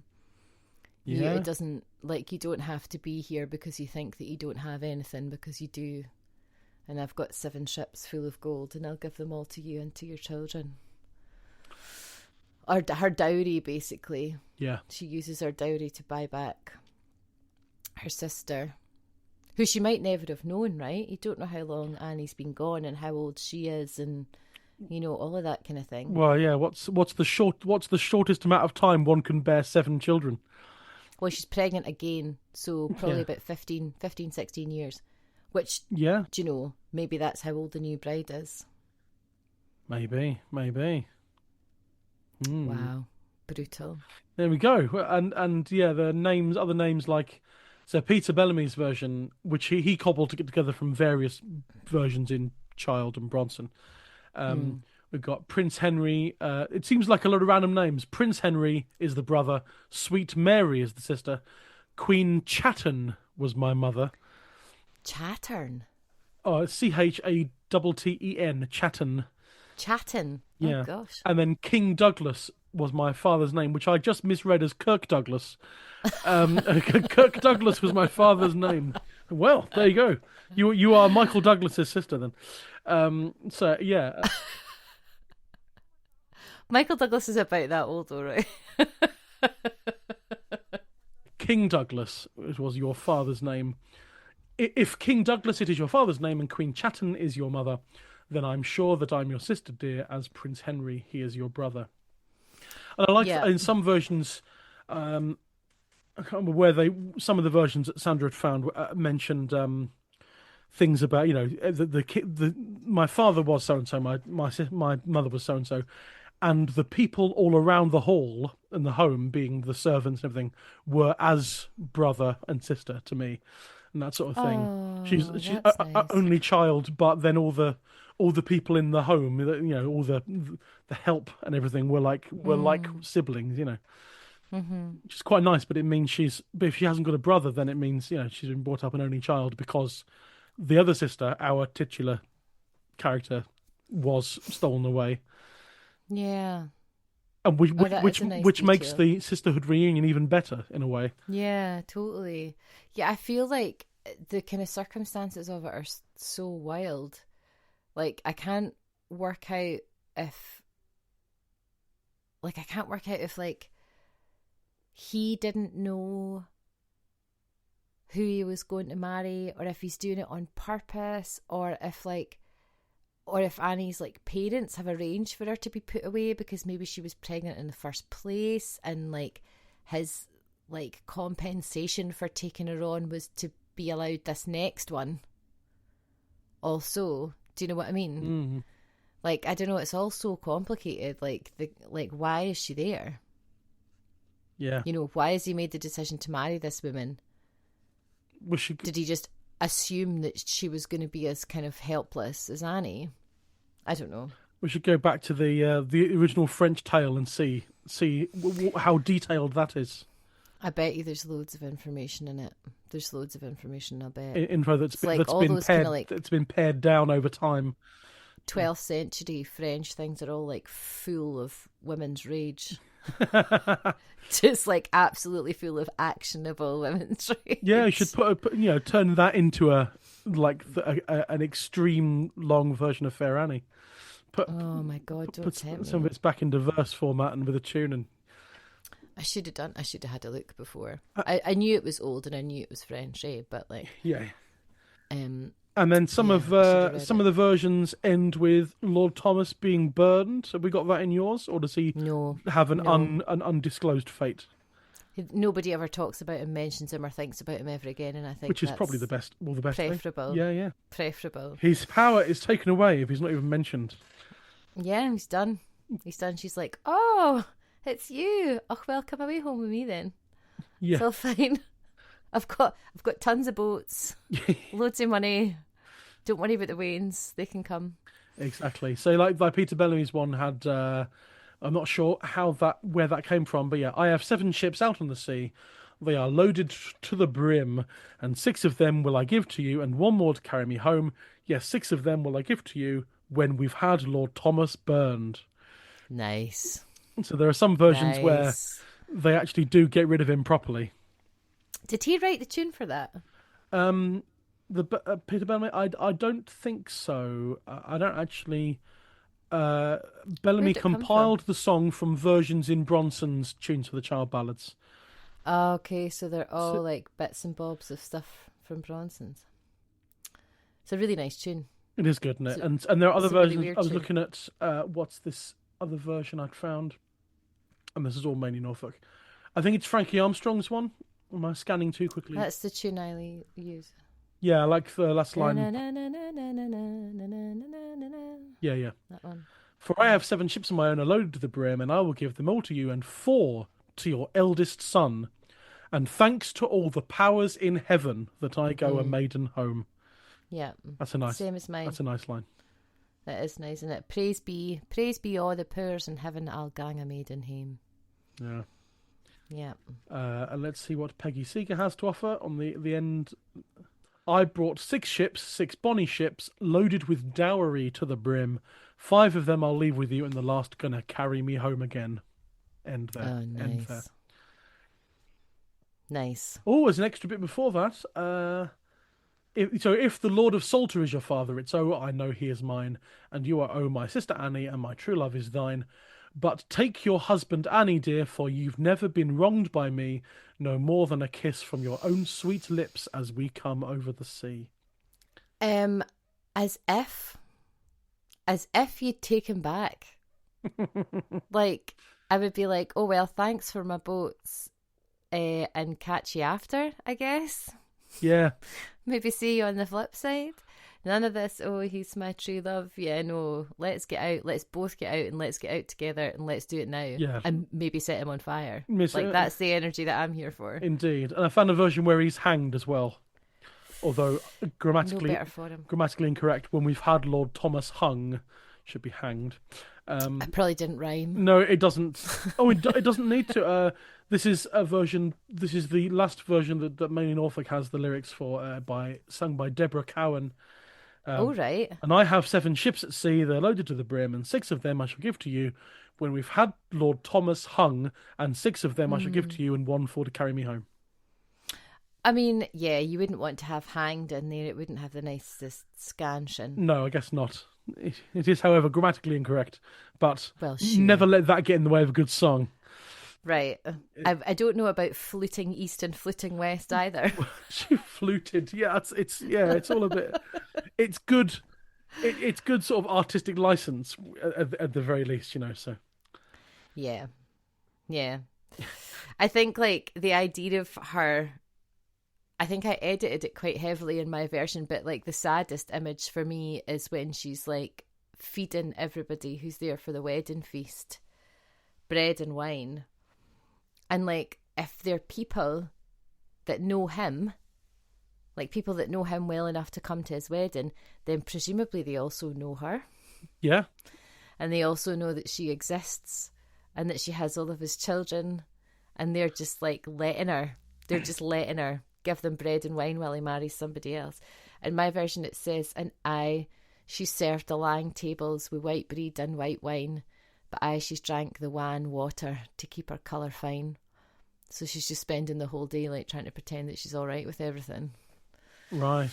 Yeah. It doesn't you don't have to be here because you think that you don't have anything, because you do. And I've got 7 ships full of gold, and I'll give them all to you and to your children. Or her dowry, basically. Yeah. She uses her dowry to buy back her sister, who she might never have known, right? You don't know how long Annie's been gone and how old she is, and all of that kind of thing. Well, yeah. What's the shortest amount of time one can bear 7 children? Well, she's pregnant again, so probably about 15, 16 years. Which, yeah, do you know, maybe that's how old the new bride is. Maybe. Wow, brutal. There we go. And yeah, the names, other names so Peter Bellamy's version, which he cobbled together from various versions in Child and Bronson. We've got Prince Henry. It seems like a lot of random names. Prince Henry is the brother. Sweet Mary is the sister. Queen Chatten was my mother. Chattern. Oh, Chatten. Chatten. Chatten. Yeah. Oh, gosh. And then King Douglas was my father's name, which I just misread as Kirk Douglas. Kirk Douglas was my father's name. Well, there you go. You are Michael Douglas's sister then. So, yeah. Michael Douglas is about that old, all right? King Douglas was your father's name. If King Douglas it is your father's name and Queen Chatten is your mother, then I'm sure that I'm your sister, dear, as Prince Henry he is your brother. And I like that in some versions. I can't remember where some of the versions that Sandra had found mentioned things about my father was so and so, my mother was so and the people all around the hall and the home, being the servants and everything, were as brother and sister to me, and that sort of thing. Oh, she's nice. only child, but then all the people in the home, all the help and everything were like siblings, which is quite nice. But it means but if she hasn't got a brother, then it means she's been brought up an only child, because the other sister, our titular character, was stolen away. Yeah. And nice which makes detail. the sisterhood reunion even better in a way. Yeah, totally. Yeah, I feel like the kind of circumstances of it are so wild. Like, I can't work out if like he didn't know who he was going to marry, or if he's doing it on purpose, or if Annie's like parents have arranged for her to be put away because maybe she was pregnant in the first place, and like his like compensation for taking her on was to be allowed this next one also. Do you know what I mean? Mm. Like, I don't know, it's all so complicated. Like why is she there? Yeah. Why has he made the decision to marry this woman? Did he just assume that she was going to be as kind of helpless as Annie? I don't know. We should go back to the original French tale and see how detailed that is. I bet you there's loads of information in it. There's loads of information, I bet. Info that's been pared down over time. 12th century French things are all like full of women's rage. Just like absolutely full of actionable women's rage. Yeah, you should turn that into an extreme long version of Fair Annie. Oh my God, don't tempt me. Some of it's back in diverse format and with a tune. And I should have had a look before. I knew it was old and I knew it was French, but like yeah. And then some of the versions end with Lord Thomas being burned. Have we got that in yours, or does he have an undisclosed fate? Nobody ever talks about him, mentions him, or thinks about him ever again, and I think which is probably the best. Well, the best. Preferable. Thing. Yeah. Preferable. His power is taken away if he's not even mentioned. Yeah, he's done. She's like, "Oh, it's you. Oh, well, come away home with me then." Yeah, it's all fine. I've got tons of boats, loads of money. Don't worry about the Waynes; they can come. Exactly. So, like Peter Bellamy's one had, I'm not sure where that came from, but yeah, I have 7 ships out on the sea. They are loaded to the brim, and 6 of them will I give to you, and 1 more to carry me home. Yes, 6 of them will I give to you when we've had Lord Thomas burned. Nice. So there are some versions where they actually do get rid of him properly. Did he write the tune for that? Peter Bellamy, I don't think so. I don't actually. Bellamy compiled the song from versions in Bronson's Tunes for the Child Ballads. Oh, okay, so they're all like bits and bobs of stuff from Bronson's. It's a really nice tune. It is good, isn't it? And there are other versions. Really I was looking at what's this other version I'd found, and this is all mainly Norfolk. I think it's Frankie Armstrong's one. Am I scanning too quickly? That's the tune I use. Yeah, I like the last line. Yeah. That one. For I have 7 ships of my own, are loaded to the brim, and I will give them all to you, and 4 to your eldest son. And thanks to all the powers in heaven that I go a maiden home. Yeah, that's a nice. Same as mine. That's a nice line. That is nice, isn't it? Praise be all the powers in heaven. I'll gang a maiden home. Yeah. Yeah. And let's see what Peggy Seeger has to offer on the end. I brought 6 ships, 6 bonny ships, loaded with dowry to the brim. 5 of them I'll leave with you, and the last gonna carry me home again. End there. Oh, nice. End there. Nice. Oh, there's an extra bit before that. If the Lord of Salter is your father, it's I know he is mine, and you are my sister Annie, and my true love is thine. But take your husband Annie, dear, for you've never been wronged by me, no more than a kiss from your own sweet lips as we come over the sea. As if you'd taken back. Like, I would be like, oh, well, thanks for my boats, and catch you after, I guess. Yeah. Maybe see you on the flip side. None of this, oh, he's my true love. Yeah, no, let's get out. Let's both get out and let's get out together and let's do it now. Yeah. And maybe set him on fire. Miss- Like, that's the energy that I'm here for. Indeed. And I found a version where he's hanged as well. Although No grammatically better for him. incorrect, when we've had Lord Thomas hung, should be hanged. I probably didn't rhyme. No, it doesn't. Oh, it doesn't need to. This is a version. This is the last version that Mainly Norfolk has the lyrics for, sung by Deborah Cowan. Oh, right. And I have 7 ships at sea, they're loaded to the brim, and 6 of them I shall give to you. When we've had Lord Thomas hung, and 6 of them I shall give to you, and 1 for to carry me home. I mean, yeah, you wouldn't want to have hanged in there. It wouldn't have the nicest scansion. No, I guess not. It is, however, grammatically incorrect, but Well, sure. never let that get in the way of a good song. Right. I don't know about fluting east and fluting west either. She fluted. Yeah, it's all a bit. It's good. It's good sort of artistic license at the very least, you know. So. Yeah. I think like the idea of her. I think I edited it quite heavily in my version, but like the saddest image for me is when she's like feeding everybody who's there for the wedding feast bread and wine. And like if they're people that know him, like people that know him well enough to come to his wedding, then presumably they also know her. Yeah. And they also know that she exists and that she has all of his children, and they're just like letting her. They're just letting her give them bread and wine while he marries somebody else. In my version it says, and she served the lang tables with white bread and white wine, but she's drank the wan water to keep her colour fine. So she's just spending the whole day like trying to pretend that she's all right with everything. Right.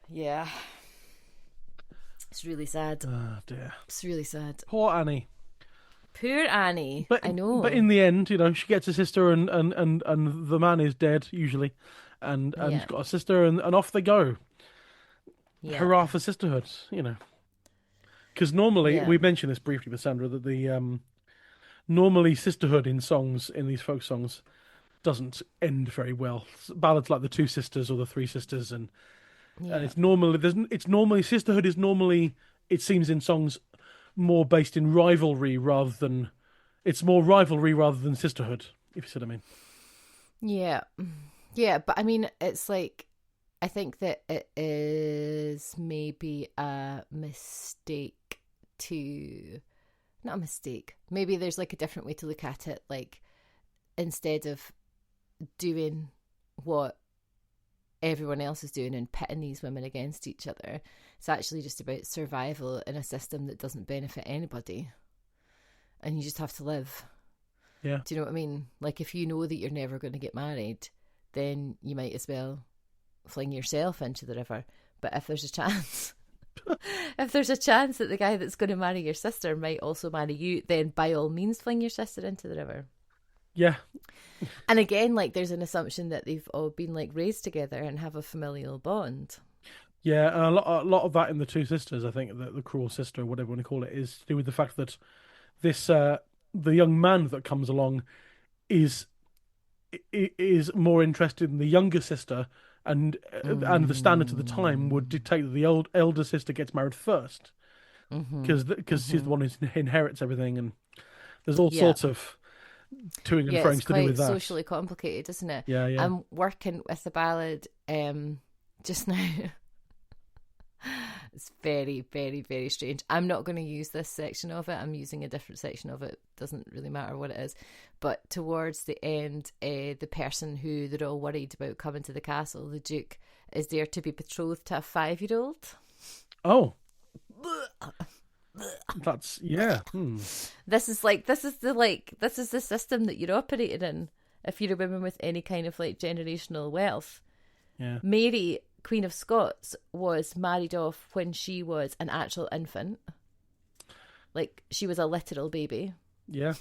Yeah. It's really sad. Oh dear. It's really sad. Poor Annie. Poor Annie. I know. But in the end, you know, she gets a sister and the man is dead usually. And Yeah. she's got a sister and off they go. Yeah. Hurrah for sisterhood, you know. Because normally, Yeah. we mentioned this briefly with Sandra, that the normally sisterhood in songs, in these folk songs, doesn't end very well. Ballads like the Two Sisters or the Three Sisters, and it's normally sisterhood is normally, it seems in songs, more based in rivalry rather than sisterhood, if you see what I mean. Yeah, but I mean, it's like, I think that it is maybe a mistake not a mistake. Maybe there's like a different way to look at it. Like, instead of doing what everyone else is doing and pitting these women against each other, it's actually just about survival in a system that doesn't benefit anybody. And you just have to live. Yeah. Do you know what I mean? Like, if you know that you're never going to get married, then you might as well fling yourself into the river. But if there's a chance, if there's a chance that the guy that's going to marry your sister might also marry you, then by all means fling your sister into the river. Yeah. And again, like, there's an assumption that they've all been like raised together and have a familial bond. Yeah, and a lot of that in the Two Sisters, I think, the cruel sister, or whatever you want to call it, is to do with the fact that this the young man that comes along is more interested in the younger sister, and the standards of the time would dictate that the elder sister gets married first, because she's the one who inherits everything, and there's all sorts of toing and froing to do with that. It's quite socially complicated, isn't it? Yeah. I'm working with the ballad just now. It's very, very, very strange. I'm not going to use this section of it. I'm using a different section of it. Doesn't really matter what it is. But towards the end, the person who they're all worried about coming to the castle, the Duke, is there to be betrothed to a 5-year-old. Oh. That's, yeah. This is the system that you're operating in if you're a woman with any kind of like generational wealth. Yeah. Mary, Queen of Scots, was married off when she was an actual infant. Like, she was a literal baby. Yeah.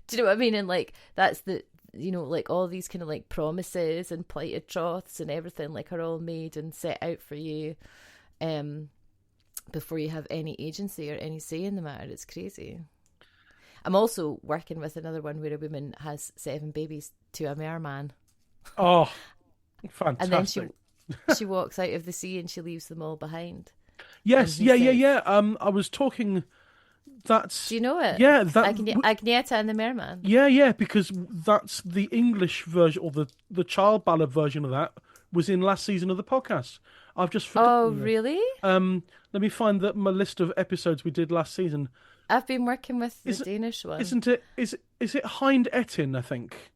Do you know what I mean? And like that's the like all these kind of like promises and plighted troths and everything like are all made and set out for you before you have any agency or any say in the matter. It's crazy. I'm also working with another one where a woman has 7 babies to a merman. Oh, fantastic. And then she walks out of the sea and she leaves them all behind. Yes, yeah. I was talking. That's. Do you know it? Yeah, Agneta and the Merman. Yeah, because that's the English version, or the child ballad version of that was in last season of the podcast. I've just forgotten. Oh, really? Let me find my list of episodes we did last season. I've been working with the Danish one. Isn't it? Is it Hind Etin? I think.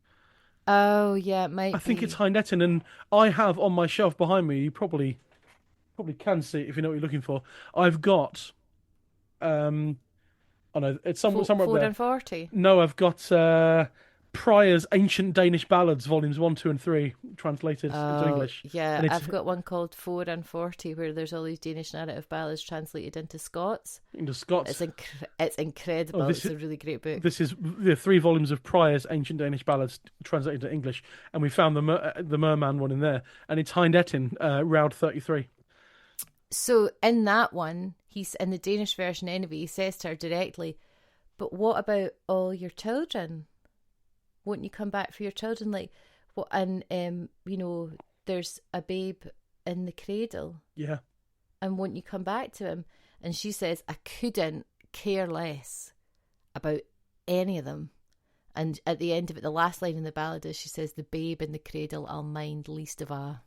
Oh yeah, it might. I think it's Hind Etin, and I have on my shelf behind me. You probably can see it if you know what you're looking for. I've got. Oh no, it's somewhere up there. 4 and 40. No, I've got Pryor's Ancient Danish Ballads, volumes 1, 2, and 3, translated into English. Yeah, I've got one called 4 and 40, where there's all these Danish narrative ballads translated into Scots. Into Scots. It's incredible. It's a really great book. This is the 3 volumes of Pryor's Ancient Danish Ballads translated into English, and we found the Merman one in there, and it's Hind Etin, Roud 33. So in that one, he's in the Danish version anyway, he says to her directly, "But what about all your children? Won't you come back for your children?" Like, what? And there's a babe in the cradle. Yeah. And won't you come back to him? And she says, "I couldn't care less about any of them." And at the end of it, the last line in the ballad is, she says, "The babe in the cradle I'll mind least of a."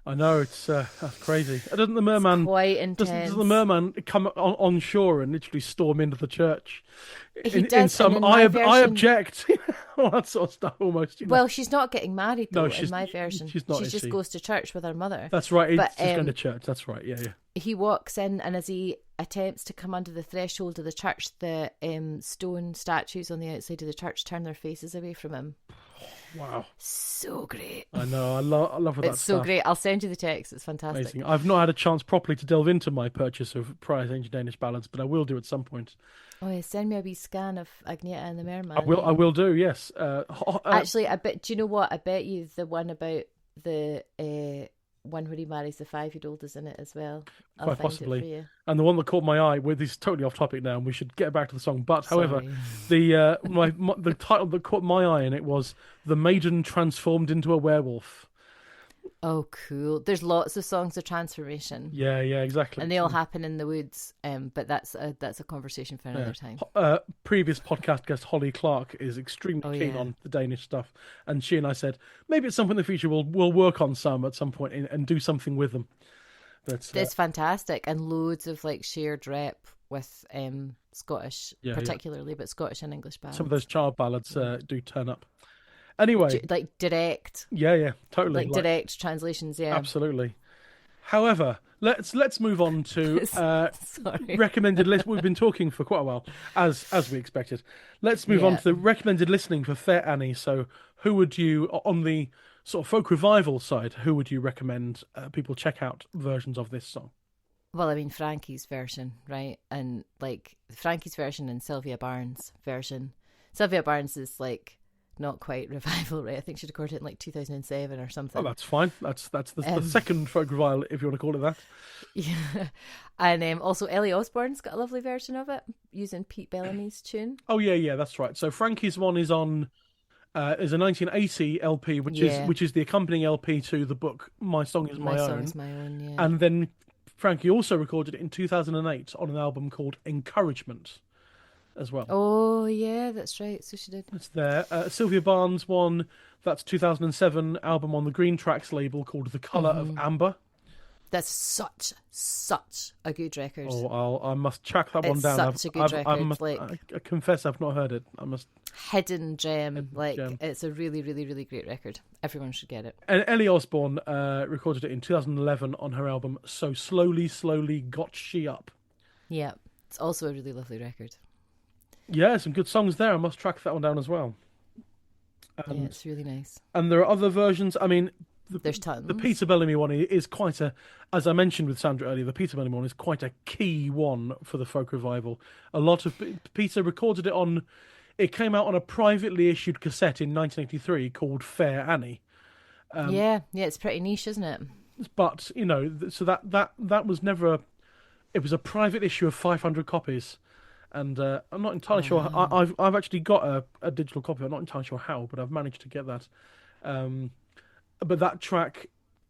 I know, it's that's crazy. Doesn't the merman? It's quite intense. Doesn't the merman come on shore and literally storm into the church? He does. In some, I object. All that sort of stuff, almost. Well, she's not getting married though. No, in my version, she's not. She just goes to church with her mother. That's right. He's just going to church. That's right. Yeah. He walks in, and as he attempts to come under the threshold of the church, the stone statues on the outside of the church turn their faces away from him. Wow. So great. I know. I love that. It's so great. I'll send you the text. It's fantastic. Amazing. I've not had a chance properly to delve into my purchase of Pryor's Ancient Danish Ballads, but I will do at some point. Oh yeah, send me a wee scan of Agneta and the Merman. I will do, yes. Actually, I bet. Do you know what? I bet you the one about the one where he marries the 5-year-old is in it as well. I'll quite find possibly. it for you. And the one that caught my eye, this is totally off topic now, and we should get back to the song. But however, the the title that caught my eye in it was "The Maiden Transformed into a Werewolf." Oh, cool. There's lots of songs of transformation. Yeah, exactly. And they all happen in the woods. But that's a conversation for another time. Previous podcast guest Holly Clark is extremely keen on the Danish stuff, and she and I said maybe at some point in the future we'll work on some at some point and do something with them. But it's fantastic, and loads of like shared rep with Scottish, particularly, but Scottish and English ballads. Some of those child ballads do turn up. Anyway, like direct, totally, like direct translations, absolutely. However, let's move on to recommended list. We've been talking for quite a while, as we expected. Let's move on to the recommended listening for Fair Annie. So, who would you, on the sort of folk revival side, who would you recommend people check out versions of this song? Well, I mean, Frankie's version, right? And like Frankie's version and Sylvia Barnes' version. Sylvia Barnes is like not quite revival, right? I think she recorded it in like 2007 or something. Oh, that's fine. That's the second folk revival, if you want to call it that. Yeah, and also Ellie Osborne's got a lovely version of it using Pete Bellamy's tune. Oh yeah, that's right. So Frankie's one is on is a 1980 LP, which is the accompanying LP to the book My Song Is My Own. Song Is My Own, yeah. And then Frankie also recorded it in 2008 on an album called Encouragement as well. Oh yeah, that's right. So she did. It's there. Sylvia Barnes one, that's 2007 album on the Green Tracks label called The Colour of Amber. That's such a good record. Oh, I must track that one down. It's such a good record. I confess I've not heard it. I must. Hidden gem. It's a really, really, really great record. Everyone should get it. And Ellie Osborne recorded it in 2011 on her album So Slowly, Slowly Got She Up. Yeah, it's also a really lovely record. Yeah, some good songs there. I must track that one down as well. Yeah, it's really nice. And there are other versions. I mean, There's tons. The Peter Bellamy one is quite a, as I mentioned with Sandra earlier, the Peter Bellamy one is quite a key one for the folk revival. A lot of Peter recorded it on. It came out on a privately issued cassette in 1983 called Fair Annie. Yeah, it's pretty niche, isn't it? But so that was never. It was a private issue of 500 copies, and I'm not entirely sure. I've actually got a digital copy. I'm not entirely sure how, but I've managed to get that. But that track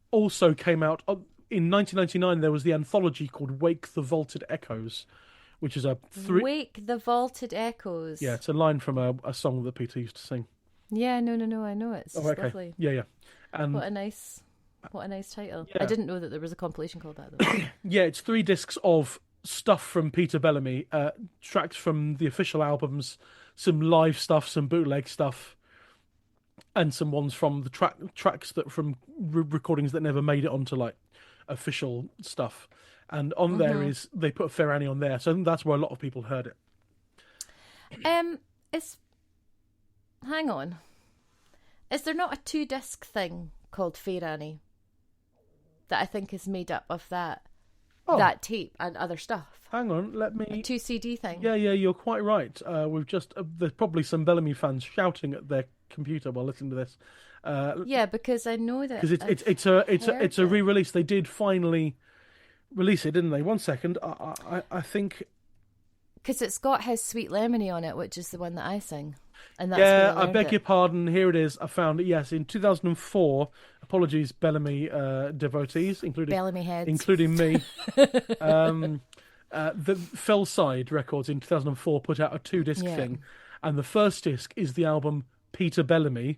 also came out in 1999. There was the anthology called "Wake the Vaulted Echoes," which is Wake the Vaulted Echoes. Yeah, it's a line from a song that Peter used to sing. Yeah, no, I know it. It's lovely. Yeah. And what a nice title. Yeah. I didn't know that there was a compilation called that, though. Yeah, it's 3 discs of stuff from Peter Bellamy, tracks from the official albums, some live stuff, some bootleg stuff, and some ones from the tracks that from recordings that never made it onto like official stuff. And on there is they put Fair Annie on there, so I think that's where a lot of people heard it. Hang on. Is there not a 2-disc thing called Fair Annie that I think is made up of that tape and other stuff? Hang on, let me... A 2 CD thing? Yeah, you're quite right. We've just... there's probably some Bellamy fans shouting at their computer while listening to this. Yeah, because I know that... Because it's a re-release. They did finally release it, didn't they? 1 second. I think... Because it's got his Sweet Lemony on it, which is the one that I sing. And that's yeah, I beg your pardon. Here it is. I found it. Yes, in 2004. Apologies, Bellamy devotees, including Bellamy heads, including me. The Fell Side Records in 2004 put out a 2-disc thing, and the first disc is the album Peter Bellamy,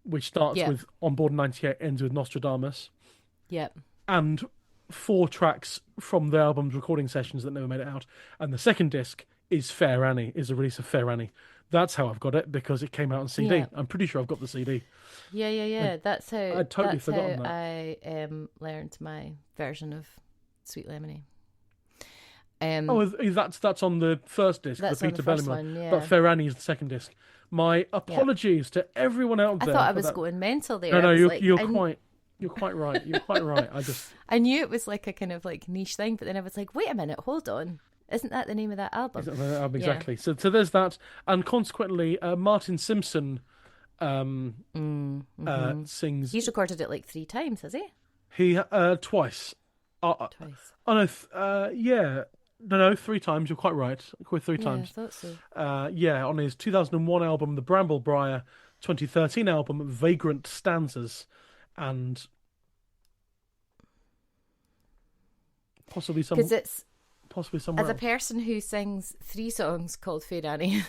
which starts with On Board 98, ends with Nostradamus. Yep. And 4 tracks from the album's recording sessions that never made it out. And the second disc is Fair Annie, is a release of Fair Annie. That's how I've got it, because it came out on CD. Yeah. I'm pretty sure I've got the CD. Yeah. That's how I'd totally forgotten that. I learned my version of Sweet Lemony. That's on the first disc, the Peter Bellamy one. Yeah. But Fair Annie is the second disc. My apologies to everyone out there. I thought I was going mental there. No, you're quite right. You're quite right. I knew it was like a kind of like niche thing, but then I was like, wait a minute, hold on. Isn't that the name of that album? Exactly. Yeah. So there's that, and consequently, Martin Simpson sings. He's recorded it like 3 times, has he? He twice. Twice. Yeah. No, 3 times. You're quite right. 3 times. I thought so. On his 2001 album, The Bramblebriar, 2013 album, Vagrant Stanzas, and possibly some. Because it's possibly somewhere as a else. person who sings 3 songs called Fair Annie,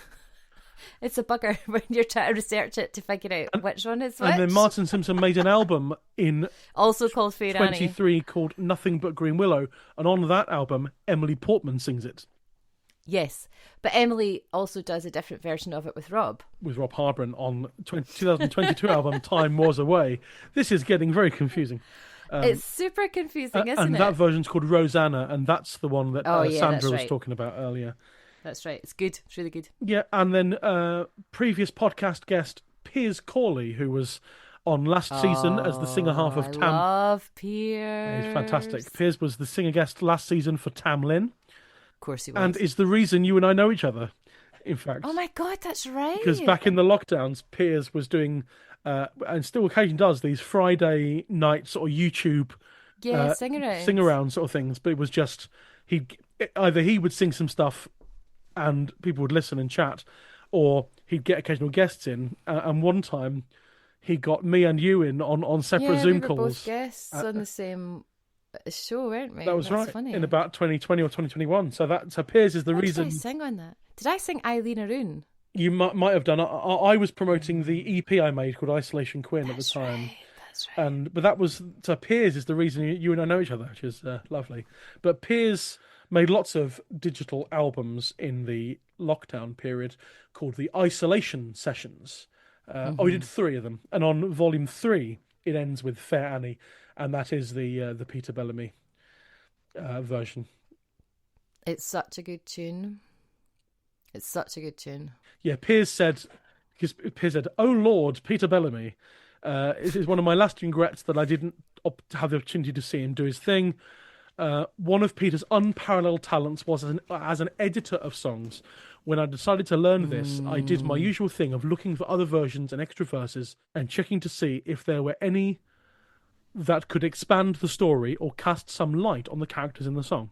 it's a bugger when you're trying to research it to figure out which one is which. And then Martin Simpson made an album in also called Fair Annie 23 called Nothing But Green Willow, and on that album Emily Portman sings it. Yes, but Emily also does a different version of it with Rob Harbron on 2022 album Time Was Away. This is getting very confusing. It's super confusing, isn't it? And that version's called Rosanna, and that's the one that Sandra was right. talking about earlier. That's right. It's good. It's really good. Yeah, and then previous podcast guest Piers Corley, who was on last season as the singer half of Tam. I love Piers. Yeah, he's fantastic. Piers was the singer guest last season for Tam Lin. Of course he was. And is the reason you and I know each other, in fact. Oh my God, that's right. Because back in the lockdowns, Piers was doing, and still occasionally does, these Friday night sort of YouTube sing around sort of things. But it was just, either he would sing some stuff and people would listen and chat, or he'd get occasional guests in. And one time he got me and you in on separate Zoom calls. Both guests on the same show, weren't we? That was right. Funny. In about 2020 or 2021. So Piers is the reason. Did I sing on that? Did I sing Eileen Aroon? You might have done. I was promoting the EP I made called Isolation Quinn at the time. Right. That's right. But that was, so Piers is the reason you and I know each other, which is lovely. But Piers made lots of digital albums in the lockdown period called the Isolation Sessions. We did 3 of them, and on volume 3 it ends with Fair Annie, and that is the Peter Bellamy version. It's such a good tune. Yeah, Piers said, "Oh Lord, Peter Bellamy." It is one of my lasting regrets that I didn't have the opportunity to see him do his thing. One of Peter's unparalleled talents was as an editor of songs. When I decided to learn this, I did my usual thing of looking for other versions and extra verses and checking to see if there were any that could expand the story or cast some light on the characters in the song.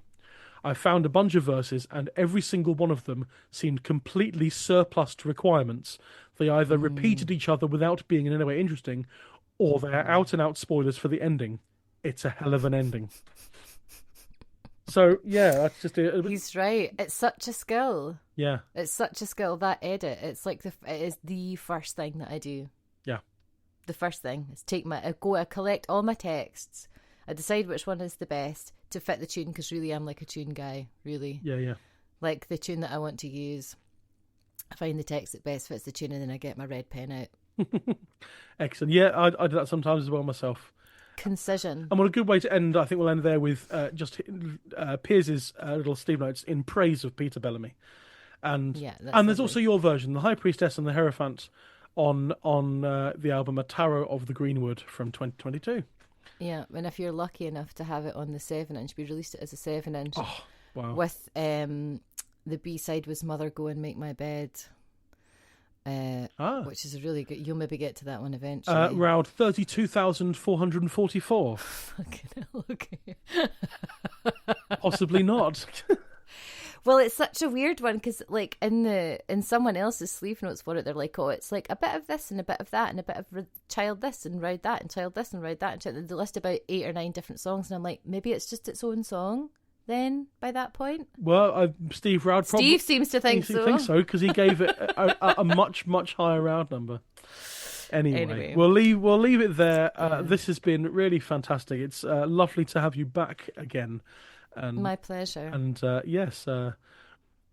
I found a bunch of verses, and every single one of them seemed completely surplus to requirements. They either repeated each other without being in any way interesting, or they are out-and-out spoilers for the ending. It's a hell of an ending. So, yeah, that's just He's right. It's such a skill. Yeah. It's such a skill, that edit. It's like it is the first thing that I do. Yeah. The first thing is I collect all my texts. I decide which one is the best to fit the tune, because really I'm like a tune guy, really. Yeah. Like the tune that I want to use. I find the text that best fits the tune, and then I get my red pen out. Excellent. Yeah, I do that sometimes as well myself. Concision. And what a good way to end. I think we'll end there with just Piers's little Steve notes in praise of Peter Bellamy. And there's also your version, the High Priestess and the Hierophant, on the album A Tarot of the Greenwood from 2022. Yeah, and if you're lucky enough to have it on the 7-inch, we released it as a 7-inch. Oh, wow. With the B-side was Mother Go and Make My Bed. Which is a really good. You'll maybe get to that one eventually. Roud 32,444. Fucking hell, okay. Possibly not. Well, it's such a weird one, because like in someone else's sleeve notes for it, they're like, oh, it's like a bit of this and a bit of that and a bit of child this and Roud that and child this and Roud that, and they list about 8 or 9 different songs, and I'm like, maybe it's just its own song. Then by that point, well, Steve Roud. Steve seems to think so. He thinks so, because he gave it a much higher Roud number. Anyway, we'll leave it there. This has been really fantastic. It's lovely to have you back again. And, my pleasure. And yes, I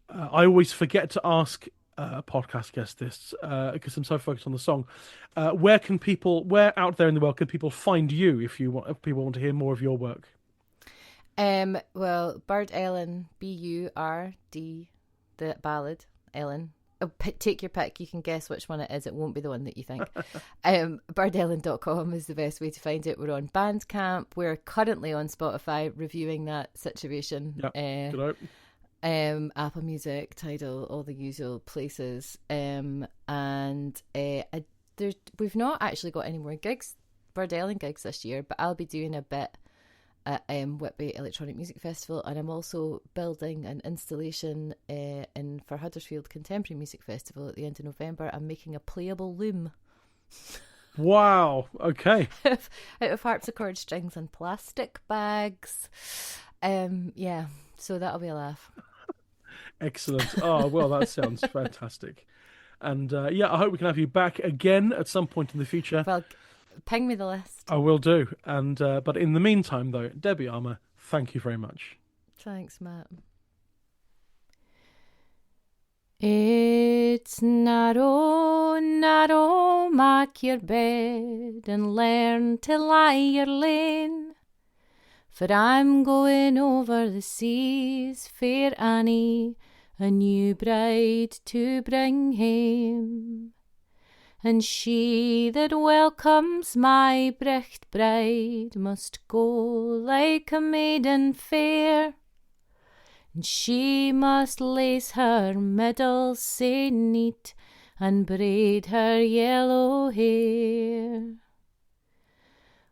always forget to ask podcast guests this because I'm so focused on the song. Where out there in the world can people find you if people want to hear more of your work? Well, Bird Ellen, B-U-R-D, the ballad, Ellen. Take your pick. You can guess which one it is. It won't be the one that you think. Birdellen.com is the best way to find it. We're on Bandcamp. We're currently on Spotify reviewing that situation. Yep. Apple Music, Tidal, all the usual places. And we've not actually got any more gigs, Bird Ellen gigs this year, but I'll be doing a bit at Whitby Electronic Music Festival, and I'm also building an installation for Huddersfield Contemporary Music Festival at the end of November. I'm making a playable loom. Wow, okay. Out of harpsichord strings and plastic bags. So that'll be a laugh. Excellent. Oh, well, that sounds fantastic. And I hope we can have you back again at some point in the future. Well, ping me the list. I will do. And but in the meantime, though, Debbie Armour, thank you very much. Thanks, Matt. It's narrow, make your bed and learn to lie your lane. For I'm going over the seas, fair Annie, a new bride to bring hame. And she that welcomes my brecht bride must go like a maiden fair, and she must lace her middle sae neat and braid her yellow hair.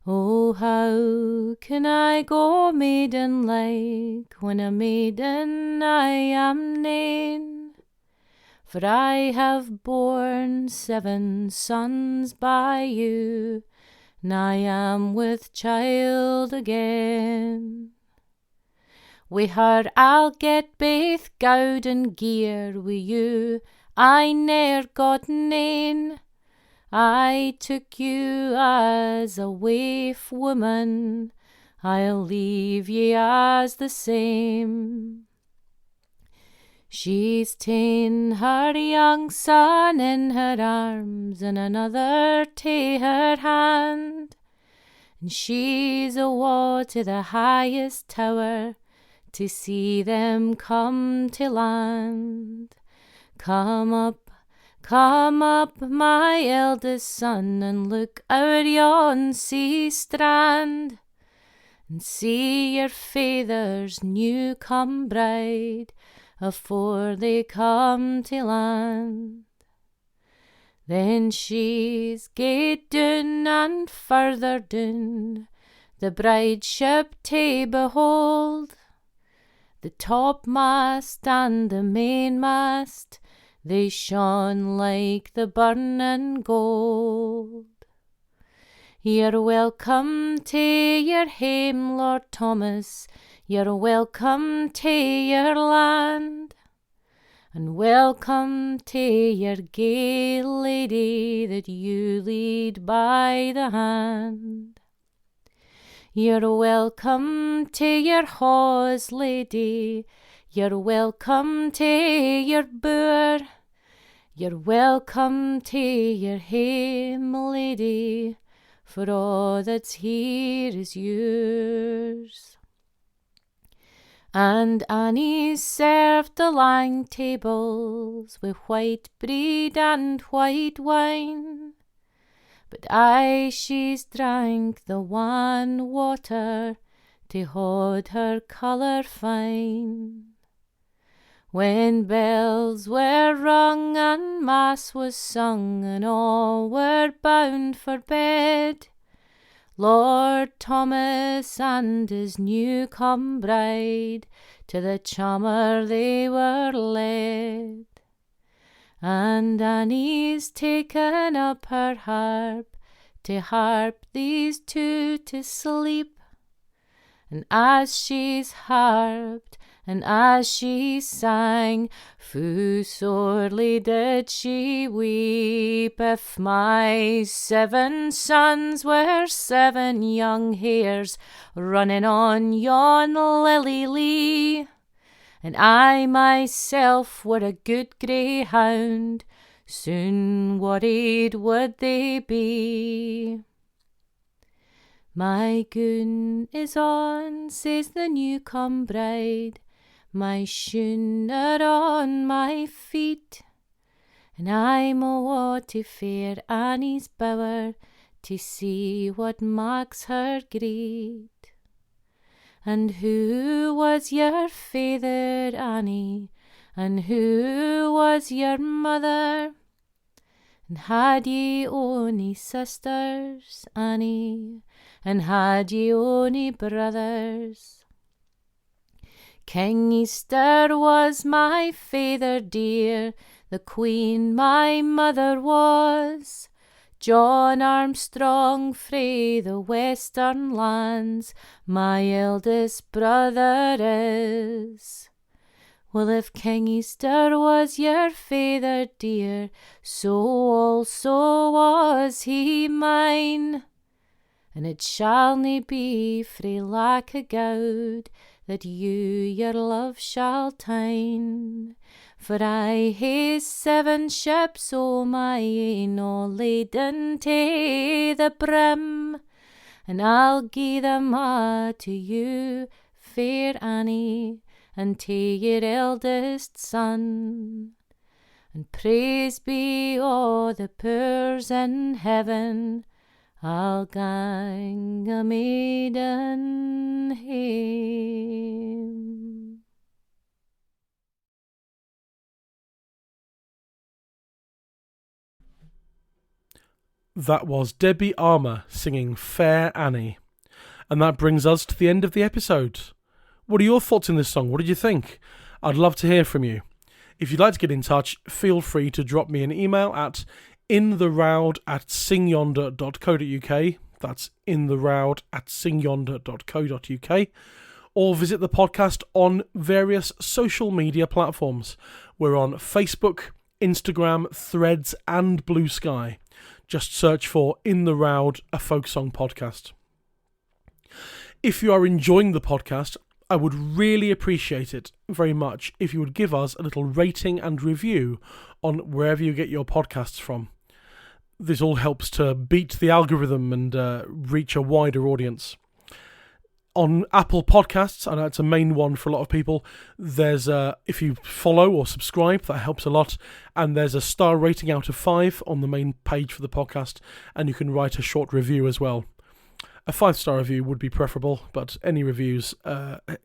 Oh, how can I go maiden-like when a maiden I am nane? For I have borne 7 sons by you, and I am with child again. Wi' her I'll get baith gowd and gear, wi' you I ne'er got nane. I took you as a waif woman, I'll leave ye as the same. She's ta'en her young son in her arms, and another tae her hand, and she's awa' to the highest tower to see them come to land. Come Come up, my eldest son, and look out yon sea strand, and see your father's new come bride afore they come to land. Then she's gaed down and further down, the bride ship to behold, the topmast and the mainmast, they shone like the burning gold. You're welcome to your hame, Lord Thomas, you're welcome to your land, and welcome to your gay lady that you lead by the hand. You're welcome to your hawes, lady, you're welcome to your boor, you're welcome to your hame, lady, for all that's here is yours. And Annie served the lang tables with white bread and white wine, but aye she's drank the wan water to hold her colour fine. When bells were rung and mass was sung and all were bound for bed, Lord Thomas and his new-come bride to the chamber they were led. And Annie's taken up her harp to harp these two to sleep, and as she's harped and as she sang, full sorely did she weep. If my 7 sons were 7 young hares running on yon lily lea, and I myself were a good greyhound, soon worried would they be. My goon is on, says the new-come bride, my shoon are on my feet, and I'm awa to fair Annie's bower to see what marks her greet. And who was your father, Annie, and who was your mother, and had ye ony sisters, Annie, and had ye ony brothers? King Easter was my father dear, the Queen my mother was, John Armstrong frae the western lands my eldest brother is. Well, if King Easter was your father dear, so also was he mine, and it shall nae be frae lack o' gowd that you your love shall tyne. For I hae 7 ships o' my ain, all laden to the brim, and I'll gie them a' to you, fair Annie, and to your eldest son. And praise be o' the poors in heaven, I'll gang a maiden hame. That was Debbie Armour singing Fair Annie. And that brings us to the end of the episode. What are your thoughts on this song? What did you think? I'd love to hear from you. If you'd like to get in touch, feel free to drop me an email at intheroud@singyonder.co.uk. That's intheroud@singyonder.co.uk. Or visit the podcast on various social media platforms. We're on Facebook, Instagram, Threads, and Blue Sky. Just search for In the Roud, a folk song podcast. If you are enjoying the podcast, I would really appreciate it very much if you would give us a little rating and review on wherever you get your podcasts from. This all helps to beat the algorithm and reach a wider audience. On Apple Podcasts, I know it's a main one for a lot of people, there's if you follow or subscribe, that helps a lot, and there's a star rating out of 5 on the main page for the podcast, and you can write a short review as well. A 5-star review would be preferable, but any reviews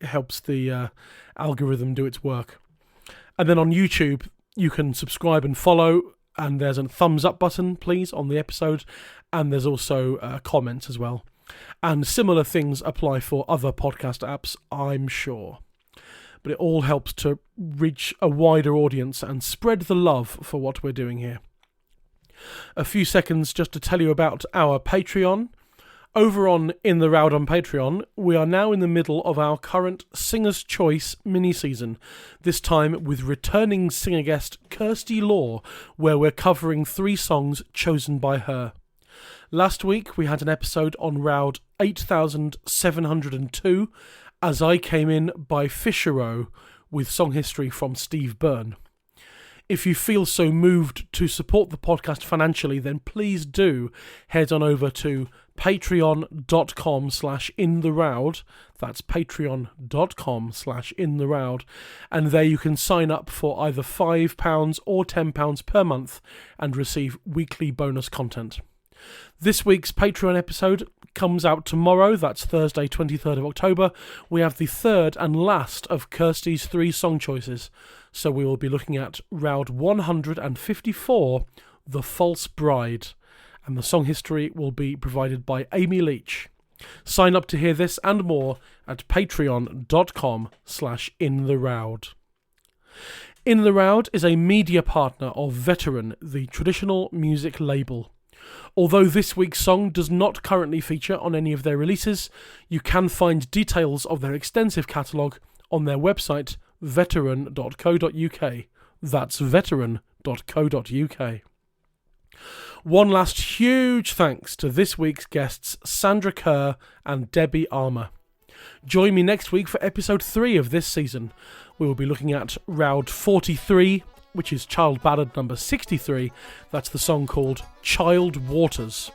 helps the algorithm do its work. And then on YouTube, you can subscribe and follow, and there's a thumbs up button, please, on the episode, and there's also comments as well. And similar things apply for other podcast apps, I'm sure. But it all helps to reach a wider audience and spread the love for what we're doing here. A few seconds just to tell you about our Patreon. Over on In the Roud on Patreon, we are now in the middle of our current Singer's Choice mini-season, this time with returning singer guest Kirsty Law, where we're covering 3 songs chosen by her. Last week we had an episode on Roud 8702, As I Came In by Fisherow, with song history from Steve Byrne. If you feel so moved to support the podcast financially, then please do head on over to patreon.com/intheroud. That's patreon.com/intheroud. And there you can sign up for either £5 or £10 per month and receive weekly bonus content. This week's Patreon episode comes out tomorrow, that's Thursday 23rd of October. We have the third and last of Kirsty's 3 song choices, so we will be looking at Roud 154, The False Bride, and the song history will be provided by Amy Leach. Sign up to hear this and more at patreon.com/intheroud. In the Roud is a media partner of Veteran, the traditional music label. Although this week's song does not currently feature on any of their releases, you can find details of their extensive catalogue on their website veteran.co.uk. That's veteran.co.uk. One last huge thanks to this week's guests Sandra Kerr and Debbie Armour. Join me next week for episode 3 of this season. We will be looking at Roud 43, which is Child Ballad number 63. That's the song called Child Waters.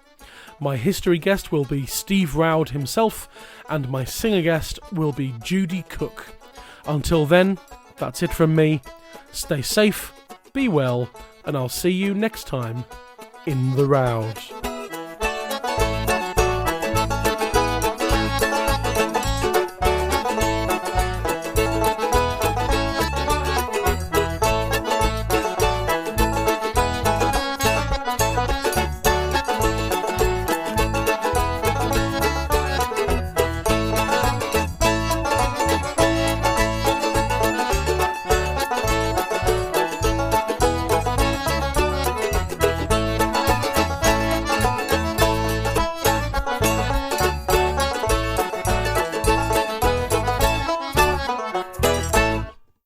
My history guest will be Steve Roud himself, and my singer guest will be Judy Cook. Until then, that's it from me. Stay safe, be well, and I'll see you next time in the Roud.